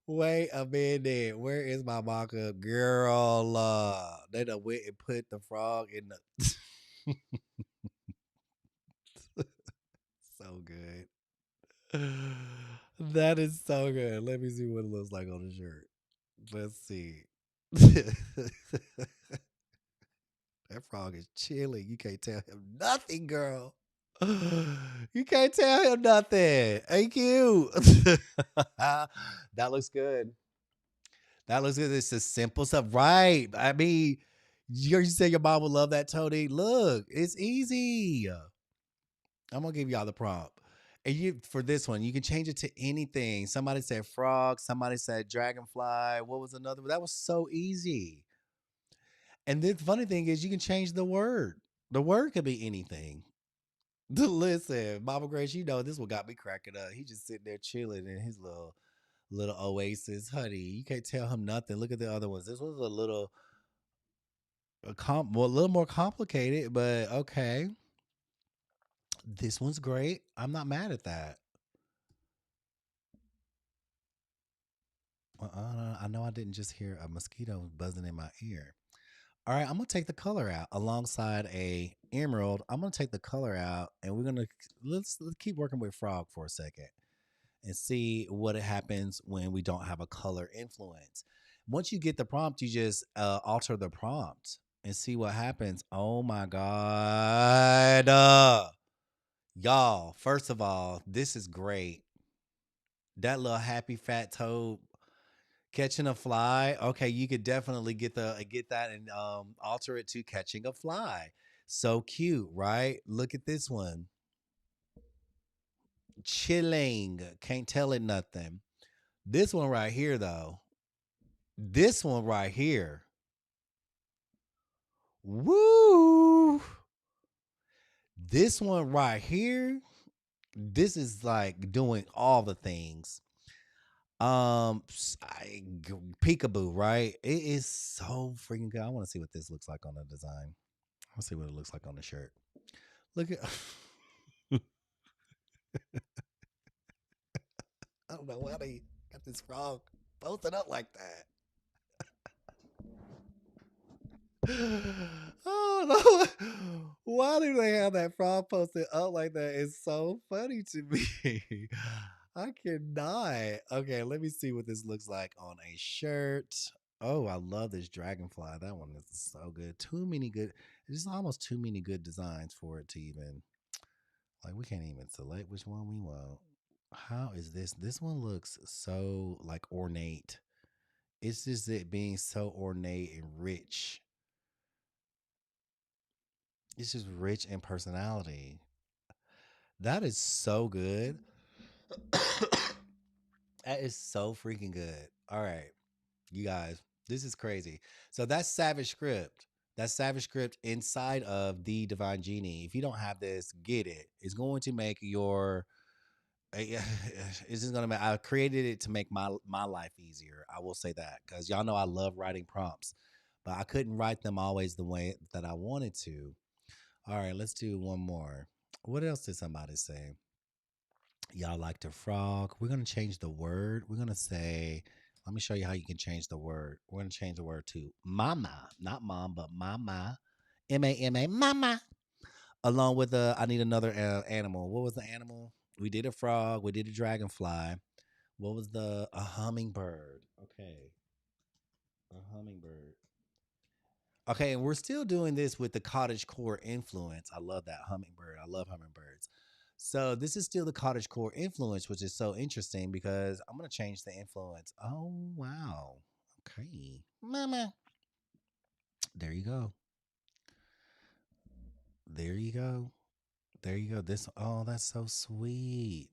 Wait a minute. Where is my mock-up? Girl, they done went and put the frog in the so good. That is so good. Let me see what it looks like on the shirt. Let's see. That frog is chilling. You can't tell him nothing, girl. You can't tell him nothing. Thank you. That looks good. That looks good. It's the simple stuff, right? I mean, you say your mom would love that, Tony. Look, it's easy. I'm gonna give y'all the prompt. And you for this one, you can change it to anything. Somebody said frog, somebody said dragonfly. What was another one? That was so easy. And the funny thing is you can change the word. The word could be anything. Listen, Mama Grace, you know this one got me cracking up. He just sitting there chilling in his little oasis, honey. You can't tell him nothing. Look at the other ones. This one's a little well, a little more complicated, but okay. This one's great. I'm not mad at that. I know I didn't just hear a mosquito buzzing in my ear. All right, I'm gonna take the color out alongside a emerald. I'm gonna take the color out, and we're gonna let's keep working with frog for a second and see what happens when we don't have a color influence. Once you get the prompt, you just alter the prompt and see what happens. Oh my god, y'all! First of all, this is great. That little happy fat toad catching a fly. Okay, you could definitely get that and alter it to catching a fly. So cute, right? Look at this one. Chilling. Can't tell it nothing. This one right here though. This one right here. Woo! This one right here. This is like doing all the things. Peekaboo, right? It is so freaking good. I want to see what this looks like on the design. Let's see what it looks like on the shirt. Look at. I don't know why they got this frog posted up like that. Oh no! Why do they have that frog posted up like that? It's so funny to me. I cannot. Okay, let me see what this looks like on a shirt. Oh, I love this dragonfly. That one is so good. Too many good. There's almost too many good designs for it to even like. We can't even select which one we want. How is this? This one looks so like ornate. It's just it being so ornate and rich. It's just rich in personality. That is so good. That is so freaking good. All right, you guys, this is crazy. So that's Savage Script. That's Savage Script inside of the Divine Genie. If you don't have this, get it. It's going to make your it's just gonna make. I created it to make my life easier. I will say that because y'all know I love writing prompts, but I couldn't write them always the way that I wanted to. All right, let's do one more. What else did somebody say? Y'all like to frog. We're going to change the word. We're going to say, let me show you how you can change the word. We're going to change the word to mama, not mom, but mama. M-A-M-A, mama. Along with I need another animal. What was the animal? We did a frog. We did a dragonfly. What was a hummingbird? Okay, a hummingbird. Okay, and we're still doing this with the cottage core influence. I love that hummingbird. I love hummingbirds. So this is still the cottage core influence, which is so interesting because I'm gonna change the influence. Oh wow. Okay. Mama. There you go. There you go. There you go. This that's so sweet.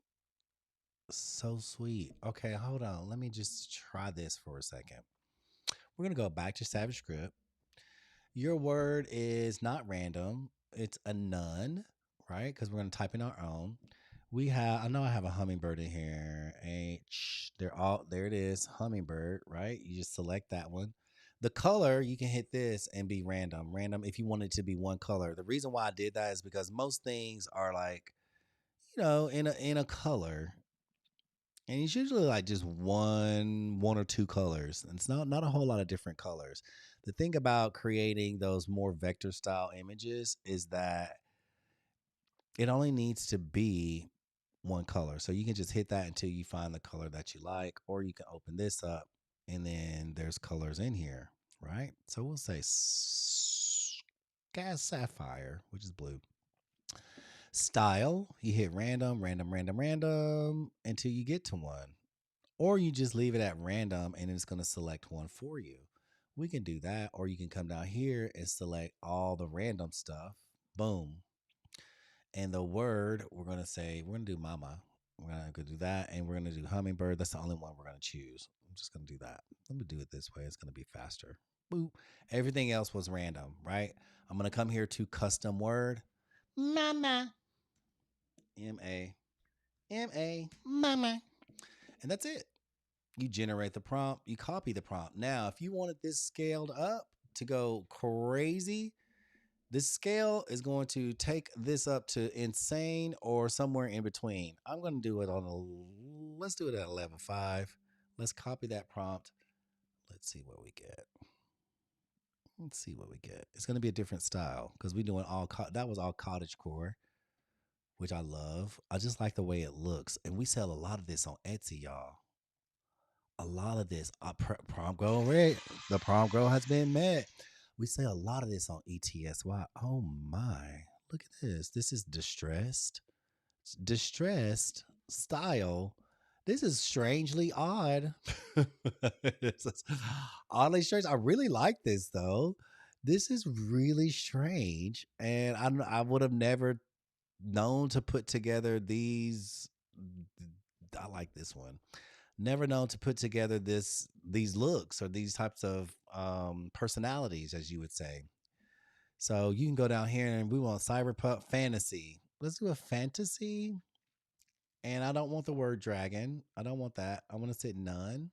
So sweet. Okay, hold on. Let me just try this for a second. We're gonna go back to Savage Script. Your word is not random. It's a none, right? Because we're going to type in our own. We have, I know I have a hummingbird in here. H, they're all, there it is, hummingbird, right? You just select that one. The color, you can hit this and be random. Random if you want it to be one color. The reason why I did that is because most things are like, in a color. And it's usually like just one or two colors. And it's not a whole lot of different colors. The thing about creating those more vector style images is that it only needs to be one color. So you can just hit that until you find the color that you like, or you can open this up and then there's colors in here, right? So we'll say gas sapphire, which is blue. Style, you hit random, random, random, random until you get to one. Or you just leave it at random and it's going to select one for you. We can do that. Or you can come down here and select all the random stuff. Boom. And the word, we're going to say, we're going to do mama. We're going to do that. And we're going to do hummingbird. That's the only one we're going to choose. I'm just going to do that. Let me do it this way. It's going to be faster. Boop. Everything else was random, right? I'm going to come here to custom word. Mama. M-A. M-A. Mama. And that's it. You generate the prompt, you copy the prompt. Now, if you wanted this scaled up to go crazy, this scale is going to take this up to insane or somewhere in between. I'm going to do it on let's do it at 11.5. Let's copy that prompt. Let's see what we get. Let's see what we get. It's going to be a different style because we're doing that was all cottage core, which I love. I just like the way it looks. And we sell a lot of this on Etsy, y'all. A lot of this prom girl red. The prom girl has been met. We say a lot of this on ETSY. Oh my. Look at this. This is distressed style. This is strangely odd. This is oddly strange. I really like this though. This is really strange. And I would have never known to put together these. I like this one. Never known to put together these looks or these types of personalities, as you would say. So you can go down here and we want cyberpunk fantasy. Let's do a fantasy. And I don't want the word dragon. I don't want that. I want to say none.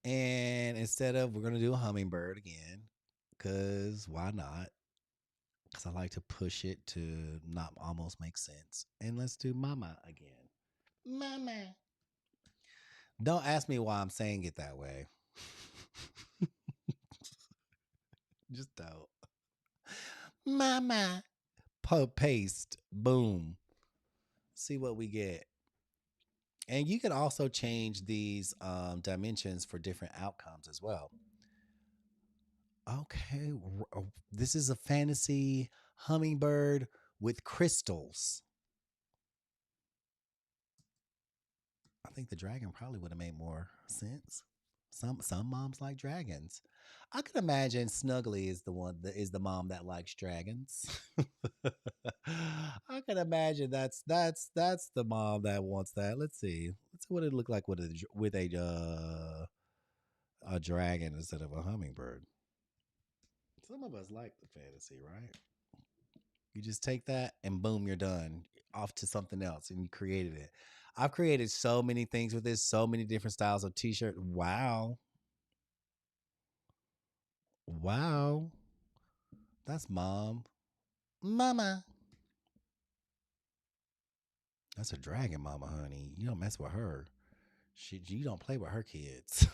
And instead of, we're going to do a hummingbird again. Because why not? Because I like to push it to not almost make sense. And let's do mama again. Mama. Don't ask me why I'm saying it that way. Just don't. Mama. Paste. Boom. See what we get. And you can also change these dimensions for different outcomes as well. Okay. This is a fantasy hummingbird with crystals. I think the dragon probably would have made more sense. Some moms like dragons. I could imagine Snuggly is the one that is the mom that likes dragons. I can imagine that's the mom that wants that. Let's see. Let's see what it look like with a dragon instead of a hummingbird. Some of us like the fantasy, right? You just take that and boom, you're done. Off to something else, and you created it. I've created so many things with this, so many different styles of t-shirt. Wow. Wow. That's mom. Mama. That's a dragon mama, honey. You don't mess with her. You don't play with her kids.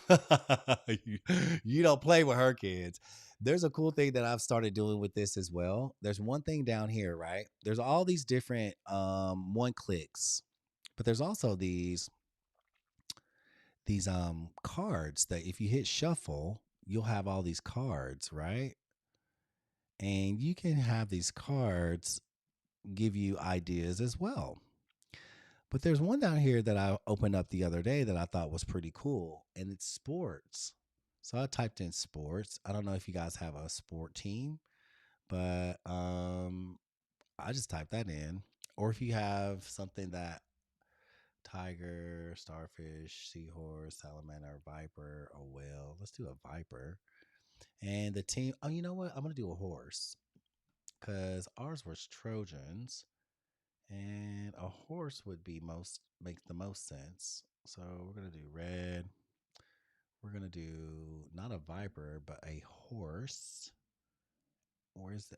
you, you don't play with her kids. There's a cool thing that I've started doing with this as well. There's one thing down here, right? There's all these different one clicks, but there's also these cards that if you hit shuffle, you'll have all these cards, right? And you can have these cards give you ideas as well. But there's one down here that I opened up the other day that I thought was pretty cool, and it's sports. So I typed in sports. I don't know if you guys have a sport team, but I just typed that in. Or if you have something that tiger, starfish, seahorse, salamander, viper, a whale. Let's do a viper. And the team, oh, you know what? I'm going to do a horse because ours was Trojans. And a horse would be make the most sense. So we're gonna do red. We're gonna do not a viper, but a horse.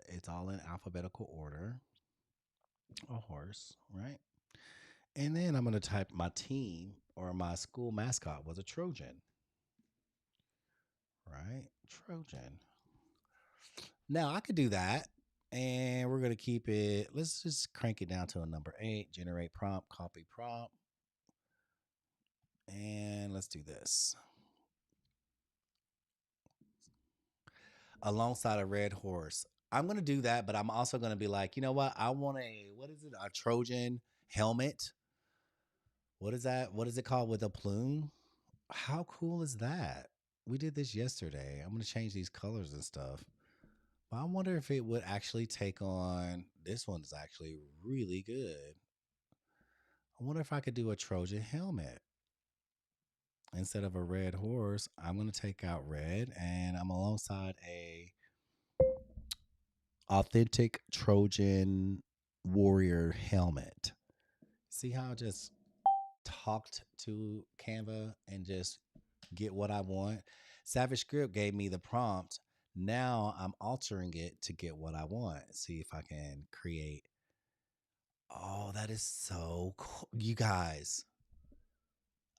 It's all in alphabetical order. A horse, right? And then I'm gonna type my team or my school mascot was a Trojan, right? Trojan. Now I could do that. And we're gonna keep it. Let's just crank it down to a number 8. Generate prompt, copy prompt. And let's do this. Alongside a red horse. I'm gonna do that, but I'm also gonna be like, you know what? I want what is it? A Trojan helmet. What is that? What is it called with a plume? How cool is that? We did this yesterday. I'm gonna change these colors and stuff. But I wonder if it would actually take on. This one's actually really good. I wonder if I could do a Trojan helmet instead of a red horse. I'm gonna take out red, and I'm alongside a authentic Trojan warrior helmet. See how I just talked to Canva and just get what I want? Savage Script gave me the prompt. Now I'm altering it to get what I want. See if I can create. Oh, that is so cool. You guys,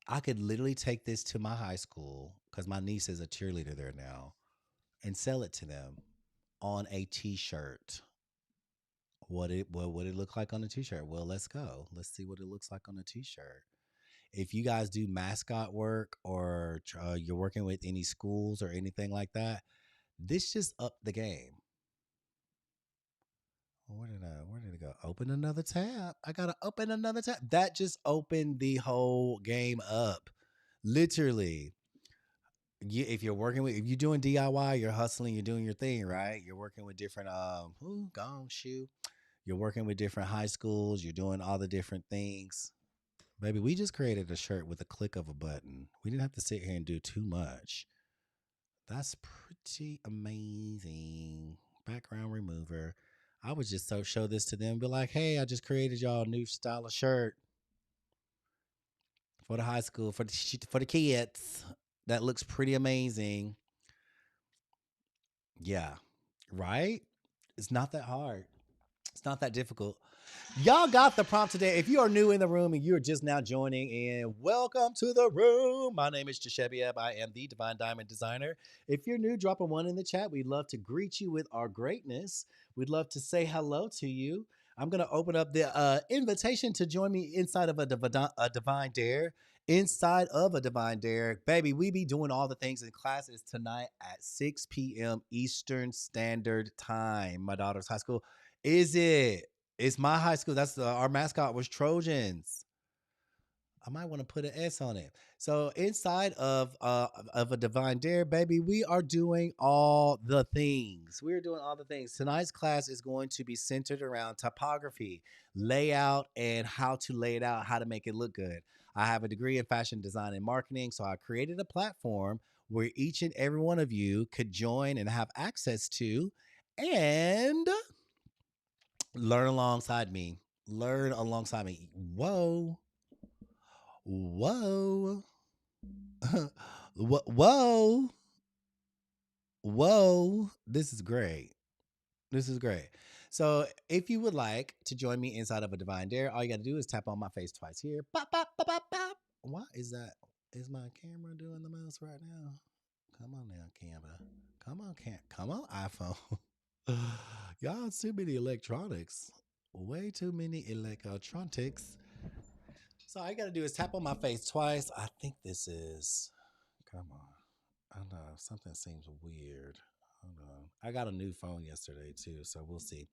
I could literally take this to my high school because my niece is a cheerleader there now and sell it to them on a t shirt. What would it look like on a t-shirt? Well, let's go. Let's see what it looks like on a t-shirt. If you guys do mascot work or you're working with any schools or anything like that, this just upped the game. Where did it go? Open another tab. I gotta open another tab. That just opened the whole game up. Literally. If you're working with, if you're doing DIY, you're hustling, you're doing your thing, right? You're working with different gone shoe. You're working with different high schools, you're doing all the different things. Baby, we just created a shirt with a click of a button. We didn't have to sit here and do too much. That's pretty amazing. Background remover. I would just so show this to them and be like, hey, I just created y'all a new style of shirt for the high school, for the kids. That looks pretty amazing. Yeah. Right? It's not that hard. It's not that difficult. Y'all got the prompt today. If you are new in the room and you're just now joining in, welcome to the room. My name is Jashebiab. I am the Divine Diamond Designer. If you're new, drop a one in the chat. We'd love to greet you with our greatness. We'd love to say hello to you. I'm going to open up the invitation to join me inside of a Divine Dare. Inside of a Divine Dare, baby, we be doing all the things in classes tonight at 6 p.m. Eastern Standard Time. My daughter's high school. Is it? It's my high school. Our mascot was Trojans. I might want to put an S on it. So inside of a Divine Dare, baby, we are doing all the things. We're doing all the things. Tonight's class is going to be centered around typography, layout, and how to lay it out, how to make it look good. I have a degree in fashion design and marketing, so I created a platform where each and every one of you could join and have access to, and learn alongside me. Learn alongside me. Whoa. Whoa. Whoa. Whoa. This is great. This is great. So, if you would like to join me inside of a Divine Dare, all you got to do is tap on my face twice here. Bop, bop, bop, bop, bop. Why is that? Is my camera doing the most right now? Come on now, camera. Come on, iPhone. Y'all, too many electronics. Way too many electronics. So all you gotta do is tap on my face twice. I think this is. Come on. I don't know. Something seems weird. Hold on. I got a new phone yesterday too, so we'll see.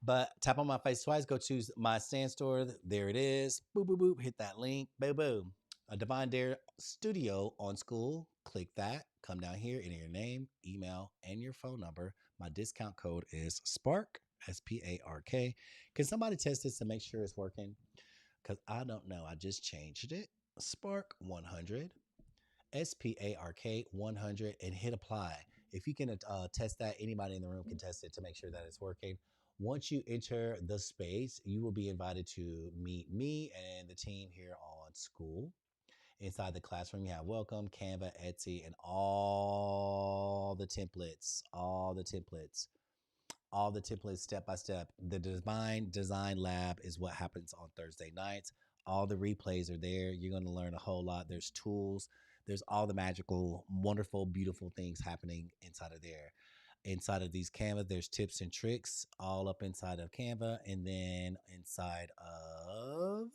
But tap on my face twice. Go choose my stand store. There it is. Boop boop boop. Hit that link. Boom boom. A Divine Dare Studio on school. Click that. Come down here. Enter your name, email, and your phone number. My discount code is Spark. SPARK. Can somebody test this to make sure it's working? Because I don't know. I just changed it. Spark 100, SPARK 100, and hit apply. If you can test that, anybody in the room can test it to make sure that it's working. Once you enter the space, you will be invited to meet me and the team here on school. Inside the classroom, you have welcome, Canva, Etsy, and all the templates. All the templates step by step. The design lab is what happens on Thursday nights. All the replays are there. You're going to learn a whole lot. There's tools. There's all the magical, wonderful, beautiful things happening inside of there. Inside of these Canva, there's tips and tricks all up inside of Canva. And then inside of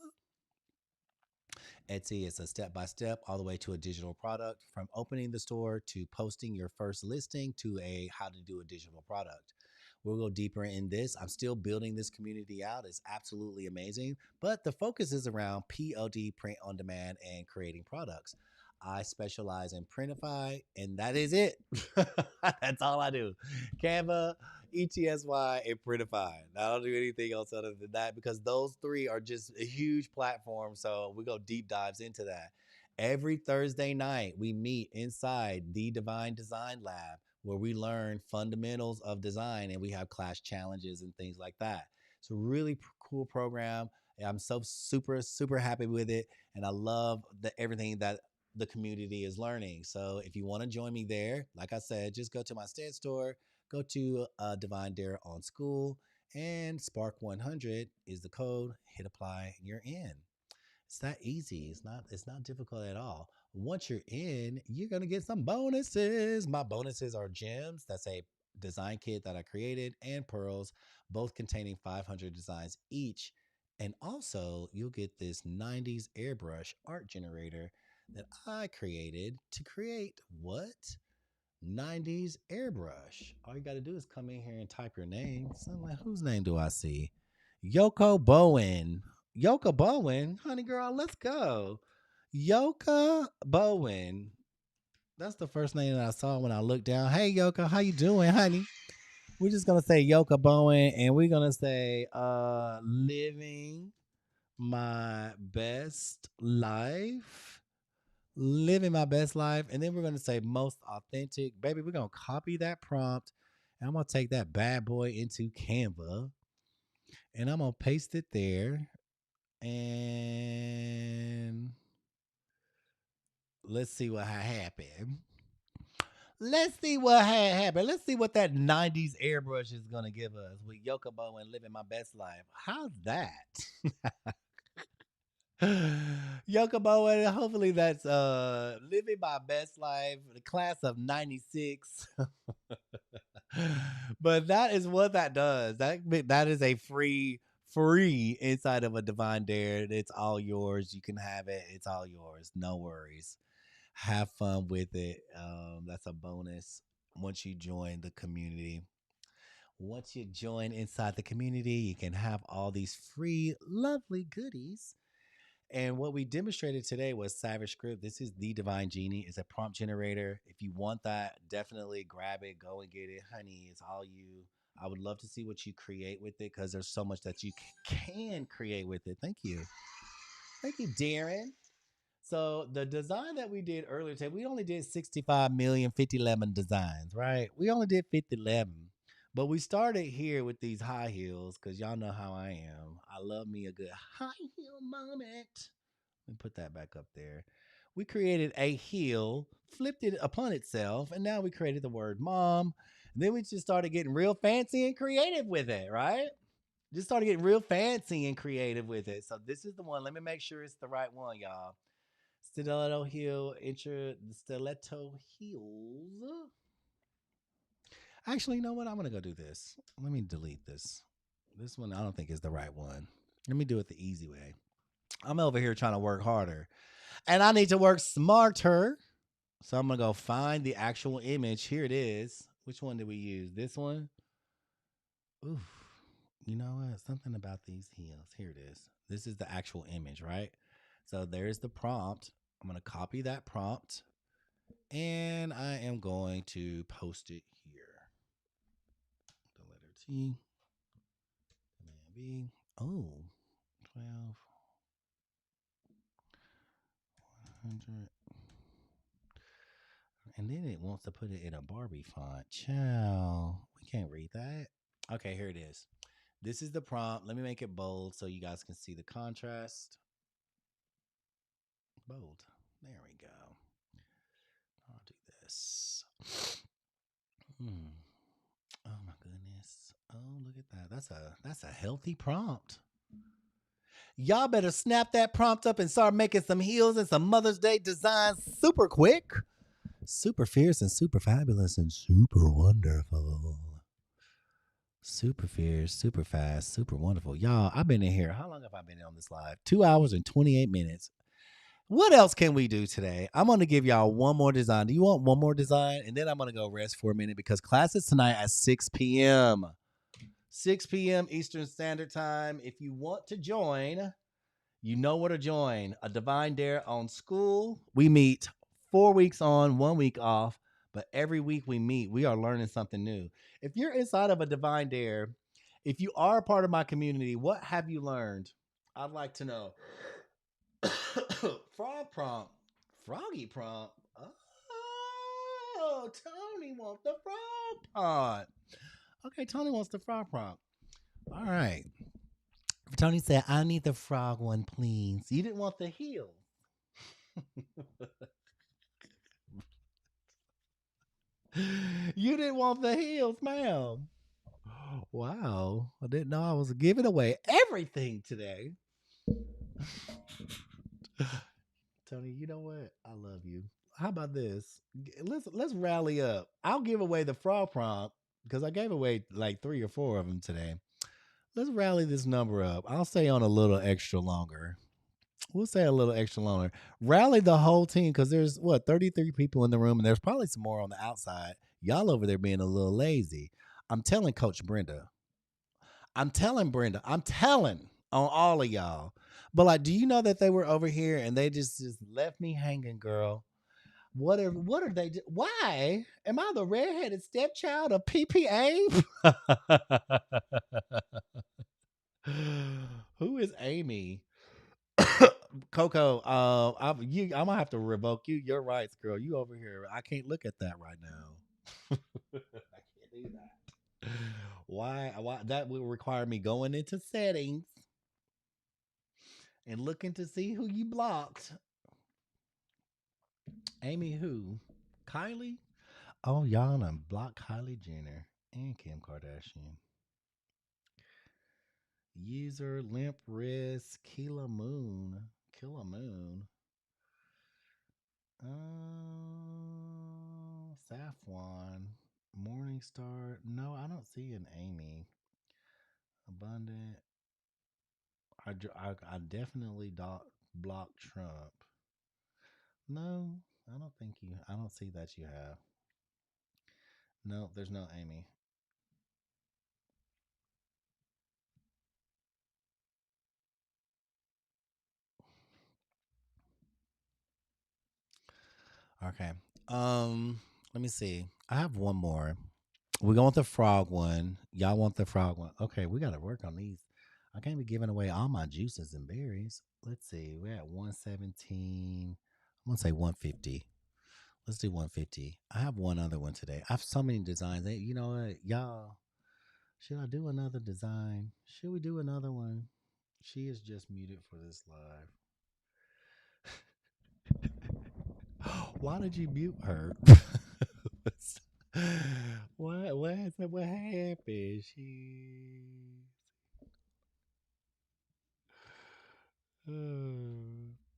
Etsy, it's a step by step all the way to a digital product, from opening the store to posting your first listing to a how to do a digital product. We'll go deeper in this. I'm still building this community out. It's absolutely amazing. But the focus is around POD, print on demand, and creating products. I specialize in Printify, and that is it. That's all I do. Canva, ETSY, and Printify. I don't do anything else other than that because those three are just a huge platform. So we go deep dives into that. Every Thursday night, we meet inside the Divine Design Lab where we learn fundamentals of design and we have class challenges and things like that. It's a really cool program. I'm so super happy with it, and I love everything that the community is learning. So if you want to join me there, like I said, just go to my stand store, go to Divine Dare on School, and Spark 100 is the code. Hit apply, and you're in. It's that easy. It's not difficult at all. Once you're in, you're gonna get some bonuses. My bonuses are gems. That's a design kit that I created and pearls, both containing 500 designs each. And also, you'll get this 90s airbrush art generator that I created to create what? 90s airbrush. All you got to do is come in here and type your name. So I'm like, whose name do I see? Yoko Bowen. Yoka Bowen, honey girl, let's go. Yoka Bowen. That's the first name that I saw when I looked down. Hey Yoka, how you doing, honey? We're just gonna say Yoka Bowen, and we're gonna say living my best life. Living my best life. And then we're gonna say most authentic. Baby, we're gonna copy that prompt. And I'm gonna take that bad boy into Canva and I'm gonna paste it there. And let's see what happened. Let's see what happened. Let's see what that 90s airbrush is going to give us with Yokobo and living my best life. How's that? Yokobo, and hopefully that's living my best life, the class of 96. But that is what that does. That is a free inside of a divine dare. It's all yours. You can have it. It's all yours. No worries. Have fun with it. That's a bonus once you join the community. Once you join inside the community, you can have all these free, lovely goodies. And what we demonstrated today was Savage Script. This is the Divine Genie. It's a prompt generator. If you want that, definitely grab it, go and get it. Honey, it's all you. I would love to see what you create with it because there's so much that you can create with it. Thank you. Thank you, Darren. So the design that we did earlier today, we only did 65 million 5011 designs, right? We only did 5011. But we started here with these high heels because y'all know how I am. I love me a good high heel moment. Let me put that back up there. We created a heel, flipped it upon itself, and now we created the word mom. And then we just started getting real fancy and creative with it, right? Just started getting real fancy and creative with it. So this is the one. Let me make sure it's the right one, y'all. Stiletto heel, stiletto heels. Actually, you know what? I'm gonna go do this. Let me delete this. This one I don't think is the right one. Let me do it the easy way. I'm over here trying to work harder, and I need to work smarter. So I'm gonna go find the actual image. Here it is. Which one did we use? This one. Oof. You know what? Something about these heels. Here it is. This is the actual image, right? So there's the prompt. I'm going to copy that prompt and I am going to post it here. The letter T, Command B. Oh, 12, 100. And then it wants to put it in a Barbie font. Chow. We can't read that. Okay, here it is. This is the prompt. Let me make it bold so you guys can see the contrast. Bold. There we go. I'll do this. Oh my goodness. Oh, look at that. That's a healthy prompt. Y'all better snap that prompt up and start making some heels and some Mother's Day designs super quick. Super fierce and super fabulous and super wonderful. Super fierce, super fast, super wonderful. Y'all, I've been in here. How long have I been on this live? 2 hours and 28 minutes. What else can we do today? I'm going to give y'all one more design. Do you want one more design? And then I'm going to go rest for a minute because class is tonight at 6 p.m. 6 p.m. Eastern Standard Time. If you want to join, you know where to join. A Divine Dare on School. We meet 4 weeks on, 1 week off, but every week we meet, we are learning something new. If you're inside of a Divine Dare, if you are a part of my community, what have you learned? I'd like to know. Frog prompt, froggy prompt. Oh, Tony wants the frog prompt. Okay, Tony wants the frog prompt. All right. Tony said, I need the frog one, please. You didn't want the heel. You didn't want the heels, ma'am. Wow. I didn't know I was giving away everything today. Tony, you know what? I love you. How about this? Let's rally up. I'll give away the frog prompt because I gave away like 3 or 4 of them today. Let's rally this number up. I'll stay on a little extra longer. We'll say a little extra longer. Rally the whole team because there's what 33 people in the room, and there's probably some more on the outside. Y'all over there being a little lazy. I'm telling Coach Brenda. I'm telling Brenda. I'm telling on all of y'all. But like, do you know that they were over here and they just left me hanging, girl? What are they? Why am I the redheaded stepchild of PPA? Who is Amy? Coco, I'm gonna have to revoke you. Your rights, girl. You over here. I can't look at that right now. I can't do that. Why? Why? That would require me going into settings and looking to see who you blocked. Amy, who? Kylie? Oh, y'all done blocked Kylie Jenner and Kim Kardashian. User Limp Wrist, Kila Moon. Killa Moon. Safwan, Morningstar. No, I don't see an Amy. Abundant. I definitely blocked Trump. No, I don't think you. I don't see that you have. No, there's no Amy. Okay. Let me see. I have one more. We want the frog one. Y'all want the frog one. Okay, we gotta work on these. I can't be giving away all my juices and berries. Let's see. We're at 117. I'm gonna say 150. Let's do 150. I have one other one today. I have so many designs. You know what, y'all? Should I do another design? Should we do another one? She is just muted for this live. Why did you mute her? What happened?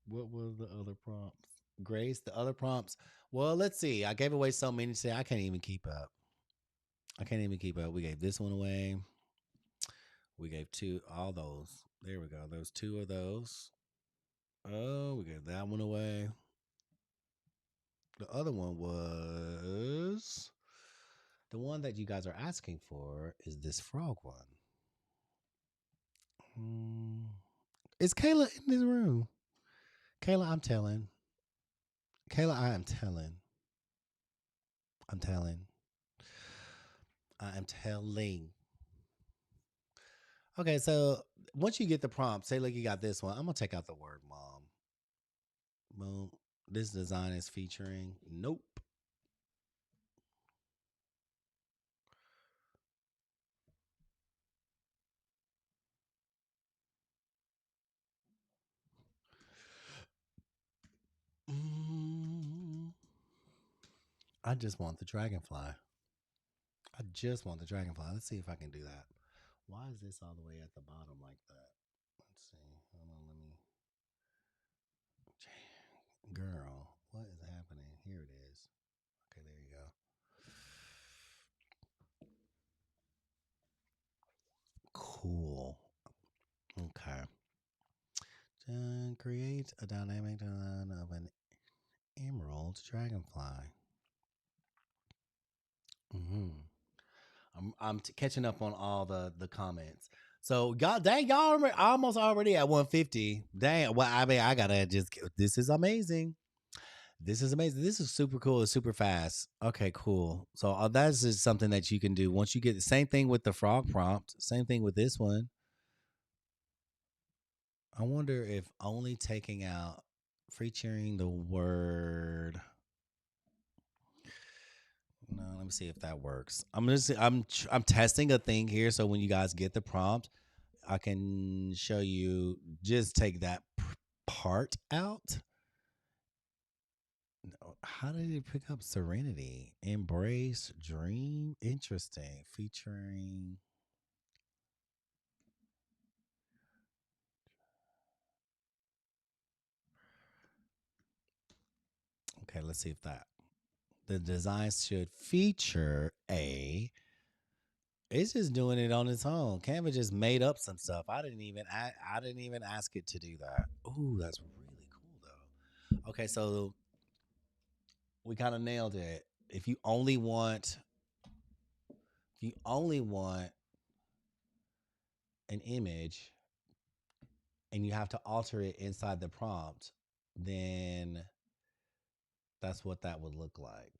What was the other prompts? Grace, the other prompts. Well, let's see. I gave away so many today. I can't even keep up. I can't even keep up. We gave this one away. We gave two, all those. There we go. There's 2 of those. Oh, we gave that one away. The other one was the one that you guys are asking for is this frog one. Hmm. Is Kayla in this room? Kayla, I'm telling. Kayla, I am telling. I'm telling. I am telling. Okay, so once you get the prompt, say like you got this one. I'm gonna take out the word mom. Boom. This design is featuring. Nope. Mm, I just want the dragonfly. I just want the dragonfly. Let's see if I can do that. Why is this all the way at the bottom like that? Let's see. Hold on, let me. Girl, what is happening? Here it is. Okay, there you go. Cool. Okay. Create a dynamic design of an emerald dragonfly. Hmm. Catching up on all the comments. So God dang, y'all almost already at 150. Dang, well, I mean, I gotta just. This is amazing. This is amazing. This is super cool. It's super fast. Okay, cool. So that's just something that you can do once you get the same thing with the frog prompt. Same thing with this one. I wonder if only taking out featuring the word. No, let me see if that works. I'm testing a thing here, so when you guys get the prompt, I can show you. Just take that part out. No, how did it pick up Serenity? Embrace Dream. Interesting. Featuring. Okay, let's see if that. The design should feature a. It's just doing it on its own. Canva just made up some stuff. I didn't even ask it to do that. Ooh, that's really cool though. Okay, so we kind of nailed it. If you only want if you only want an image and you have to alter it inside the prompt, then that's what that would look like.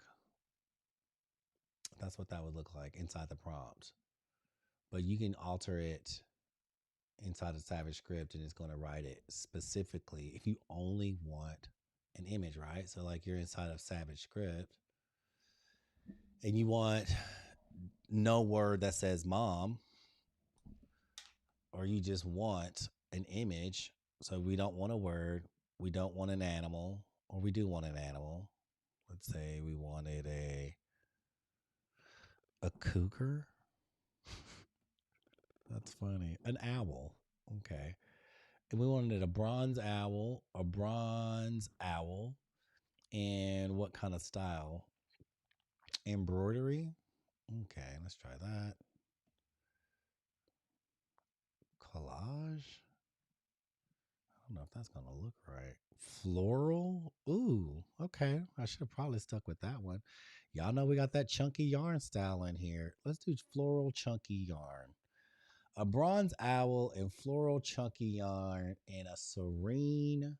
That's what that would look like inside the prompt. But you can alter it inside of Savage Script and it's going to write it specifically if you only want an image, right? So, like, you're inside of Savage Script and you want no word that says mom, or you just want an image. So, we don't want a word, we don't want an animal, or we do want an animal. Let's say we wanted a cougar. That's funny. An owl. Okay. And we wanted a bronze owl, and what kind of style? Embroidery. Okay, let's try that. Collage. I don't know if that's gonna look right. Floral. Ooh, okay. I should have probably stuck with that one. Y'all know we got that chunky yarn style in here. Let's do floral chunky yarn. A bronze owl and floral chunky yarn and a serene,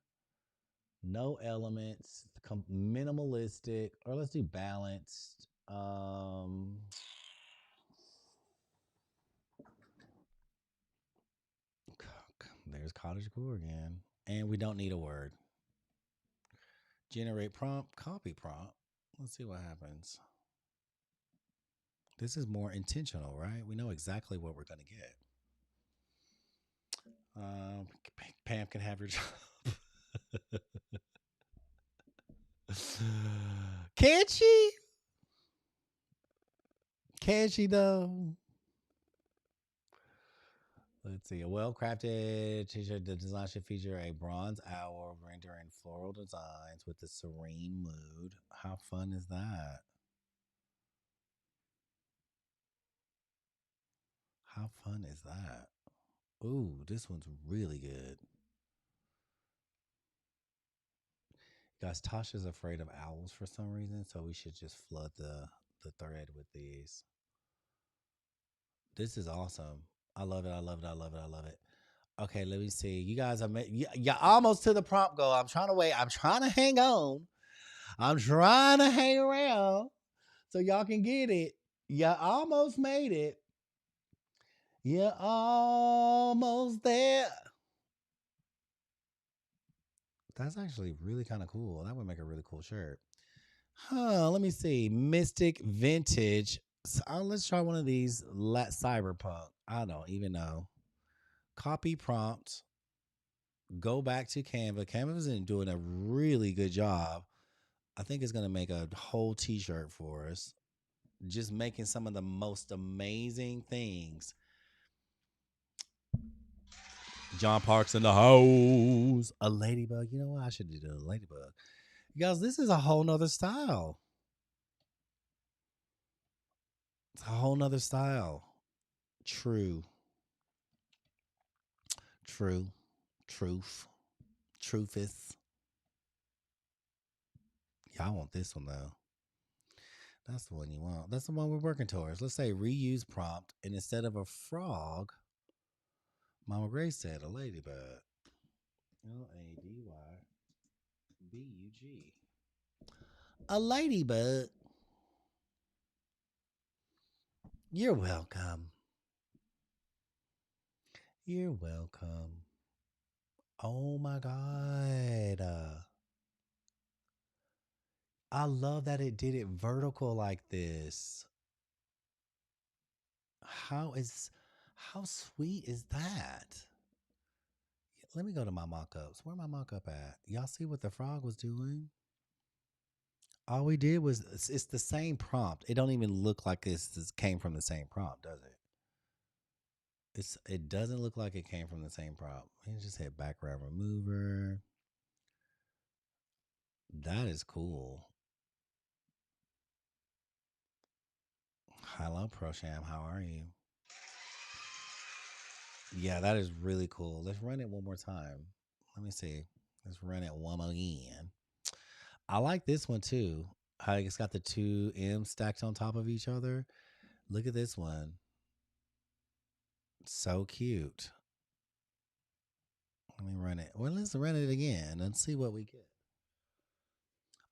no elements, minimalistic, or let's do balanced. There's cottage core again. And we don't need a word. Generate prompt, copy prompt. Let's see what happens. This is more intentional, right? We know exactly what we're going to get. Um, Pam can have your job. Can she? Can she though? Let's see. A well-crafted t-shirt. The design should feature a bronze owl rendering floral designs with a serene mood. How fun is that? How fun is that? Ooh, this one's really good. Guys, Tasha's afraid of owls for some reason, so we should just flood the thread with these. This is awesome. I love it. I love it. I love it. I love it. Okay, let me see. You guys are you're almost to the prompt goal. I'm trying to wait. I'm trying to hang on. I'm trying to hang around so y'all can get it. You almost made it. You're almost there. That's actually really kind of cool. That would make a really cool shirt. Huh, let me see. Mystic Vintage. So, let's try one of these cyberpunk. I don't even know. Copy prompt. Go back to Canva. Canva isn't doing a really good job. I think it's going to make a whole t shirt for us. Just making some of the most amazing things. John Parks in the house. A ladybug. You know what? I should do a ladybug. You guys, this is a whole nother style. It's a whole nother style. True. True. Truth. Truthist. Y'all want this one though. That's the one you want. That's the one we're working towards. Let's say reuse prompt, and instead of a frog, Mama Grace said a ladybug. Ladybug. A ladybug. You're welcome. You're welcome. Oh my God. I love that it did it vertical like this. How is how sweet is that? Let me go to my mock-ups. Where my mock-up at? Y'all see what the frog was doing? All we did was it's the same prompt. It don't even look like this came from the same prompt, does it? It doesn't look like it came from the same prompt. Let me just hit background remover. That is cool. Hello, Prosham. How are you? Yeah, that is really cool. Let's run it one more time. Let me see. Let's run it one more again. I like this one too. How it's got the two M's stacked on top of each other. Look at this one. So cute. Let me run it. Well, let's run it again and see what we get.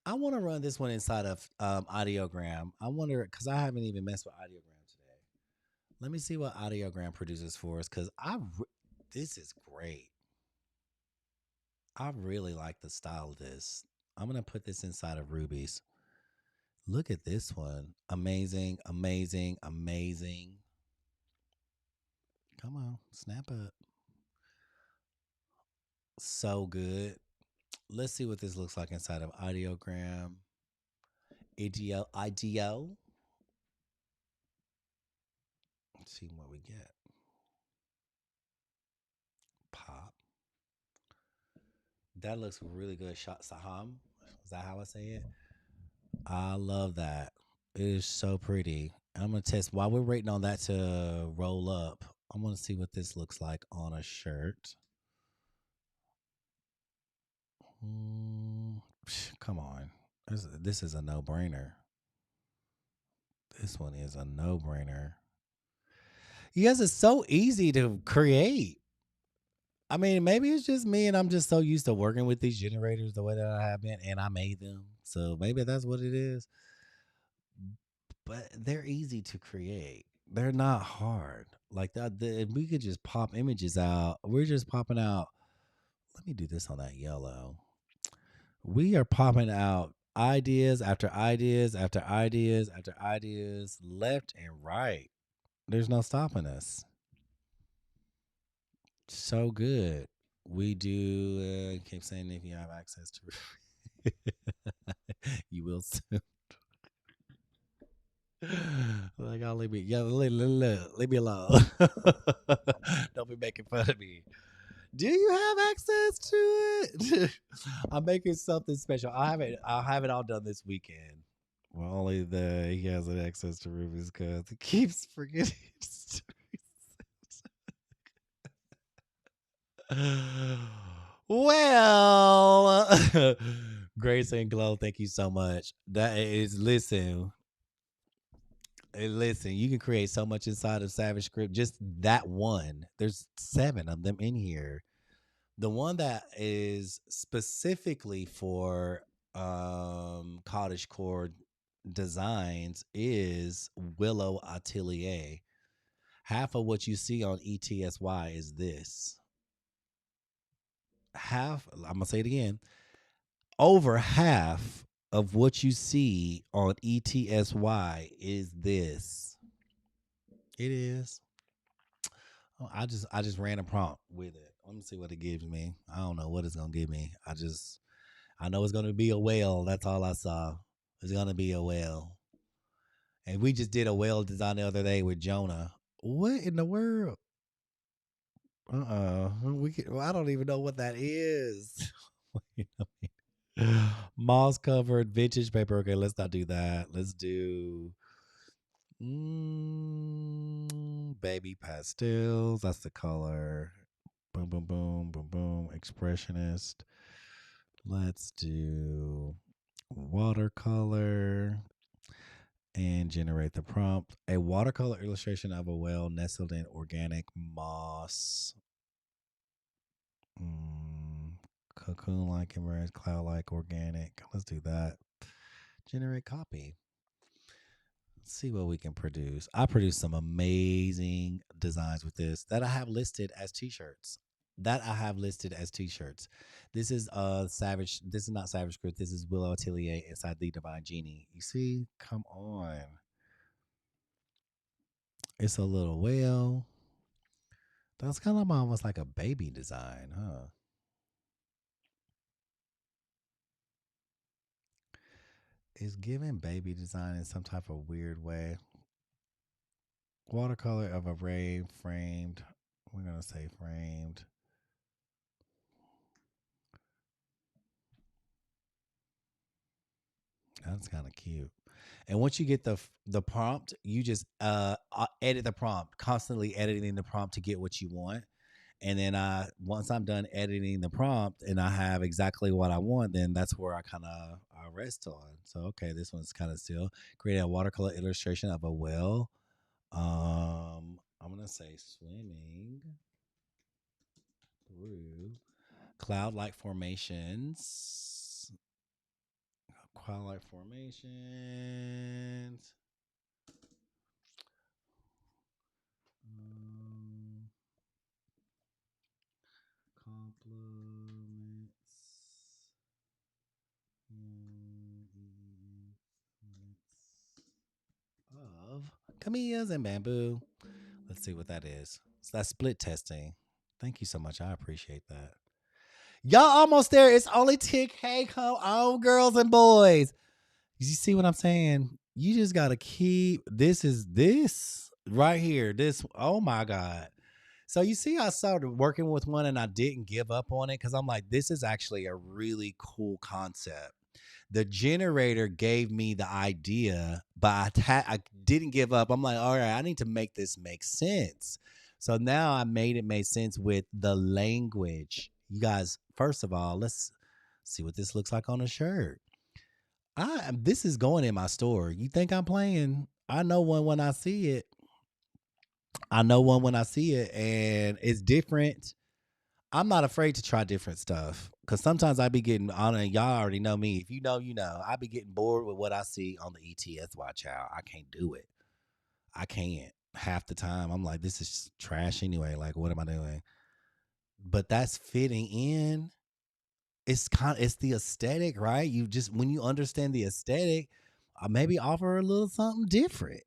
I want to run this one inside of Audiogram. I wonder because I haven't even messed with Audiogram today. Let me see what Audiogram produces for us because this is great. I really like the style of this. I'm gonna put this inside of Ruby's. Look at this one. Amazing, amazing, amazing. Come on, snap up. So good. Let's see what this looks like inside of Audiogram. IDO. Let's see what we get. Pop. That looks really good. Shot Saham. Is that how I say it? I love that. It is so pretty. I'm gonna test while we're waiting on that to roll up. I'm gonna see what this looks like on a shirt. Come on, this is a no-brainer. This one is a no-brainer. You guys, it's so easy to create. I mean, maybe it's just me and I'm just so used to working with these generators the way that I have been, and I made them. So maybe that's what it is. But they're easy to create. They're not hard. Like that, we could just pop images out. We're just popping out. Let me do this on that yellow. We are popping out ideas after ideas after ideas after ideas, left and right. There's no stopping us. So good. We do. Keep saying if you have access to, you will soon. Like, I'll leave me. Yeah, leave me alone. Don't be making fun of me. Do you have access to it? I'm making something special. I'll have it all done this weekend. Well, only he has an access to Ruby's because he keeps forgetting. Well, Grace and Glow, thank you so much. That is listen, you can create so much inside of Savage Script. Just that one. There's 7 of them in here. The one that is specifically for cottage core designs is Willow Atelier. Half of what you see on ETSY is this. Half, I'm going to say it again, over half of what you see on ETSY is this. It is. Oh, I just ran a prompt with it. Let me see what it gives me. I don't know what it's gonna give me. I know it's gonna be a whale. That's all I saw. It's gonna be a whale. And we just did a whale design the other day with Jonah. What in the world? I don't even know what that is. Moss covered vintage paper. Okay, let's not do that. Let's do baby pastels. That's the color. Boom, boom, boom, boom, boom. Expressionist. Let's do watercolor. and generate the prompt. A watercolor illustration of a whale nestled in organic moss. Mm, cocoon like emerge, cloud like organic. Let's do that. Generate copy. Let's see what we can produce. I produced some amazing designs with this that I have listed as t-shirts. That I have listed as t-shirts. This is Savage. This is not Savage Group. This is Willow Atelier inside the Divine Genie. You see? Come on. It's a little whale. That's kind of almost like a baby design, huh? It's giving baby design in some type of weird way. Watercolor of a ray framed. We're gonna say framed. That's kind of cute. And once you get the prompt, you just edit the prompt, constantly editing the prompt to get what you want. And then once I'm done editing the prompt and I have exactly what I want, then that's where I kind of I rest on. So okay, this one's kind of still create a watercolor illustration of a whale. I'm gonna say swimming through cloud-like formations. Cloud-like formations. Um, compliments. Of camellias and bamboo. Let's see what that is. So that's split testing. Thank you so much. I appreciate that. Y'all almost there. It's only 10K. Come on, girls and boys. You see what I'm saying? You just gotta keep this right here. This oh my God. So you see, I started working with one and I didn't give up on it because I'm like, this is actually a really cool concept. The generator gave me the idea, but I didn't give up. I'm like, all right, I need to make this make sense. So now I made it make sense with the language. You guys, first of all, let's see what this looks like on a shirt. This is going in my store. You think I'm playing? I know one when I see it. I know one when I see it, and it's different. I'm not afraid to try different stuff because sometimes I be getting on, and y'all already know me. If you know, you know. I be getting bored with what I see on the ETS watch out. I can't do it. I can't. Half the time, I'm like, this is trash anyway. Like, what am I doing? But that's fitting in. It's the aesthetic, right? You just when you understand the aesthetic, maybe offer a little something different.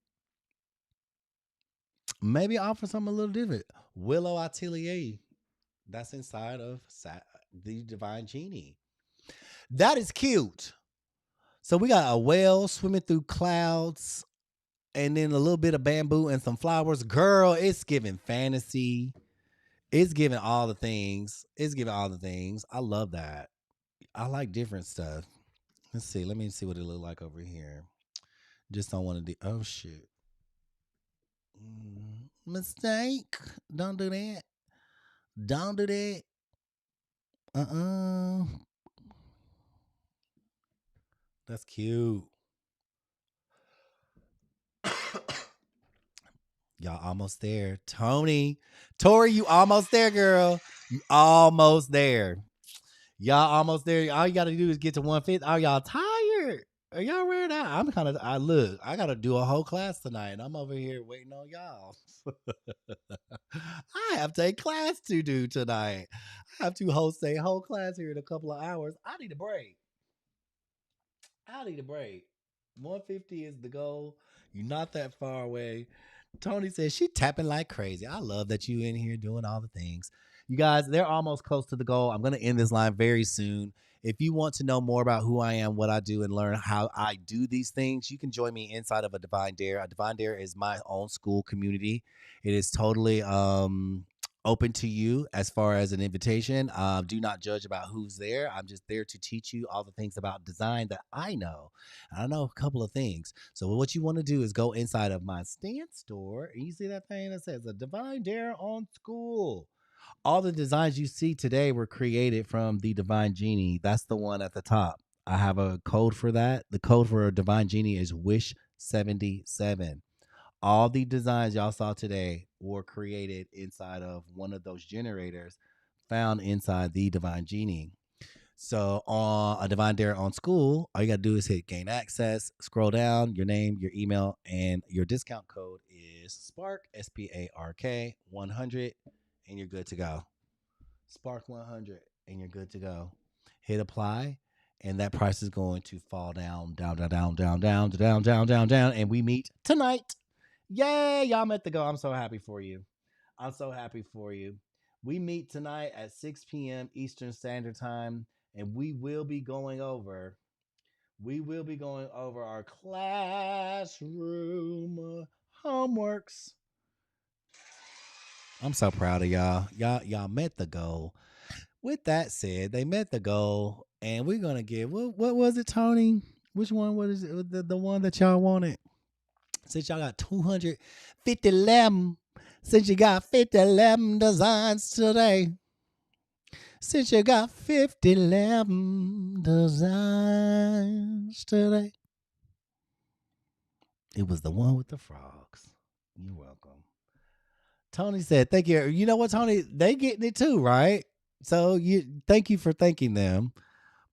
Maybe offer something a little different. Willow Atelier. That's inside of the Divine Genie. That is cute. So we got a whale swimming through clouds and then a little bit of bamboo and some flowers. Girl, it's giving fantasy. It's giving all the things. It's giving all the things. I love that. I like different stuff. Let's see. Let me see what it look like over here. Just don't want to do. Oh shit. Mistake. Don't do that. Don't do that. Uh. That's cute. Y'all almost there. Tori, you almost there, girl. You almost there. Y'all almost there. All you got to do is get to 150. Are y'all tired? Are y'all ready out? I'm kind of, I look, I got to do a whole class tonight. And I'm over here waiting on y'all. I have to take class to do tonight. I have to host a whole class here in a couple of hours. I need a break. I need a break. 150 is the goal. You're not that far away. Tony says she tapping like crazy. I love that you in here doing all the things. You guys, they're almost close to the goal. I'm going to end this line very soon. If you want to know more about who I am, what I do, and learn how I do these things, you can join me inside of a Divine Dare. A Divine Dare is my own school community. It is totally open to you as far as an invitation. Do not judge about who's there. I'm just there to teach you all the things about design that I know. I know a couple of things. So what you want to do is go inside of my stand store and you see that thing that says a Divine Dare on School. All the designs you see today were created from the Divine Genie. That's the one at the top. I have a code for that. The code for a Divine Genie is Wish 77. All the designs y'all saw today were created inside of one of those generators found inside the Divine Genie. So on a Divine Dare on School, all you got to do is hit gain access, scroll down, your name, your email, and your discount code is Spark, SPARK 100, and you're good to go. Spark 100, and you're good to go. Hit apply, and that price is going to fall down, down, down, down, down, down, down, down, down, down, and we meet tonight. Yay, y'all met the go. I'm so happy for you. I'm so happy for you. We meet tonight at 6 p.m. Eastern Standard Time, and we will be going over our classroom homeworks. I'm so proud of y'all. Y'all met the goal. With that said, they met the goal, and we're gonna give what was it, Tony? Which one was it? The one that y'all wanted? Since y'all got 250 lemon, since you got 50 lemon designs today, since you got 50 lemon designs today, it was the one with the frogs. You're welcome. Tony said, "Thank you." You know what, Tony? They getting it too, right? So thank you for thanking them.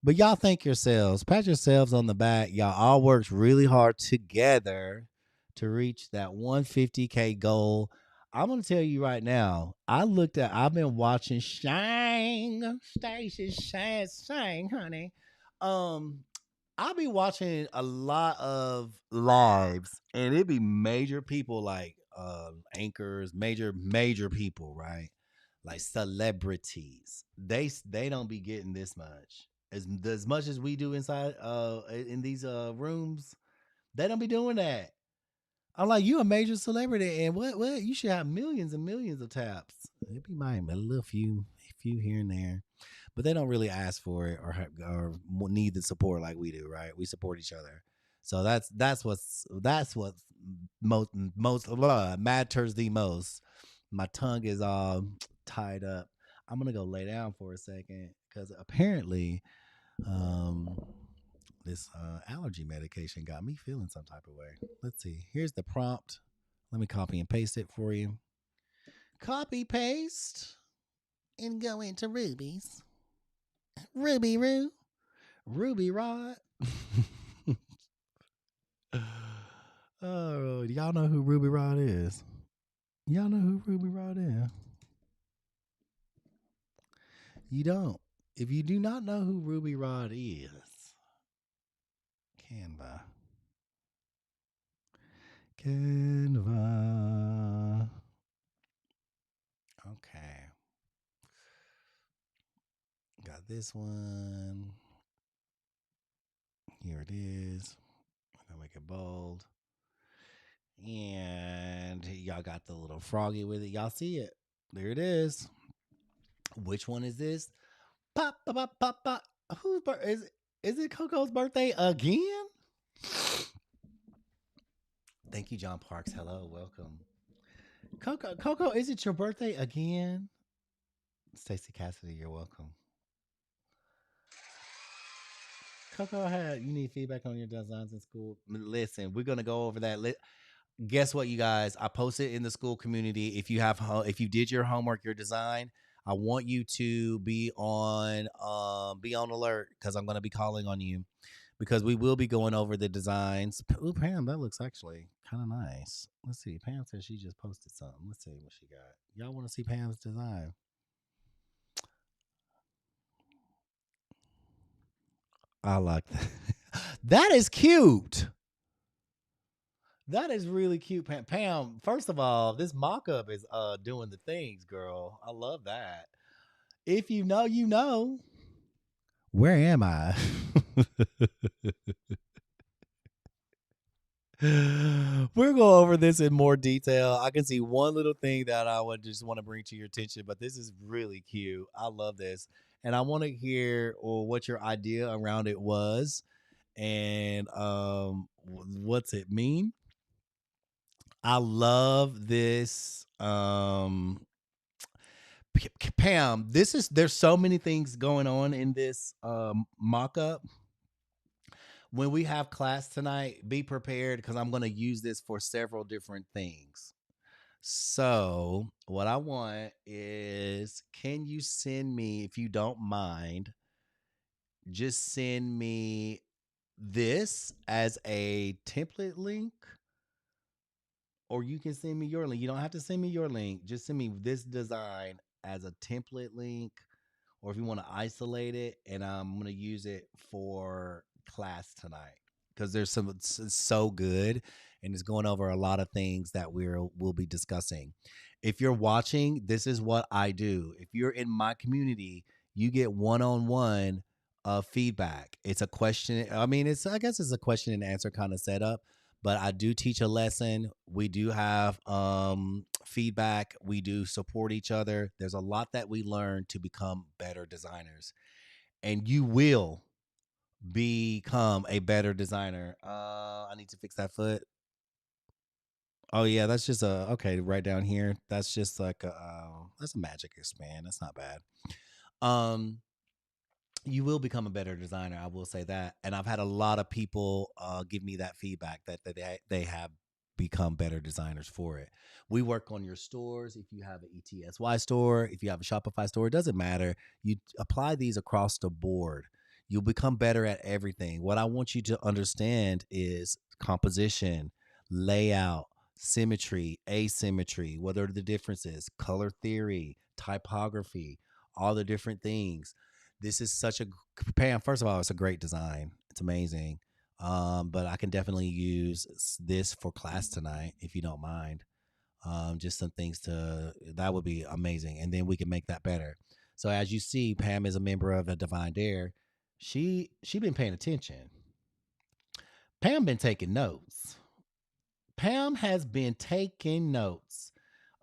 But y'all thank yourselves. Pat yourselves on the back. Y'all all worked really hard together to reach that 150K goal. I'm gonna tell you right now. I've been watching Shine, Stacy Shine, honey. Um, I'll be watching a lot of lives, and it be major people like anchors, major people, right? Like celebrities. They don't be getting this much as much as we do inside in these rooms. They don't be doing that. I'm like, you a major celebrity, and what you should have millions and millions of taps. It be mine, a little few here and there, but they don't really ask for it or need the support like we do, right? We support each other, so that's what most matters the most. My tongue is all tied up. I'm gonna go lay down for a second because apparently, um, this allergy medication got me feeling some type of way. Let's see. Here's the prompt. Let me copy and paste it for you. Copy paste and go into Ruby's. Ruby Roo. Ruby Rod. Oh, y'all know who Ruby Rod is? Y'all know who Ruby Rod is? You don't. If you do not know who Ruby Rod is, Canva. Canva. Okay. Got this one. Here it is. I'm gonna make it bold. And y'all got the little froggy with it. Y'all see it. There it is. Which one is this? Pop, pop, pop, pop, pop. Is it Coco's birthday again? Thank you, John Parks. Hello, welcome. Coco, is it your birthday again? Stacey Cassidy, you're welcome. Coco, you need feedback on your designs in school? Listen, we're gonna go over that. Guess what, you guys? I posted in the school community. If you did your homework, your design, I want you to be on alert because I'm gonna be calling on you because we will be going over the designs. Ooh, Pam, that looks actually kind of nice. Let's see. Pam says she just posted something. Let's see what she got. Y'all want to see Pam's design? I like that. That is cute. That is really cute, Pam. Pam, first of all, this mock-up is doing the things, girl. I love that. If you know, you know. Where am I? We're going over this in more detail. I can see one little thing that I would just want to bring to your attention, but this is really cute. I love this. And I want to hear what your idea around it was and what's it mean. I love this. Pam, there's so many things going on in this mock-up. When we have class tonight, be prepared because I'm going to use this for several different things. So, what I want is, can you send me, if you don't mind, just send me this as a template link, or you can send me your link. You don't have to send me your link. Just send me this design as a template link, or if you want to isolate it, and I'm going to use it for class tonight because there's some, it's so good, and it's going over a lot of things that we'll be discussing. If you're watching, this is what I do. If you're in my community, you get one-on-one feedback. It's a question. I mean, I guess it's a question and answer kind of setup, but I do teach a lesson. We do have feedback. We do support each other. There's a lot that we learn to become better designers, and you will become a better designer. I need to fix that foot. Oh yeah, that's just a okay right down here. That's just like that's a magic expand. That's not bad. Um, you will become a better designer. I will say that, and I've had a lot of people give me that feedback that they have become better designers for it. We work on your stores. If you have an ETSY store, if you have a Shopify store, it doesn't matter. You apply these across the board. You'll become better at everything. What I want you to understand is composition, layout, symmetry, asymmetry. What are the differences? Color theory, typography, all the different things. This is such a Pam. First of all, it's a great design. It's amazing. But I can definitely use this for class tonight if you don't mind. Just some things that would be amazing, and then we can make that better. So as you see, Pam is a member of a Divine Dare. She been paying attention. Pam been taking notes. Pam has been taking notes.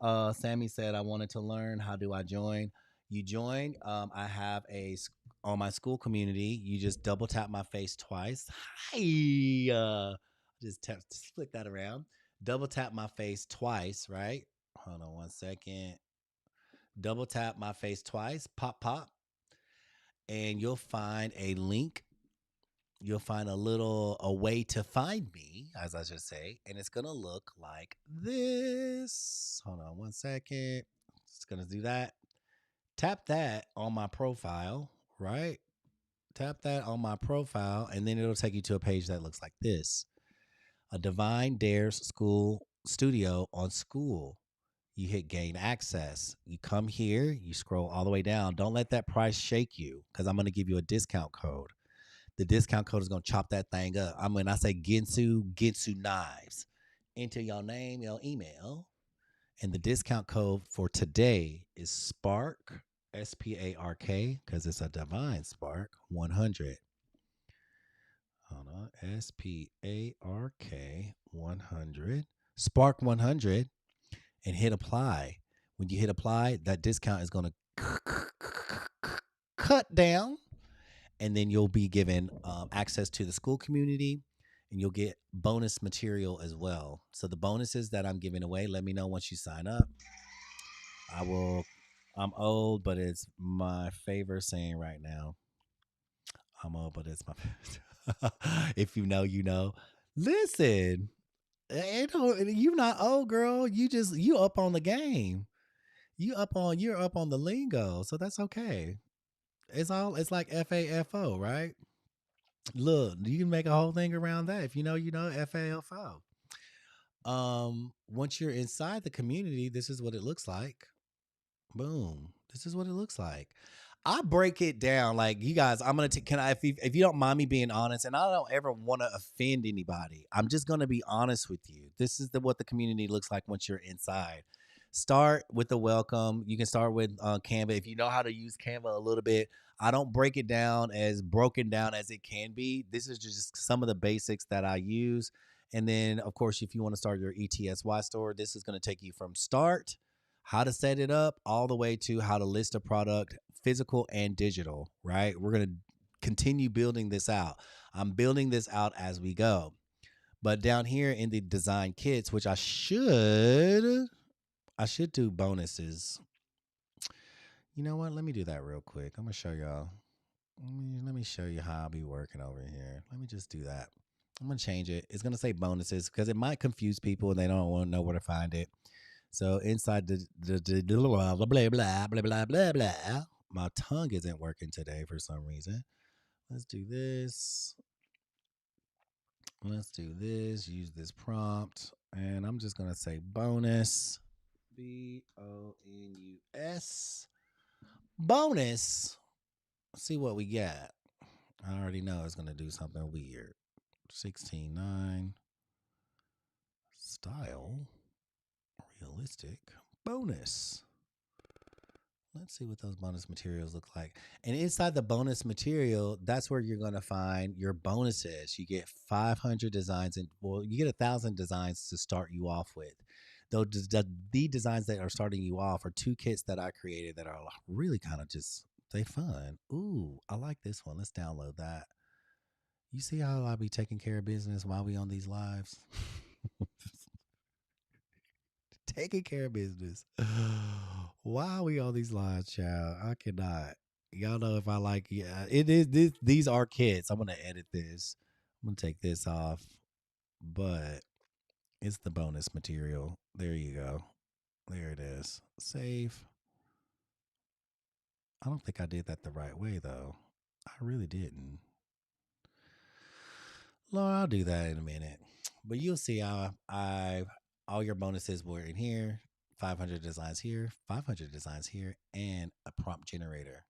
Sammy said, I wanted to learn. How do I join? You join. I have on my school community. You just double tap my face twice. Hi. Just flick that around. Double tap my face twice, right? Hold on one second. Double tap my face twice. Pop, pop. And you'll find a link. You'll find a way to find me, as I should say, and it's gonna look like this. Hold on one second. It's gonna do that. Tap that on my profile, right? Tap that on my profile, and then it'll take you to a page that looks like this. A Divine Dares School Studio on School. You hit gain access. You come here, you scroll all the way down. Don't let that price shake you, because I'm gonna give you a discount code. The discount code is gonna chop that thing up. I say Ginsu Knives. Enter your name, your email, and the discount code for today is Spark, SPARK, because it's a Divine Spark 100. Hold on, SPARK 100, Spark 100, and hit apply. When you hit apply, that discount is gonna cut down, and then you'll be given access to the school community, and you'll get bonus material as well. So the bonuses that I'm giving away, let me know once you sign up. I will. I'm old, but it's my favorite saying right now. I'm old, but it's my favorite. If you know, you know. Listen, you're not old, girl. You up on the game. You're up on the lingo, so that's okay. It's like FAFO, right? Look, you can make a whole thing around that. If you know, you know, FAFO. Once you're inside the community, this is what it looks like. Boom. This is what it looks like. I break it down like you guys. I'm gonna can I if you don't mind me being honest, and I don't ever want to offend anybody. I'm just gonna be honest with you. This is what the community looks like once you're inside. Start with the welcome. You can start with Canva if you know how to use Canva a little bit. I don't break it down as broken down as it can be. This is just some of the basics that I use. And then, of course, if you want to start your ETSY store, this is going to take you from start, how to set it up, all the way to how to list a product, physical and digital, right? We're going to continue building this out. I'm building this out as we go. But down here in the design kits, which I should do bonuses. You know what? Let me do that real quick. I'm going to show y'all. Let me show you how I'll be working over here. Let me just do that. I'm gonna change it. It's gonna say bonuses because it might confuse people and they don't want to know where to find it. So inside the blah blah blah blah blah blah blah. My tongue isn't working today for some reason. Let's do this. Let's do this. Use this prompt, and I'm just gonna say bonus. bonus. Bonus. See what we got. I already know it's gonna do something weird. 16.9 style realistic bonus. Let's see what those bonus materials look like. And inside the bonus material, that's where you're going to find your bonuses. You get 500 designs, and well, you get 1,000 designs to start you off with. Though the designs that are starting you off are two kits that I created that are really kind of just they fun. Ooh, I like this one. Let's download that. You see how I be taking care of business while we on these lives? Taking care of business. Why are we on these lives, child? I cannot. Y'all know if I like, yeah, it is this. These are kids. I'm gonna edit this. I'm gonna take this off, but it's the bonus material. There you go. There it is. Save. I don't think I did that the right way though. I really didn't. Lord, I'll do that in a minute. But you'll see how I all your bonuses were in here. 500 designs here, 500 designs here, and a prompt generator.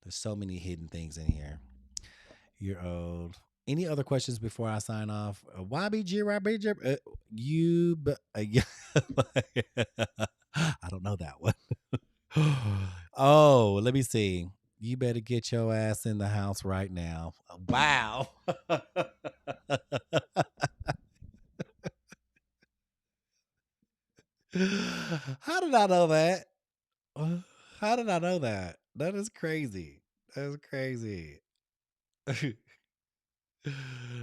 There's so many hidden things in here. You're old. Any other questions before I sign off? YBG, you, yeah. I don't know that one. Oh, let me see. You better get your ass in the house right now. Wow. How did I know that? How did I know that? That is crazy. That's crazy.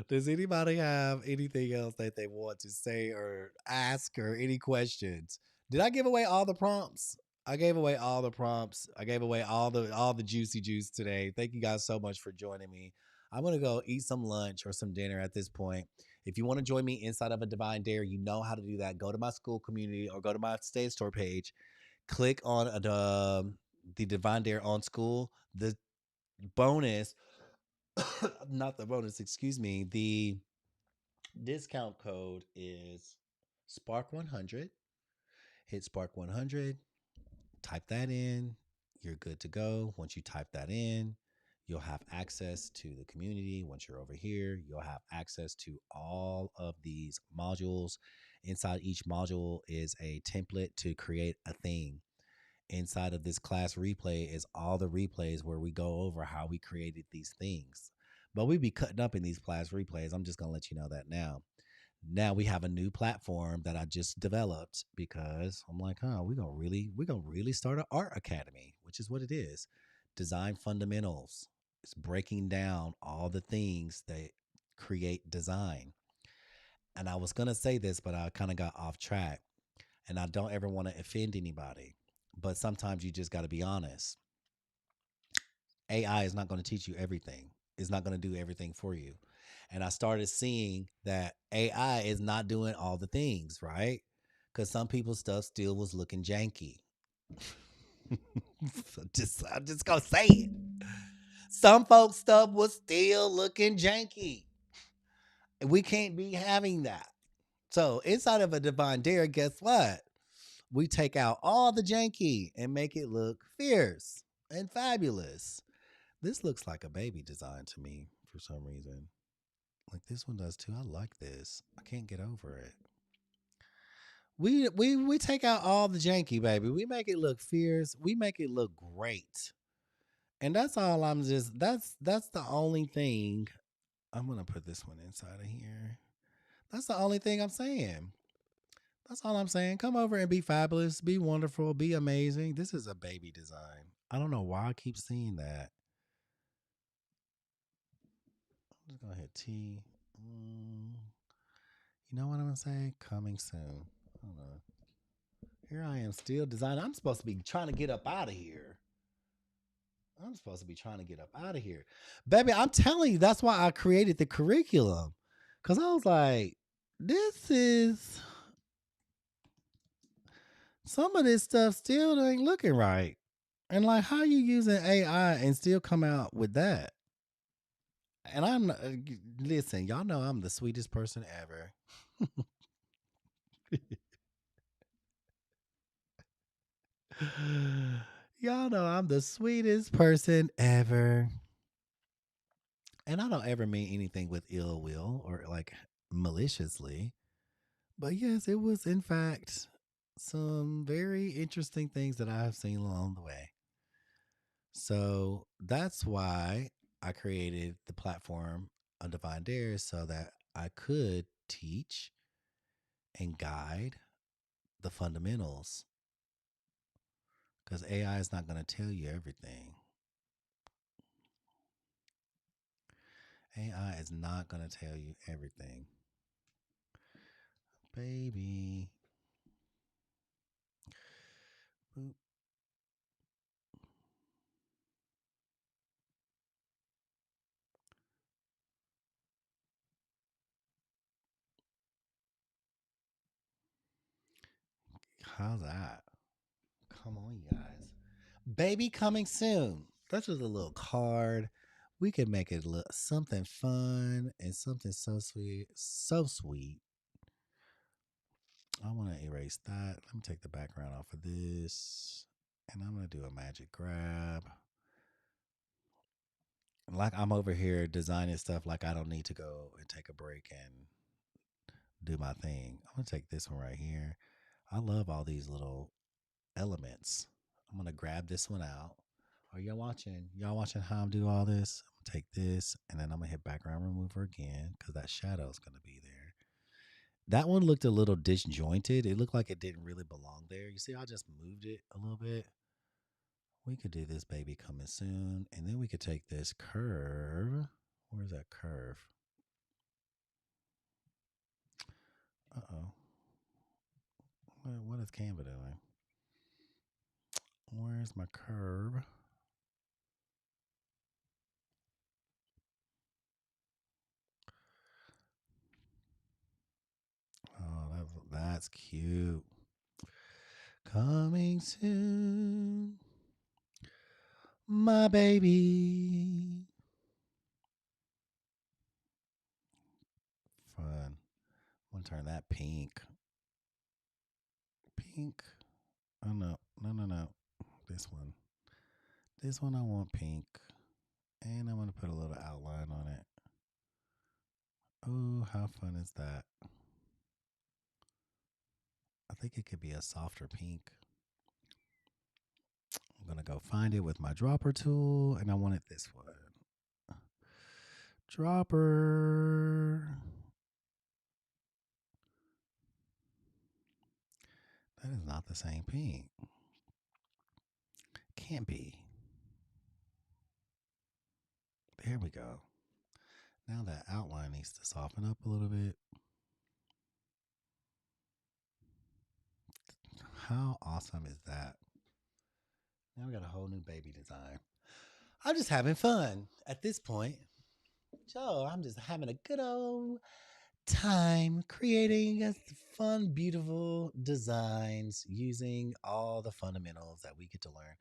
Does anybody have anything else that they want to say or ask or any questions? Did I give away all the prompts? I gave away all the prompts. I gave away all the juicy juice today. Thank you guys so much for joining me. I'm gonna go eat some lunch or some dinner at this point. If you want to join me inside of a Divine Dare, you know how to do that. Go to my school community or go to my Stage Store page. Click on the Divine Dare on school. The bonus, not the bonus, excuse me. The discount code is Spark100. Hit Spark100, type that in. You're good to go. Once you type that in, you'll have access to the community. Once you're over here, you'll have access to all of these modules. Inside each module is a template to create a theme. Inside of this class replay is all the replays where we go over how we created these things. But we be cutting up in these class replays. I'm just going to let you know that now. Now we have a new platform that I just developed because I'm like, we're gonna really start an art academy, which is what it is. Design fundamentals. It's breaking down all the things that create design. And I was gonna say this, but I kind of got off track. And I don't ever want to offend anybody. But sometimes you just gotta be honest. AI is not going to teach you everything. It's not going to do everything for you. And I started seeing that AI is not doing all the things, right? Because some people's stuff still was looking janky. I'm just gonna say it. Some folks' stuff was still looking janky. We can't be having that. So inside of a Divine Dare, guess what? We take out all the janky and make it look fierce and fabulous. This looks like a baby design to me for some reason. Like this one does too. I like this. I can't get over it. We take out all the janky, baby. We make it look fierce. We make it look great. And that's all I'm just that's the only thing. I'm gonna put this one inside of here. That's the only thing I'm saying. That's all I'm saying. Come over and be fabulous, be wonderful, be amazing. This is a baby design. I don't know why I keep seeing that. I'm just gonna hit T. You know what I'm gonna say? Coming soon. Hold on. Here I am still designing. I'm supposed to be trying to get up out of here. I'm supposed to be trying to get up out of here. Baby, I'm telling you, that's why I created the curriculum. Cause I was like, this is some of this stuff still ain't looking right. And like, how you using AI and still come out with that? And listen, y'all know I'm the sweetest person ever. Y'all know I'm the sweetest person ever. And I don't ever mean anything with ill will or like maliciously. But yes, it was in fact some very interesting things that I have seen along the way. So that's why I created the platform Undefined Dares so that I could teach and guide the fundamentals because AI is not going to tell you everything. AI is not going to tell you everything. Baby. Boop. How's that? Come on, you guys. Baby coming soon. That's just a little card. We could make it look something fun and something so sweet. So sweet. I want to erase that. Let me take the background off of this. And I'm going to do a magic grab. Like I'm over here designing stuff like I don't need to go and take a break and do my thing. I'm going to take this one right here. I love all these little elements. I'm going to grab this one out. Are y'all watching? Y'all watching how I'm do all this? I'm going to take this and then I'm going to hit background remover again because that shadow is going to be there. That one looked a little disjointed. It looked like it didn't really belong there. You see, I just moved it a little bit. We could do this baby coming soon. And then we could take this curve. Where's that curve? Uh-oh. What is Canva doing? Where's my curve? Oh, that's cute. Coming soon, my baby. Fun. I'm gonna turn that pink. Pink. Oh no, no, no, no. This one. This one I want pink. And I'm gonna put a little outline on it. Oh, how fun is that? I think it could be a softer pink. I'm gonna go find it with my dropper tool, and I want it this one. Dropper. That is not the same pink. Can't be. There we go. Now that outline needs to soften up a little bit. How awesome is that? Now we got a whole new baby design. I'm just having fun at this point. So I'm just having a good old time creating fun, beautiful designs using all the fundamentals that we get to learn.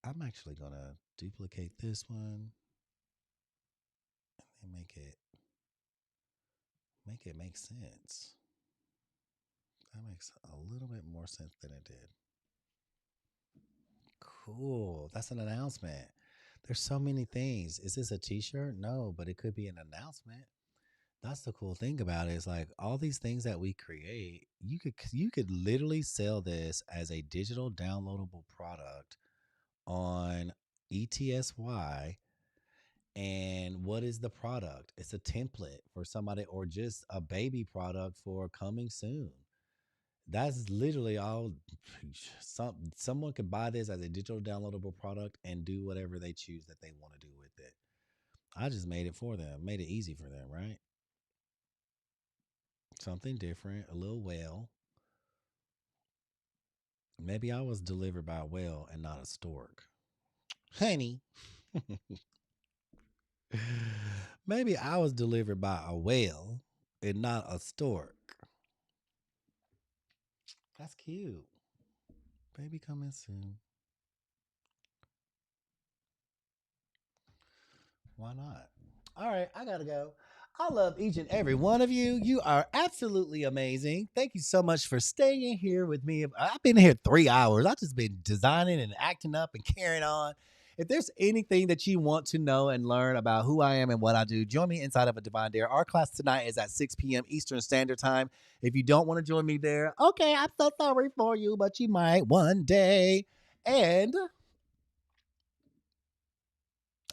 I'm actually going to duplicate this one and make it make sense. That makes a little bit more sense than it did. Cool. That's an announcement. There's so many things. Is this a t-shirt? No, but it could be an announcement. That's the cool thing about it is like all these things that we create, you could literally sell this as a digital downloadable product on ETSY. And what is the product? It's a template for somebody or just a baby product for coming soon. That's literally all. Someone could buy this as a digital downloadable product and do whatever they choose that they want to do with it. I just made it for them, made it easy for them, right? Something different, a little whale. Maybe I was delivered by a whale and not a stork. Honey, maybe I was delivered by a whale and not a stork. That's cute. Baby coming soon. Why not? All right, I gotta go. I love each and every one of you. You are absolutely amazing. Thank you so much for staying here with me. I've been here 3 hours. I've just been designing and acting up and carrying on. If there's anything that you want to know and learn about who I am and what I do, join me inside of a Divine Dare. Our class tonight is at 6 p.m. Eastern Standard Time. If you don't want to join me there, okay, I'm so sorry for you, but you might one day. And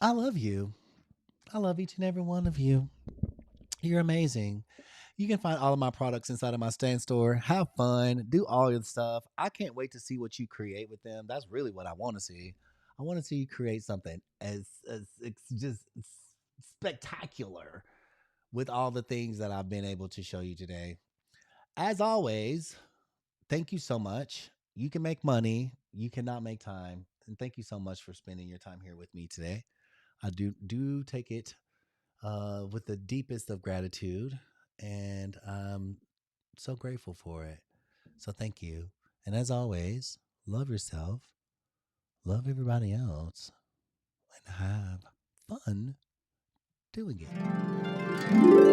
I love you. I love each and every one of you. You're amazing. You can find all of my products inside of my stand store. Have fun, do all your stuff. I can't wait to see what you create with them. That's really what I want to see. I want to see you create something as it's just spectacular with all the things that I've been able to show you today. As always, thank you so much. You can make money, you cannot make time. And thank you so much for spending your time here with me today. I do take it with the deepest of gratitude, and I'm so grateful for it. So thank you. And as always, love yourself, love everybody else, and have fun doing it.